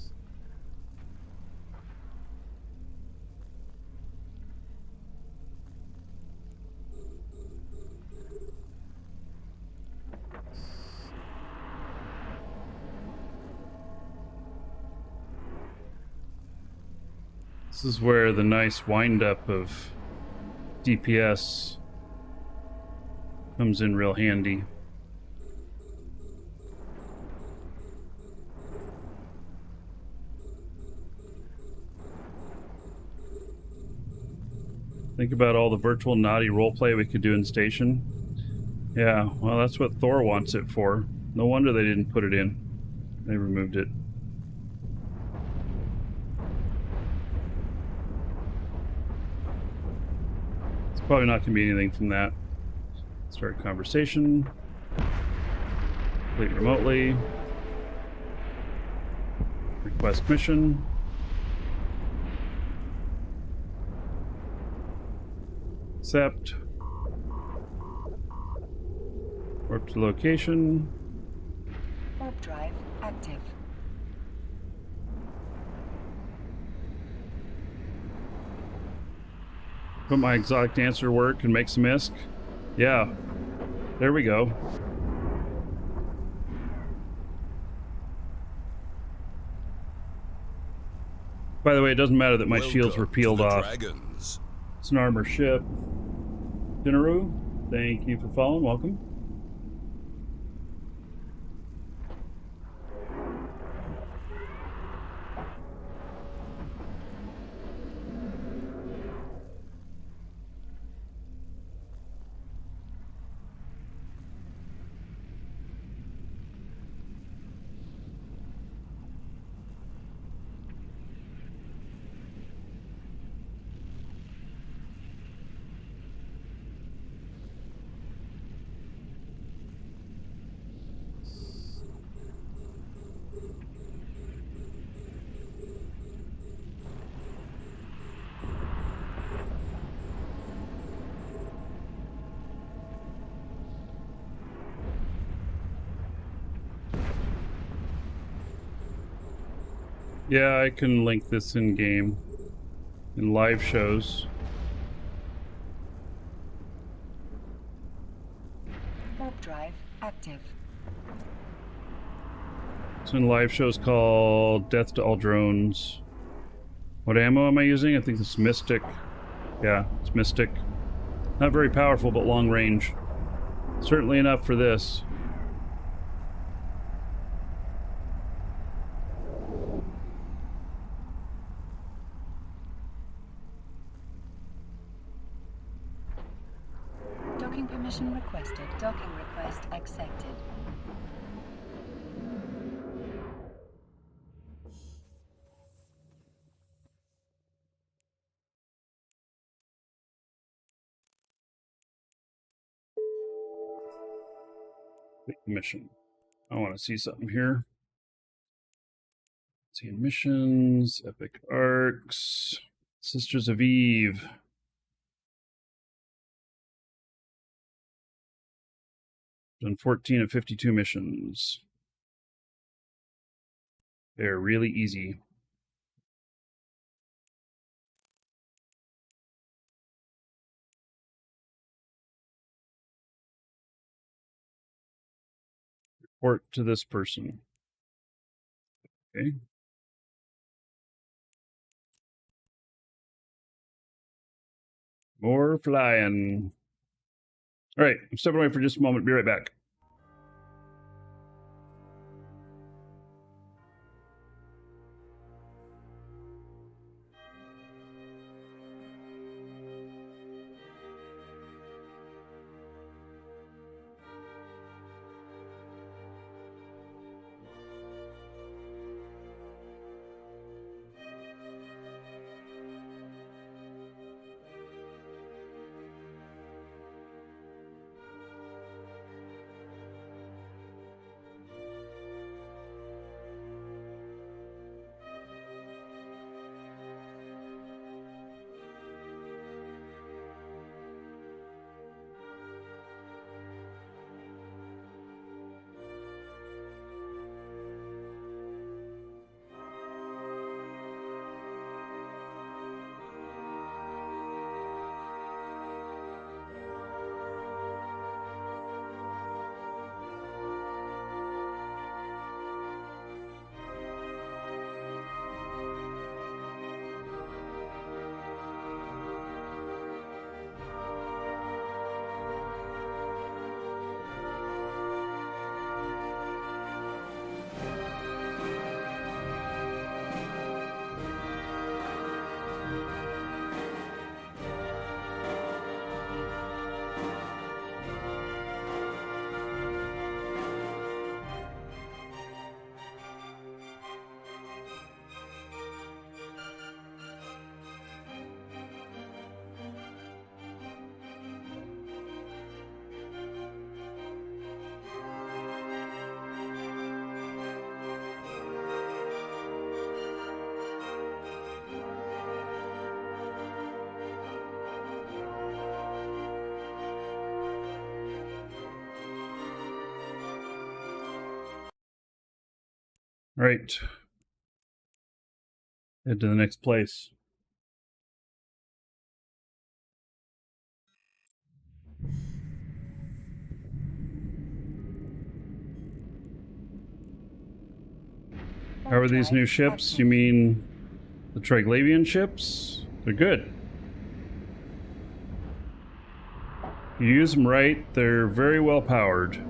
This is where the nice wind-up of DPS comes in real handy. Think about all the virtual naughty roleplay we could do in Station. Yeah, well, that's what Thor wants it for. No wonder they didn't put it in. They removed it. It's probably not going to be anything from that. Start conversation. Complete remotely. Request mission. Accept. Warp to location. Warp drive active. Put my exotic dancer to work and make some ISK. Yeah. There we go. By the way, it doesn't matter that my shields were peeled off. Dragons. It's an armor ship. Dinaru, thank you for following. Welcome. Yeah, I can link this in game, in live shows. Warp drive active. It's in live shows called Death to All Drones. What ammo am I using? I think it's Mystic. Yeah, it's Mystic. Not very powerful, but long range. Certainly enough for this. Docking permission requested. Docking request accepted. Mission. I want to see something here. See missions, epic arcs, Sisters of Eve. Done 14 of 52 missions. They're really easy. Report to this person. Okay. More flying. All right, I'm stepping away for just a moment. Be right back. Right. Head to the next place. How are these new ships? You mean the Triglavian ships? They're good. You use them right, they're very well powered.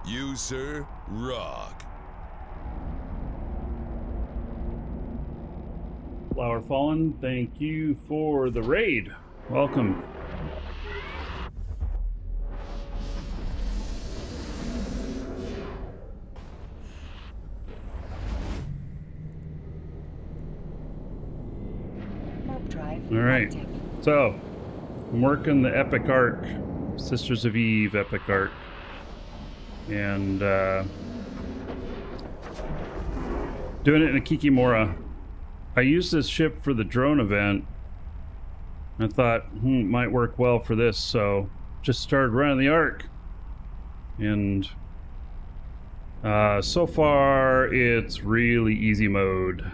You, sir, rock. Flower Fallen, thank you for the raid. Welcome. All right, so I'm working the Epic Arc, Sisters of Eve Epic Arc, and doing it in a Kikimora. I used this ship for the drone event. I thought, it might work well for this, so just started running the Arc. And so far, it's really easy mode.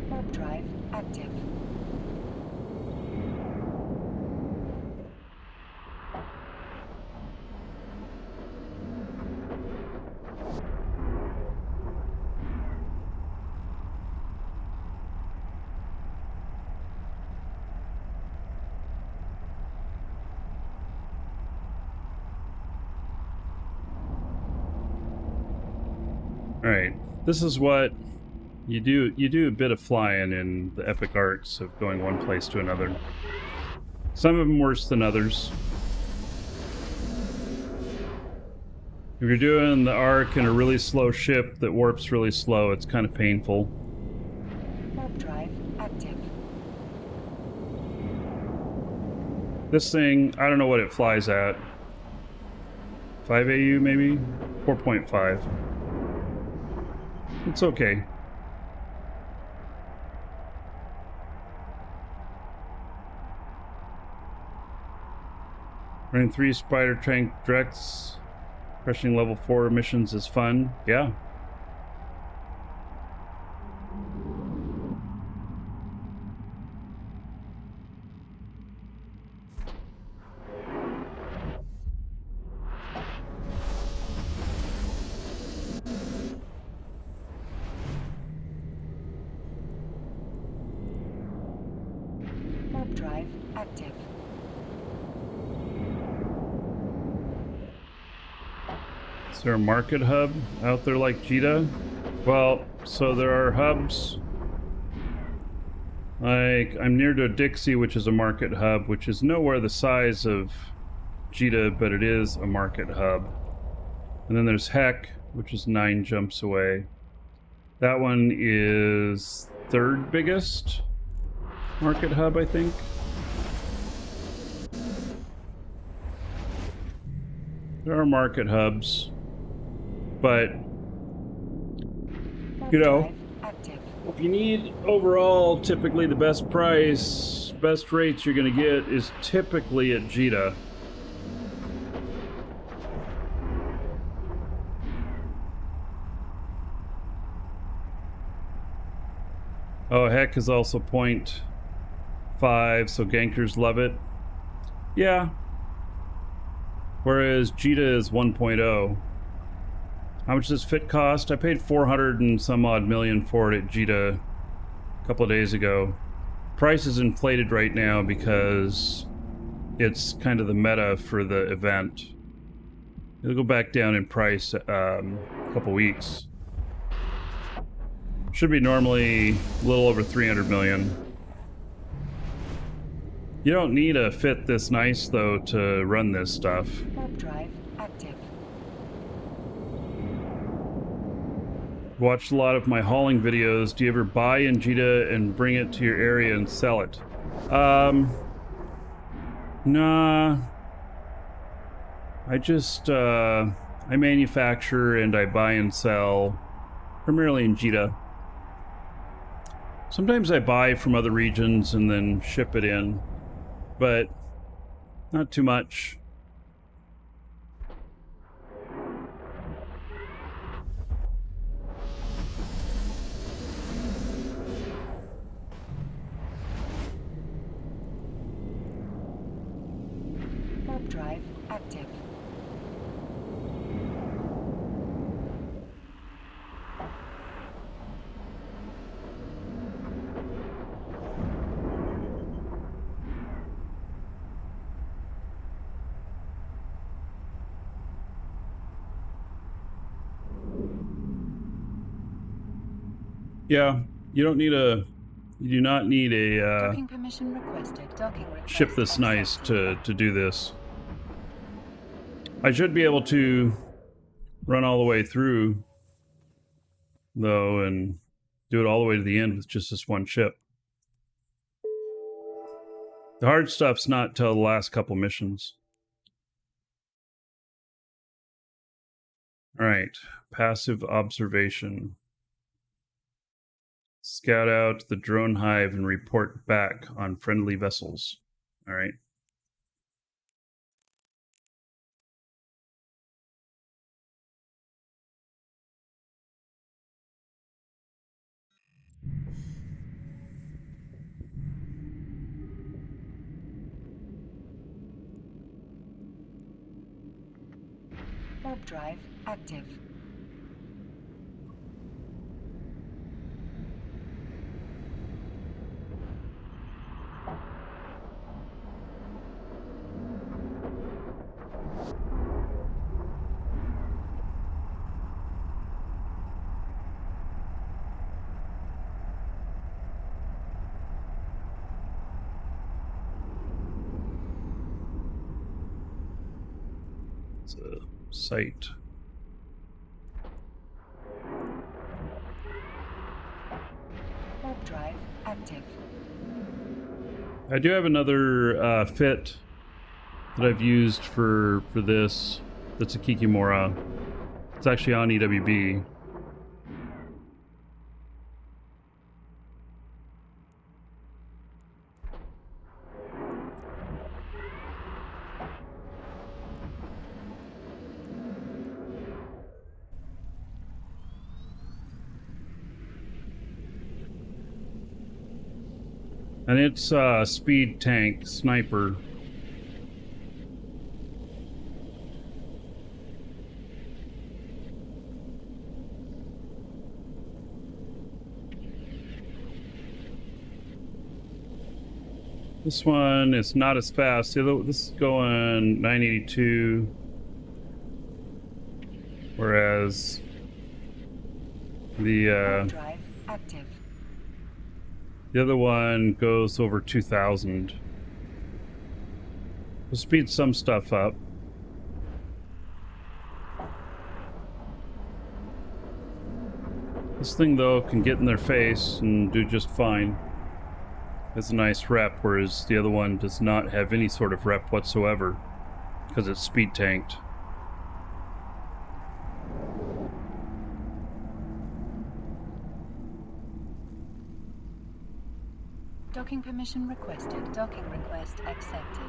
Warp drive active. All right, this is what you do. You do a bit of flying in the Epic Arcs of going one place to another. Some of them worse than others. If you're doing the Arc in a really slow ship that warps really slow, it's kind of painful. Warp drive active. This thing, I don't know what it flies at. 5 AU maybe? 4.5. It's okay. Running 3 Spider Tank Directs. Crushing level 4 missions is fun. Yeah. Warp drive active. Is there a market hub out there like Jita? Well, so there are hubs. Like, I'm near to Dixie, which is a market hub, which is nowhere the size of Jita, but it is a market hub. And then there's Heck, which is 9 jumps away. That one is 3rd biggest market hub, I think. There are market hubs, but you know, if you need overall, typically the best price, best rates you're going to get is typically at Jita. Oh, Heck is also 0.5, so gankers love it. Yeah. Whereas Jita is 1.0. How much does Fit cost? I paid 400 and some odd million for it at Jita a couple of days ago. Price is inflated right now because it's kind of the meta for the event. It'll go back down in price a couple weeks. Should be normally a little over 300 million. You don't need a Fit this nice though to run this stuff. Warp drive active. Watched a lot of my hauling videos. Do you ever buy Injita and bring it to your area and sell it? Nah. I just, I manufacture and I buy and sell primarily Injita. Sometimes I buy from other regions and then ship it in, but not too much. Warp drive active. Yeah, you don't need a, you do not need a Docking permission requested. Docking request ship this nice accepted. to do this. I should be able to run all the way through, though, and do it all the way to the end with just this one ship. The hard stuff's not till the last couple missions. All right, passive observation. Scout out the drone hive and report back on friendly vessels. All right. Warp drive active. It's a site. Warp drive active. I do have another fit that I've used for this. That's a Kikimora. It's actually on EWB. And it's speed tank sniper. This one is not as fast. This is going 982, whereas the Warp drive active. the other one goes over 2,000. We'll speed some stuff up. This thing, though, can get in their face and do just fine. It's a nice rep, whereas the other one does not have any sort of rep whatsoever because it's speed tanked. Docking permission requested. Docking request accepted.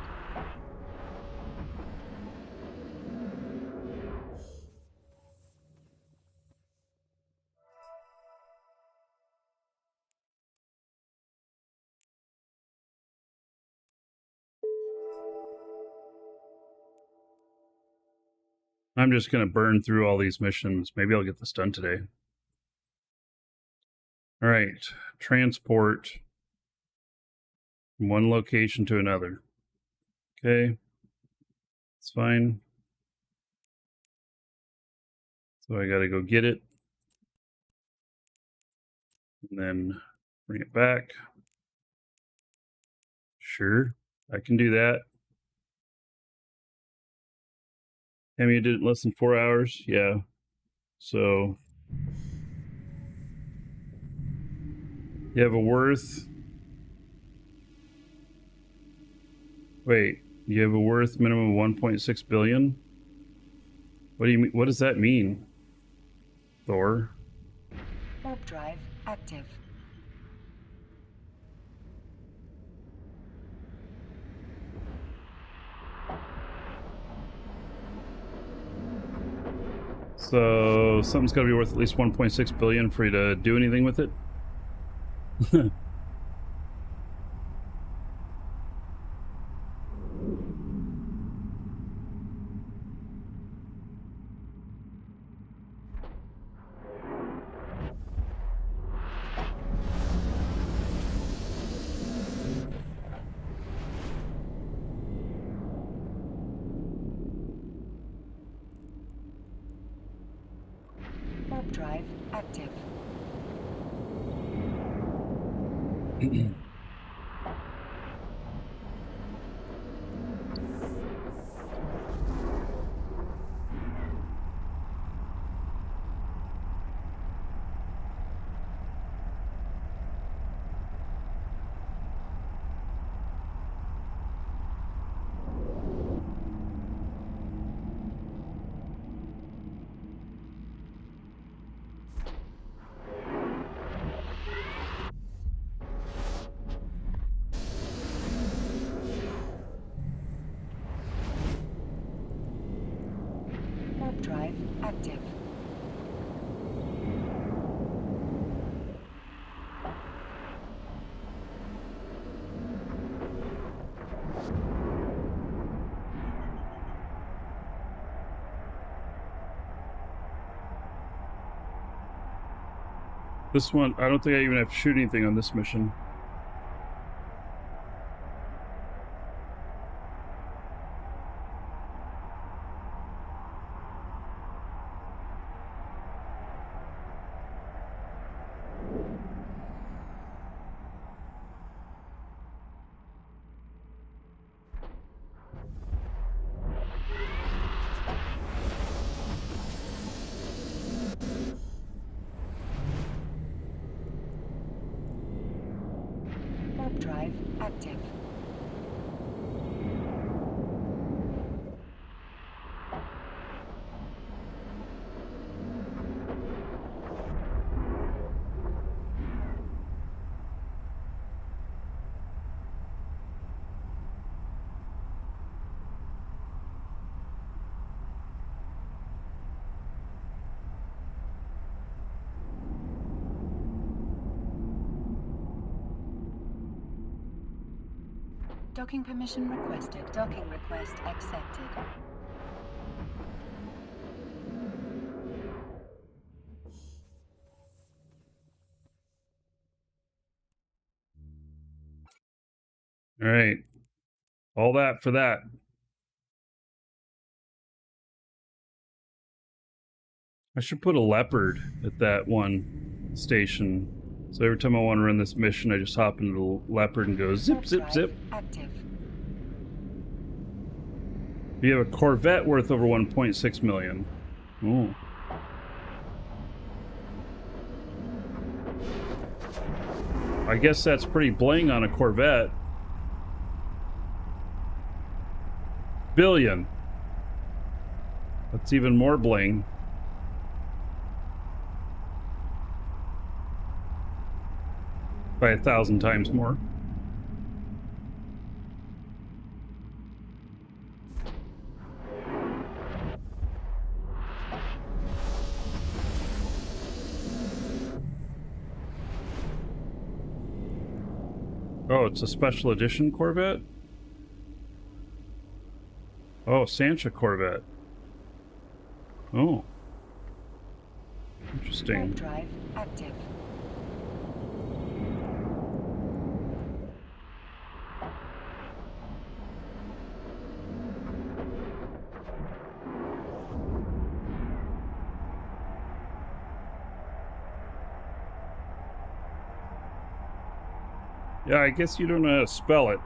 I'm just going to burn through all these missions. Maybe I'll get this done today. All right, transport from one location to another. Okay, it's fine. So I got to go get it and then bring it back. Sure, I can do that. I mean, you did it in less than 4 hours. Yeah. So You have a worth. Wait, you have a worth minimum of 1.6 billion? What do you mean? What does that mean? Thor? Warp drive active. So something's got to be worth at least 1.6 billion for you to do anything with it? Warp drive active. Warp drive active. This one, I don't think I even have to shoot anything on this mission. Warp drive active. Docking permission requested. Docking request accepted. All right. All that for that. I should put a leopard at that one station. So every time I want to run this mission, I just hop into the leopard and go zip, Warp zip, drive zip. active. You have a Corvette worth over 1.6 million. Oh. I guess that's pretty bling on a Corvette. Billion. That's even more bling. By 1,000 times more. Oh, it's a special edition Corvette? Oh, Sancha Corvette. Oh. Warp Interesting. drive active. Yeah, I guess you don't know how to spell it.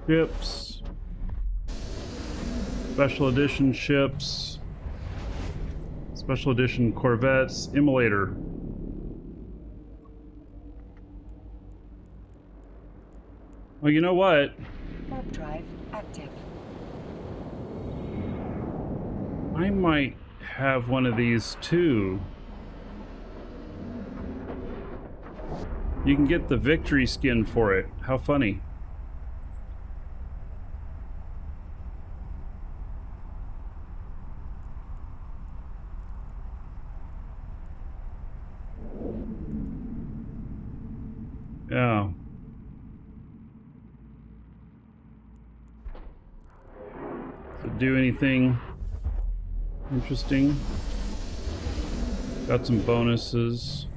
Ships. Special edition ships. Special edition Corvettes. Immolator. Well, you know what? Warp drive active. I might have one of these too. You can get the victory skin for it. How funny. Yeah. Does it do anything interesting? Got some bonuses.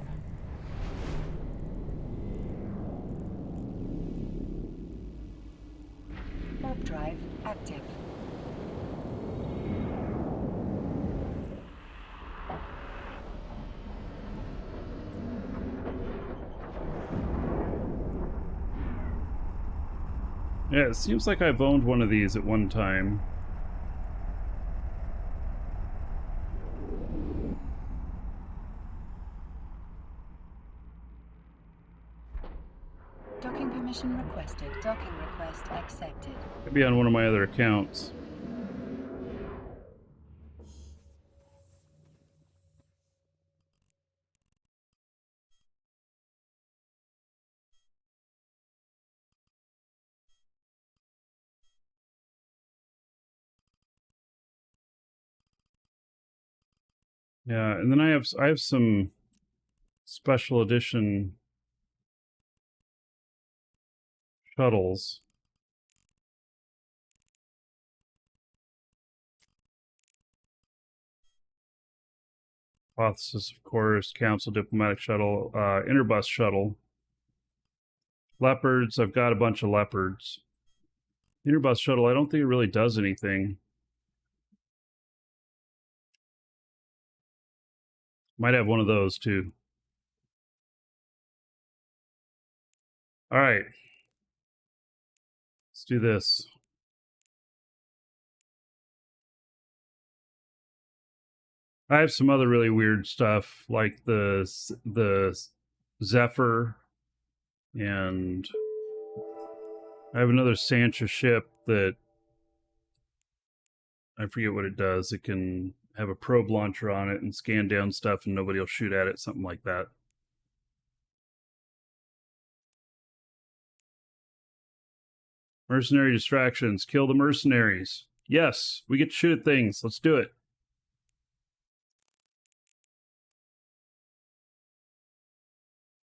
Warp drive active. Yeah, it seems like I've owned one of these at one time. Docking permission requested. Docking request accepted. Could be on one of my other accounts. Yeah, and then I have some special edition shuttles. Hypothesis, of course, Council Diplomatic Shuttle, Interbus Shuttle. Leopards, I've got a bunch of leopards. Interbus Shuttle, I don't think it really does anything. Might have one of those too. All right. Let's do this. I have some other really weird stuff like the Zephyr, and I have another Sancha ship that I forget what it does. It can have a probe launcher on it and scan down stuff and nobody will shoot at it, something like that. Mercenary distractions. Kill the mercenaries. Yes, we get to shoot at things. Let's do it.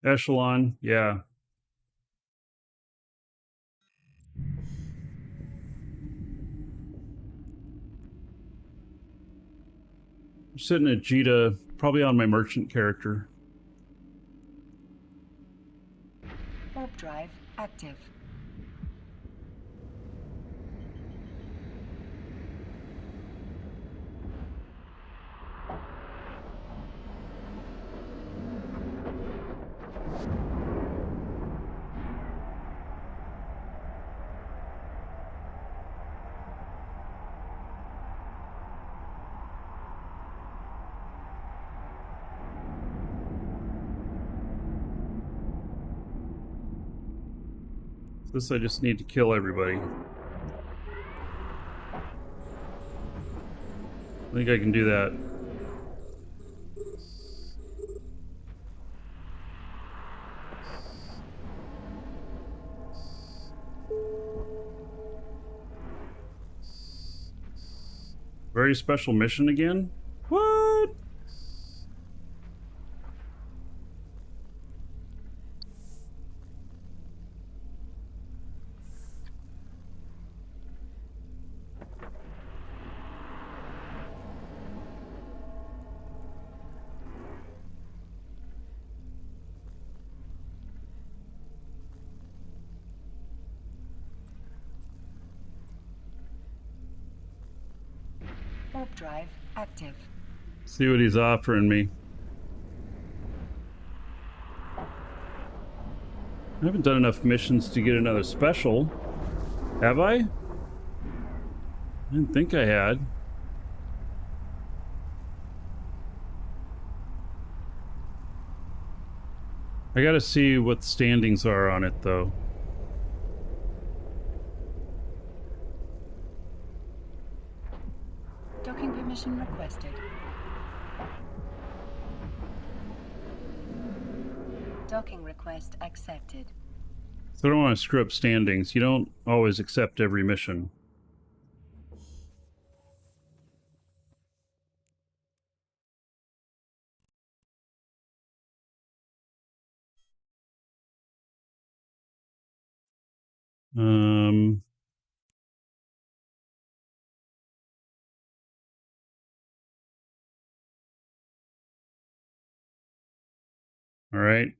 Echelon, yeah. I'm sitting at Jita, probably on my merchant character. Warp drive active. This I just need to kill everybody. I think I can do that. Very special mission again? What? Warp drive active. See what he's offering me. I haven't done enough missions to get another special. Have I? I didn't think I had. I gotta see what the standings are on it, though. Docking permission requested. Docking request accepted. So I don't want to screw up standings. You don't always accept every mission. All right.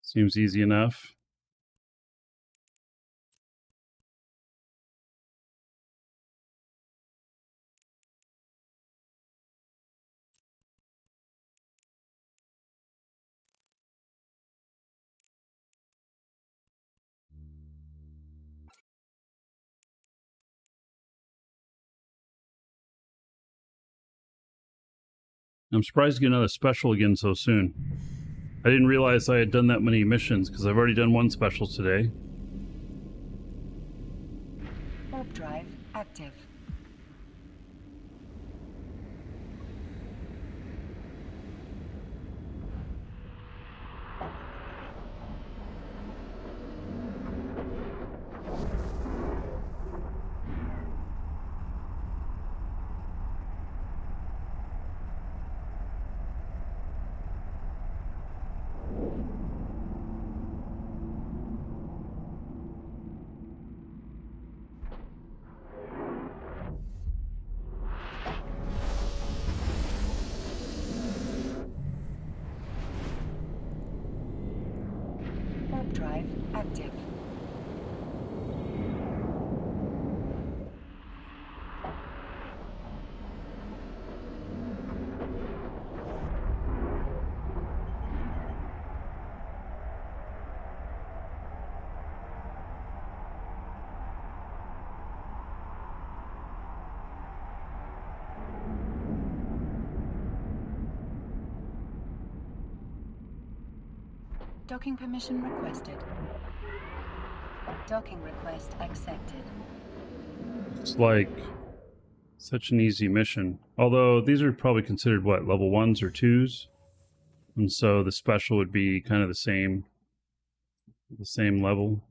Seems easy enough. I'm surprised to get another special again so soon. I didn't realize I had done that many missions because I've already done one special today. Warp drive active. Warp drive active. Docking permission requested. Docking request accepted. It's like such an easy mission. Although these are probably considered what, level 1s or 2s? And so the special would be kind of the same level.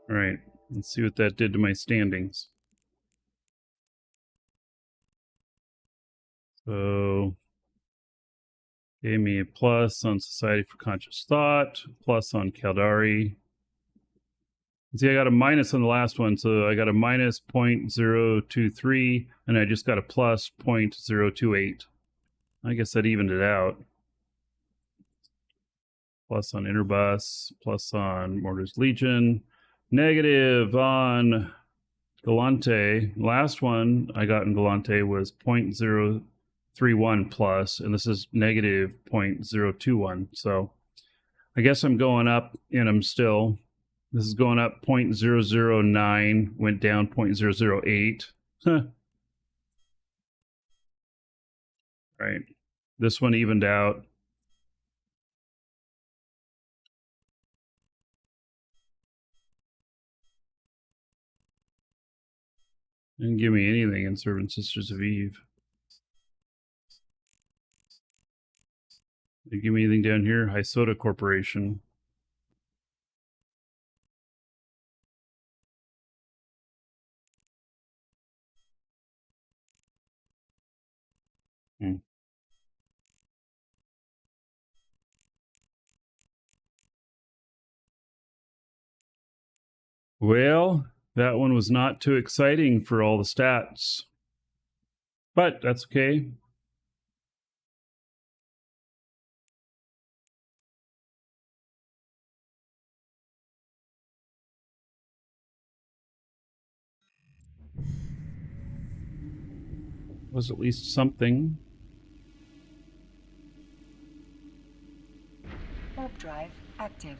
All right, let's see what that did to my standings. So, gave me a plus on Society for Conscious Thought, plus on Caldari. See, I got a minus on the last one, so I got a minus 0.023, and I just got a plus 0.028. I guess that evened it out. Plus on Interbus, plus on Mortar's Legion, negative on Galante. Last one I got in Galante was 0.031 plus, and this is negative 0.021. So I guess I'm going up, and I'm still. This is going up 0.009, went down 0.008. Huh. Right. This one evened out. Didn't give me anything in Servant Sisters of Eve. Didn't give me anything down here. High Soda Corporation. Well, that one was not too exciting for all the stats. But that's okay. Was at least something. Warp drive active.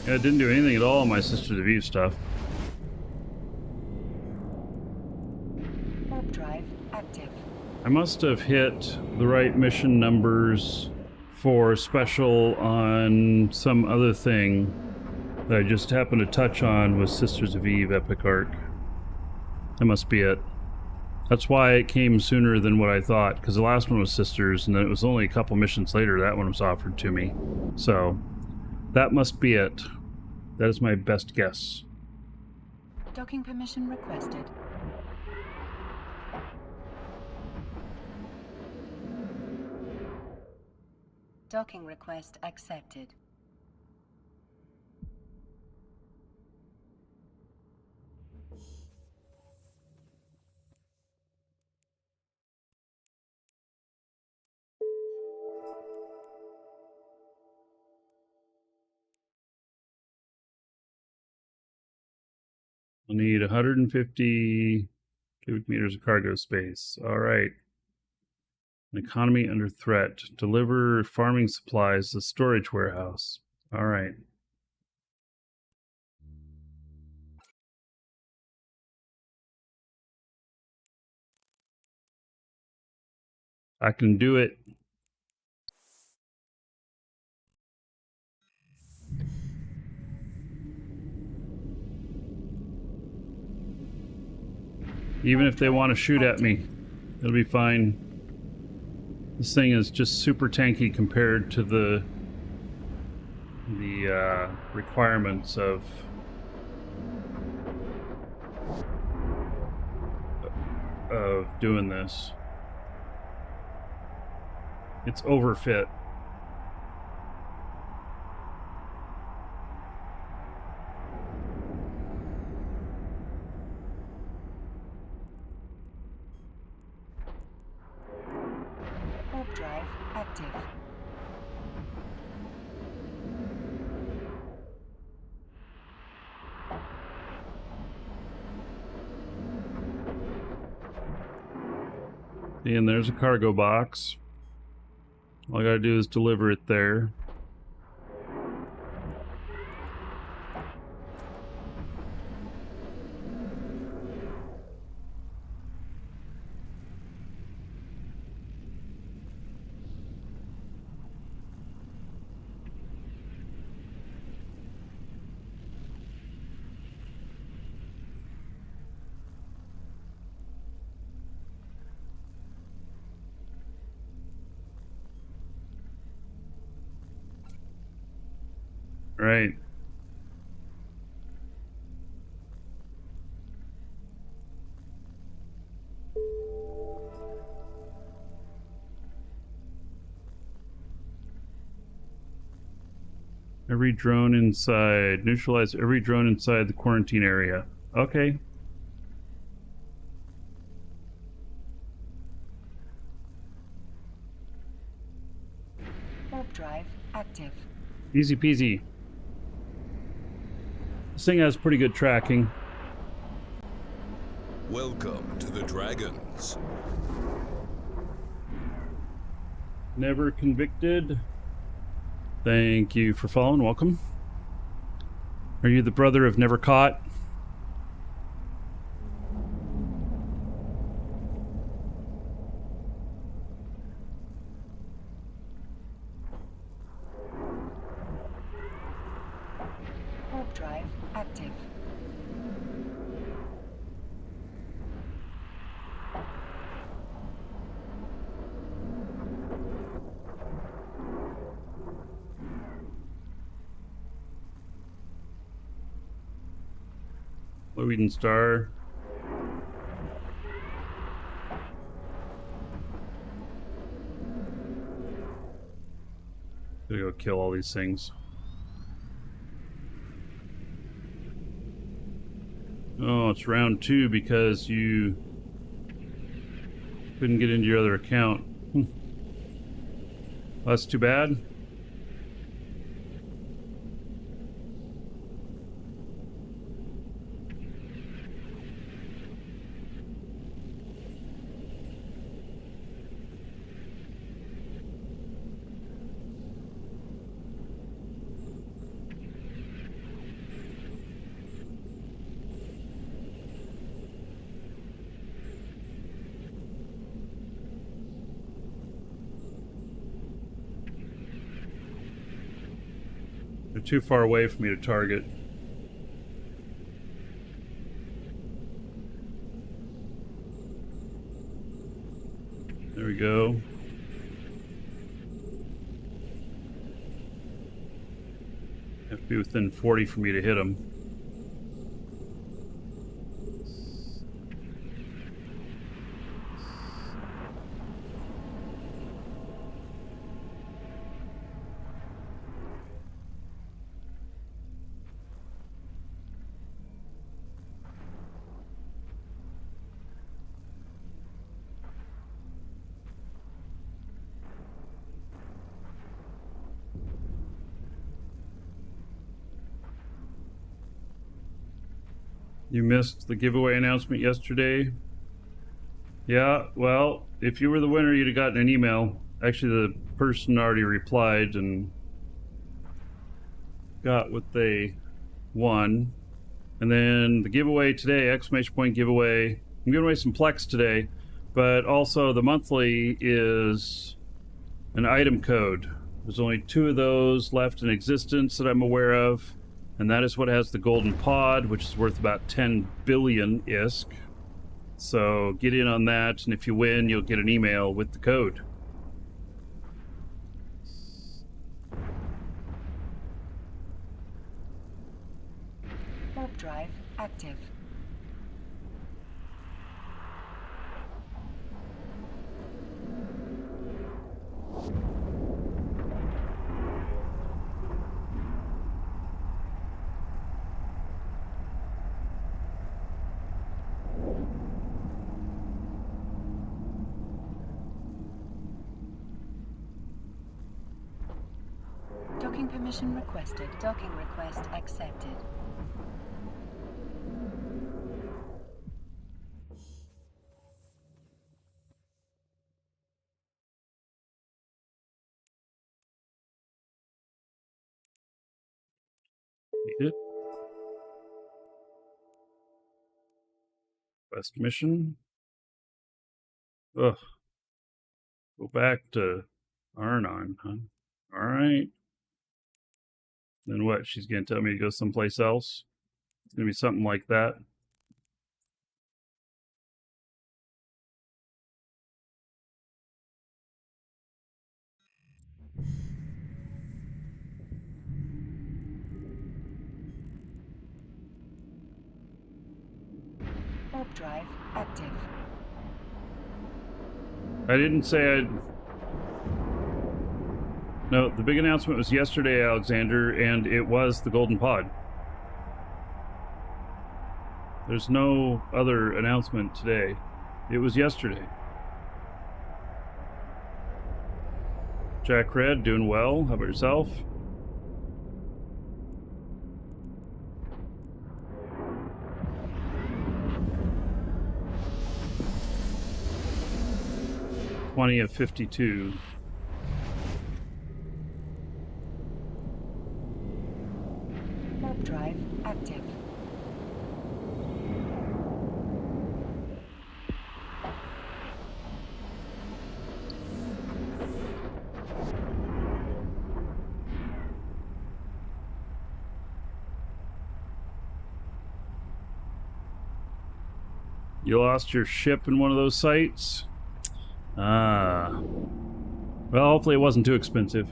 Yeah, it didn't do anything at all on my Sisters of Eve stuff. Warp drive active. I must have hit the right mission numbers for special on some other thing that I just happened to touch on with Sisters of Eve Epic Arc. That must be it. That's why it came sooner than what I thought, because the last one was Sisters, and then it was only a couple missions later that one was offered to me. So, that must be it. That is my best guess. Docking permission requested. Docking request accepted. I'll need 150 cubic meters of cargo space. All right. An economy under threat. Deliver farming supplies to storage warehouse. All right. I can do it. Even if they want to shoot at me, it'll be fine. This thing is just super tanky compared to the requirements of doing this. It's overfit. Warp drive active. And there's a cargo box. All I gotta do is deliver it there. Right. Every drone inside. Neutralize every drone inside the quarantine area. Okay. Warp drive active. Easy peasy. This thing has pretty good tracking. Welcome to the Dragons. Never convicted. Thank you for following. Welcome. Are you the brother of never caught? Warp drive active. Eden Star. Gotta go kill all these things. Oh, it's round 2 because you couldn't get into your other account. Well, that's too bad. They're too far away for me to target. There we go. Have to be within 40 for me to hit them. You missed the giveaway announcement yesterday? Yeah, well, if you were the winner, you'd have gotten an email. Actually, the person already replied and got what they won. And then the giveaway today, exclamation point giveaway. I'm giving away some Plex today, but also the monthly is an item code. There's only 2 of those left in existence that I'm aware of. And that is what has the golden pod, which is worth about 10 billion ISK. So get in on that, and if you win, you'll get an email with the code. Warp drive active. Docking permission requested. Docking request accepted. Need it. Quest mission. Ugh. Go back to Arnon, huh? Alright. Then what? She's gonna tell me to go someplace else? It's gonna be something like that. Warp drive active. I didn't say I'd... No, the big announcement was yesterday, Alexander, and it was the golden pod. There's no other announcement today. It was yesterday. Jack Red, doing well. How about yourself? (20 of 52). Warp drive active. You lost your ship in one of those sites? Ah. Well, hopefully it wasn't too expensive.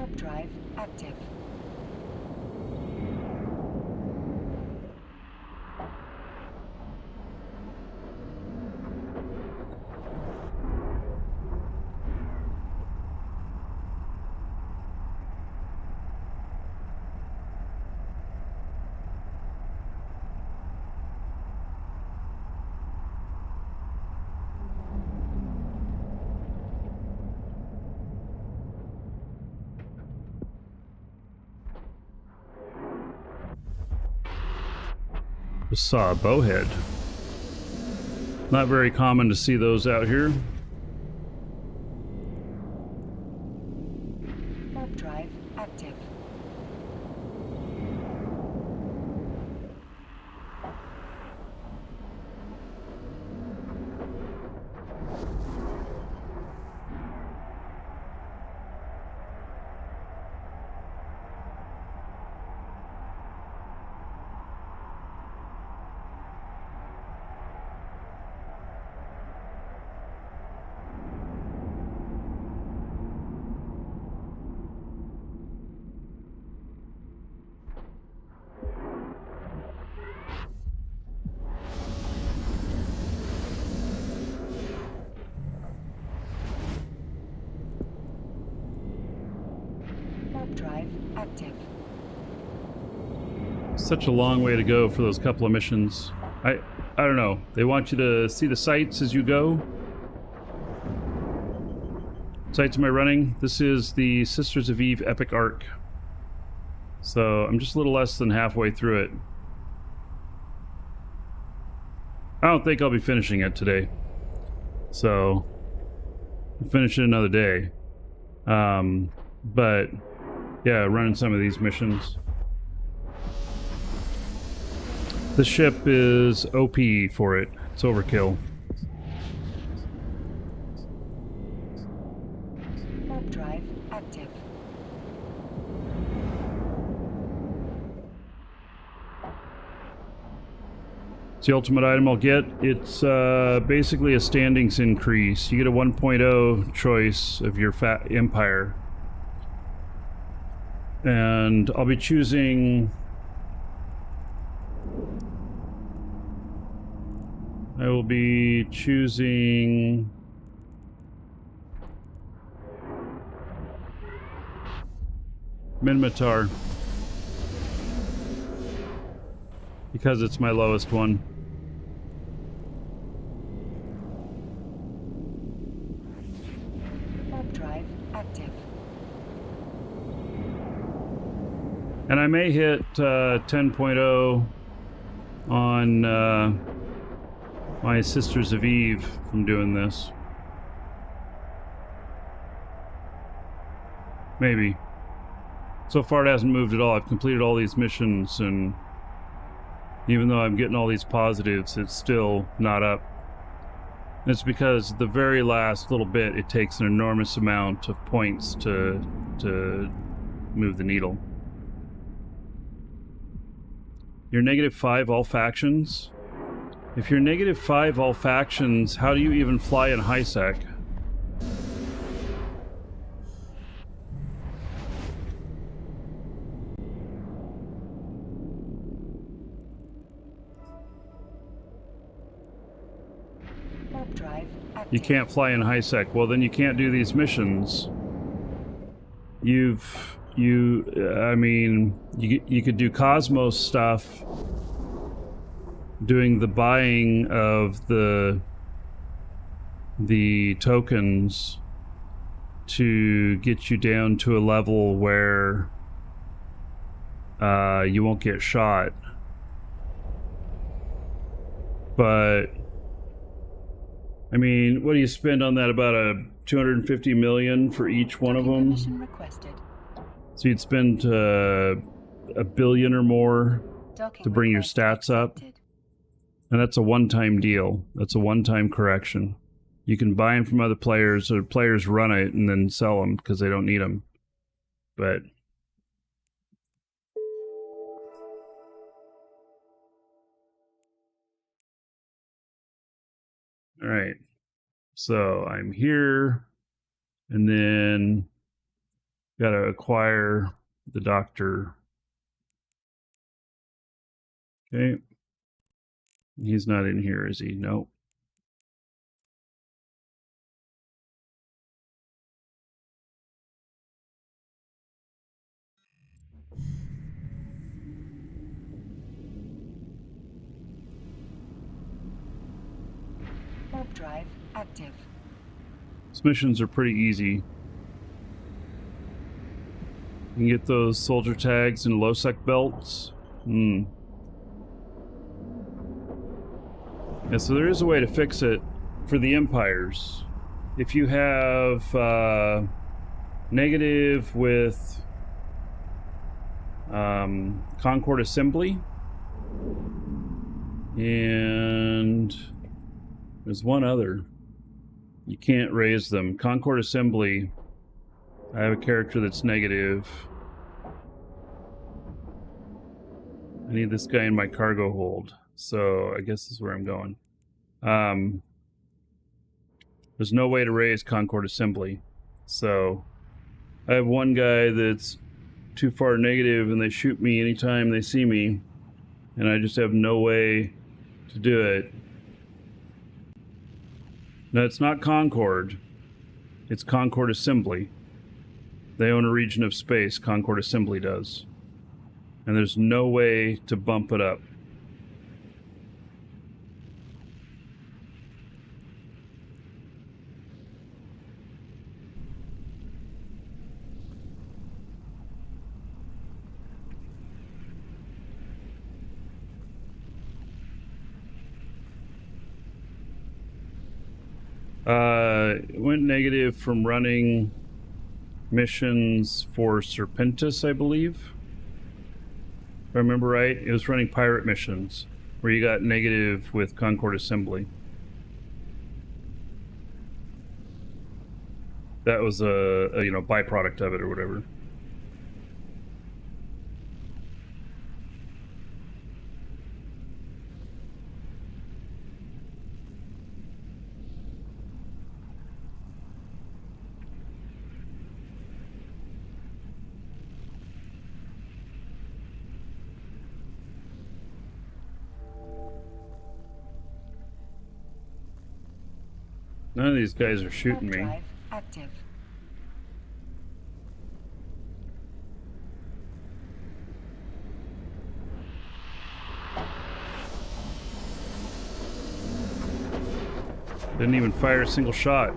Warp drive active. Just saw a bowhead. Not very common to see those out here. Warp drive active. Warp drive active. Such a long way to go for those couple of missions. I don't know. They want you to see the sights as you go. Sights am I running? This is the Sisters of Eve Epic Arc. So I'm just a little less than halfway through it. I don't think I'll be finishing it today. So I'll finish it another day. But yeah, running some of these missions. The ship is OP for it. It's overkill. Warp drive active. It's the ultimate item I'll get. It's basically a standings increase. You get a 1.0 choice of your fat empire. And I'll be choosing... I will be choosing... Minmatar. Because it's my lowest one. Warp drive active. And I may hit 10.0 on my Sisters of Eve from doing this. Maybe. So far it hasn't moved at all. I've completed all these missions, and even though I'm getting all these positives, it's still not up. It's because the very last little bit, it takes an enormous amount of points to move the needle. You're -5 all factions? If you're -5 all factions, how do you even fly in high sec? Warp drive active. You can't fly in high sec. Well, then you can't do these missions. I mean, you could do Cosmos stuff, doing the buying of the tokens to get you down to a level where you won't get shot. But I mean, what do you spend on that? About a 250 million for each one of Docking them. permission requested. So you'd spend $1 billion or more Docking to bring your request stats up. accepted. And that's a one-time deal. That's a one-time correction. You can buy them from other players, or players run it and then sell them because they don't need them. But all right. So I'm here, and then Got to acquire the doctor. Okay. He's not in here, is he? No. Warp drive active. These missions are pretty easy. You can get those soldier tags and low-sec belts. Yeah, so there is a way to fix it for the Empires. If you have negative with Concord Assembly, and there's one other. You can't raise them. Concord Assembly, I have a character that's negative. I need this guy in my cargo hold. So I guess this is where I'm going. There's no way to raise Concord Assembly. So I have one guy that's too far negative and they shoot me anytime they see me. And I just have no way to do it. No, it's not Concord. It's Concord Assembly. They own a region of space, Concord Assembly does. And there's no way to bump it up. It went negative from running missions for Serpentis, I believe. If I remember right, it was running pirate missions where you got negative with Concord Assembly. That was a byproduct of it or whatever. None of these guys are shooting me. Drive active. Didn't even fire a single shot.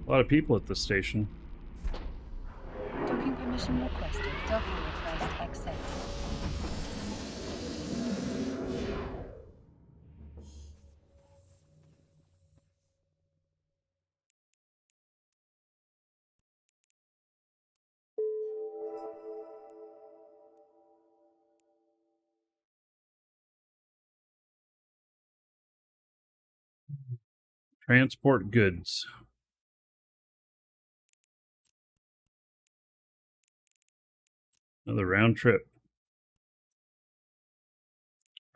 A lot of people at this station. Docking permission requested. Docking request accepted. Transport goods. Another round trip.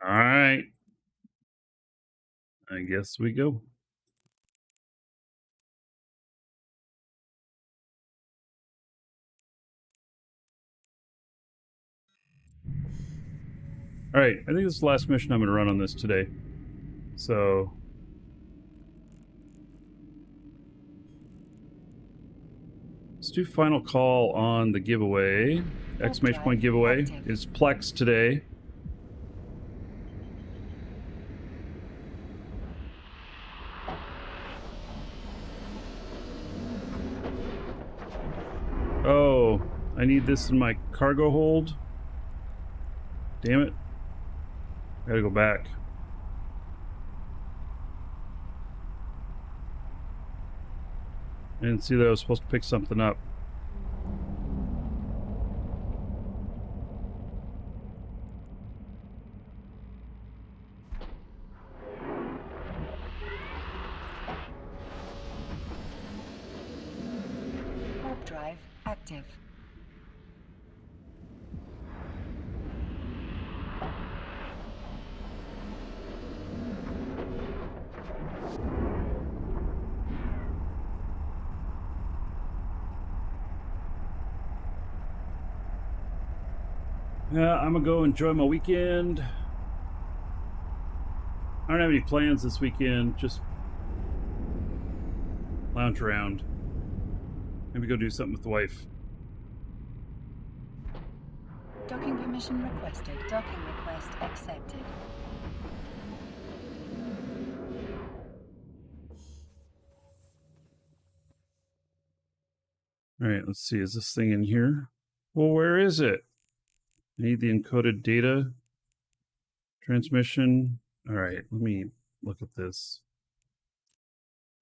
All right. I guess we go. All right. I think this is the last mission I'm going to run on this today. So let's do final call on the giveaway. Exclamation point giveaway. It's Plex today. Oh, I need this in my cargo hold. Damn it. I gotta go back. I didn't see that I was supposed to pick something up. drive active. Yeah, I'm gonna go enjoy my weekend. I don't have any plans this weekend, just lounge around. Maybe go do something with the wife. Docking permission requested. Docking request accepted. Alright, let's see, is this thing in here? Well, where is it? I need the encoded data. Transmission. Alright, let me look at this.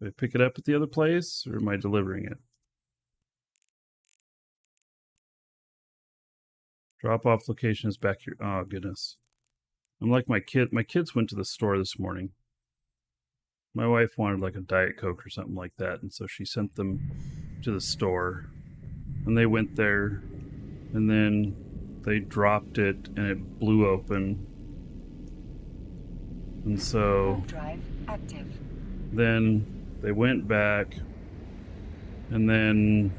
Did I pick it up at the other place, or am I delivering it? Drop-off location is back here. Oh, goodness. I'm like my kid. My kids went to the store this morning. My wife wanted like a Diet Coke or something like that, and so she sent them to the store. And they went there, and then they dropped it, and it blew open. And so Drive active. then they went back, and then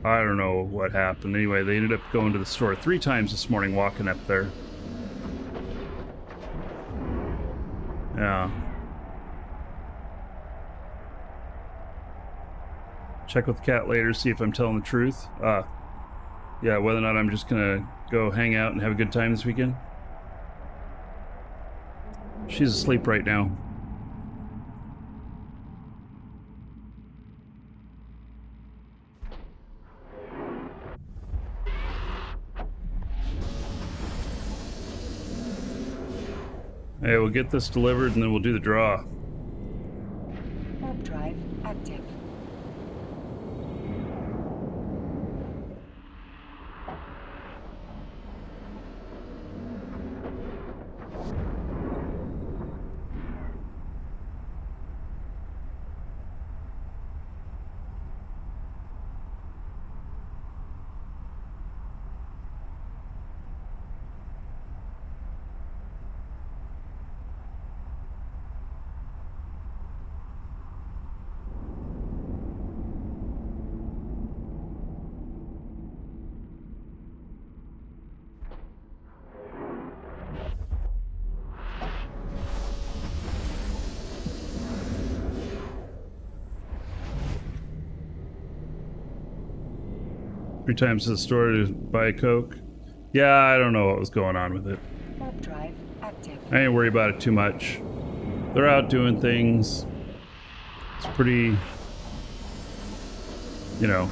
I don't know what happened. Anyway, they ended up going to the store 3 times this morning, walking up there. Yeah. Check with the cat later, see if I'm telling the truth. Yeah, whether or not I'm just gonna go hang out and have a good time this weekend. She's asleep right now. Hey, we'll get this delivered and then we'll do the draw. Warp drive active. Three times to the store to buy a Coke. Yeah, I don't know what was going on with it. Warp drive active. I ain't worried about it too much. They're out doing things. It's pretty, you know.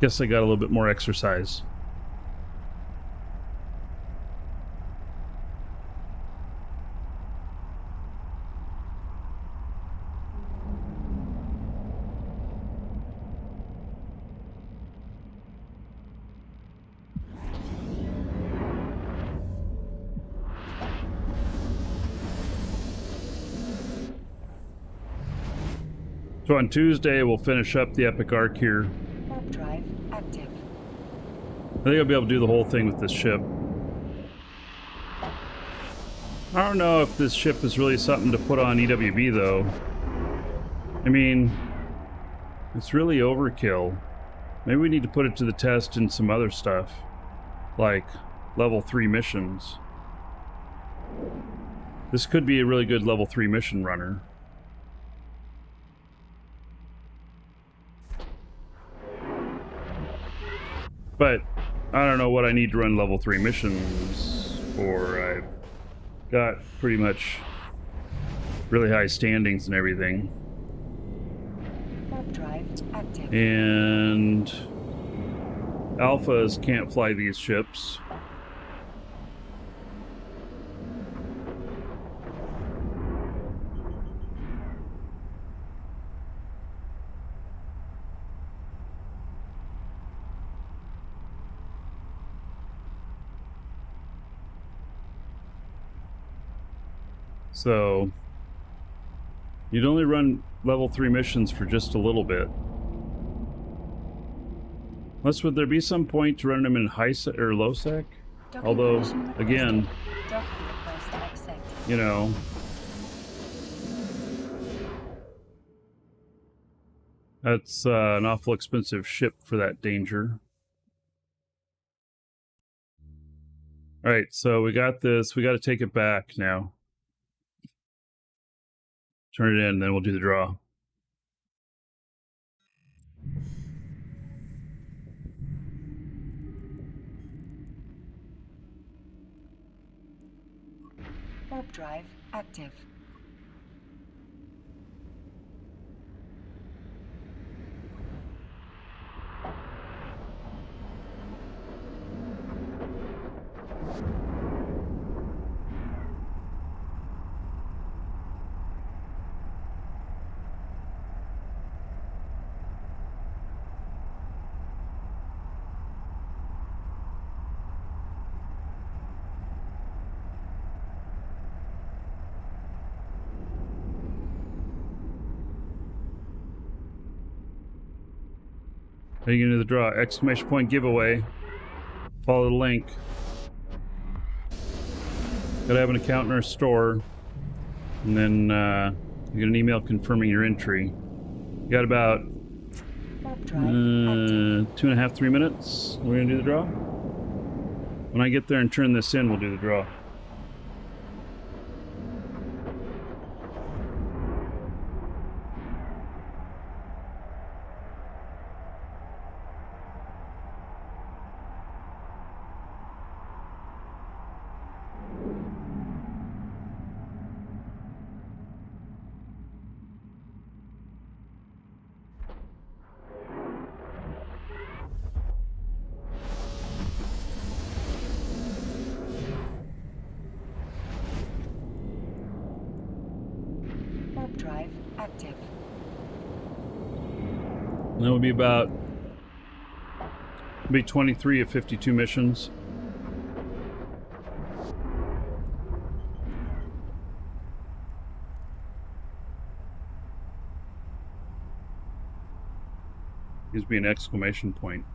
Guess I got a little bit more exercise. So on Tuesday, we'll finish up the epic arc here. Warp drive active. I think I'll be able to do the whole thing with this ship. I don't know if this ship is really something to put on EWB, though. I mean, it's really overkill. Maybe we need to put it to the test in some other stuff, like level 3 missions. This could be a really good level 3 mission runner. But I don't know what I need to run level 3 missions for. I've got pretty much really high standings and everything. Warp drive active. And alphas can't fly these ships. So, You'd only run level 3 missions for just a little bit. Unless, would there be some point to running them in high sec or low sec? Docking Although, permission requested. again, Docking request accepted. you know, that's an awful expensive ship for that danger. All right, so we got this. We got to take it back now. Turn it in, then we'll do the draw. Warp drive active. How are you going to do the draw? Exclamation point giveaway. Follow the link. Gotta have an account in our store. And then you get an email confirming your entry. You got about Warp drive active. 2.5, 3 minutes. We're going to do the draw. When I get there and turn this in, we'll do the draw. Warp drive active. And that would be about 23 of 52 missions. Gives me an exclamation point.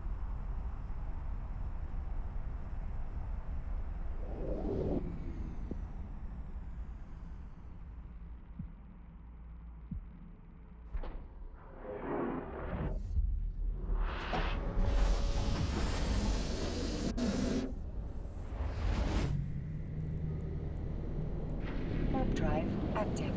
Warp drive active.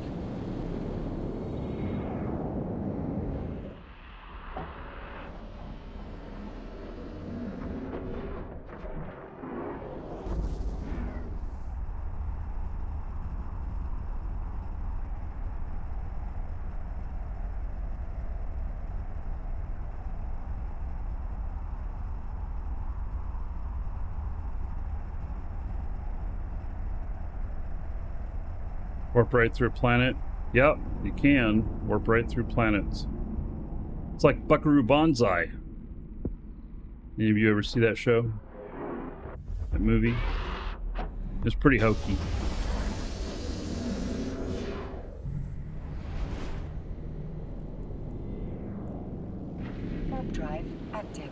Warp right through a planet. Yep, you can warp right through planets. It's like Buckaroo Banzai. Any of you ever see that show? That movie? It's pretty hokey. Warp drive active.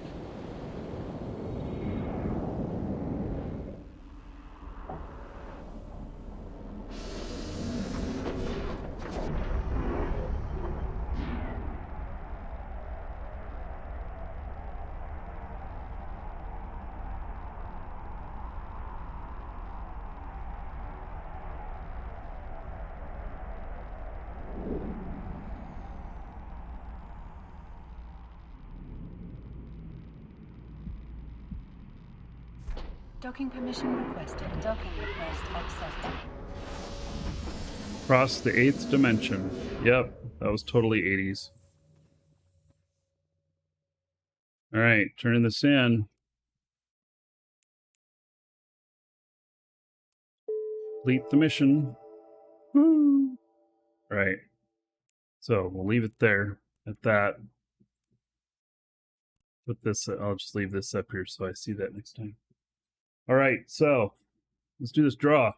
Docking permission requested. Docking request accepted. Cross the 8th dimension. Yep, that was totally 80s. Alright, turning this in. Complete the mission. Woo! Right. So we'll leave it there at that. Put this, I'll just leave this up here so I see that next time. Alright, so let's do this draw.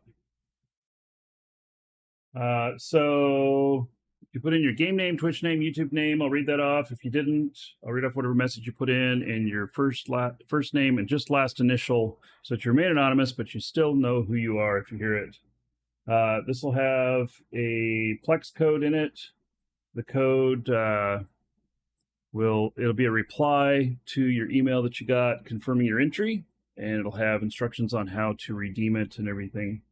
So you put in your game name, Twitch name, YouTube name. I'll read that off. If you didn't, I'll read off whatever message you put in and your first name and just last initial, so that you remain anonymous, but you still know who you are if you hear it. This will have a Plex code in it. The code it'll be a reply to your email that you got confirming your entry, and it'll have instructions on how to redeem it and everything.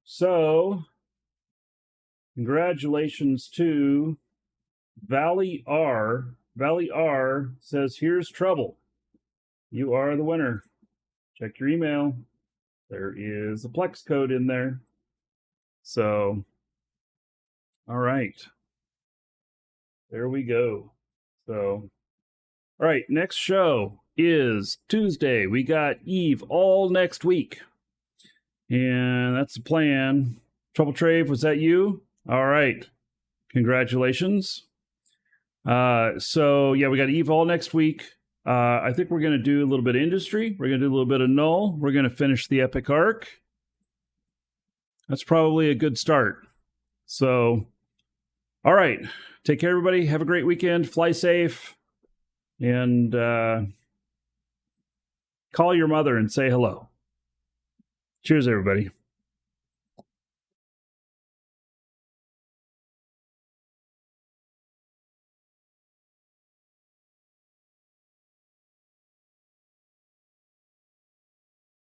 So, congratulations to Valley R. Valley R says, "Here's trouble. You are the winner. Check your email. There is a Plex code in there." So, all right. There we go. So, all right, next show is Tuesday. We got Eve all next week. And that's the plan. Trouble Trave, was that you? All right. Congratulations. So, yeah, we got Eve all next week. I think we're going to do a little bit of industry. We're going to do a little bit of null. We're going to finish the epic arc. That's probably a good start. So, all right. Take care, everybody. Have a great weekend. Fly safe. And call your mother and say hello. Cheers, everybody.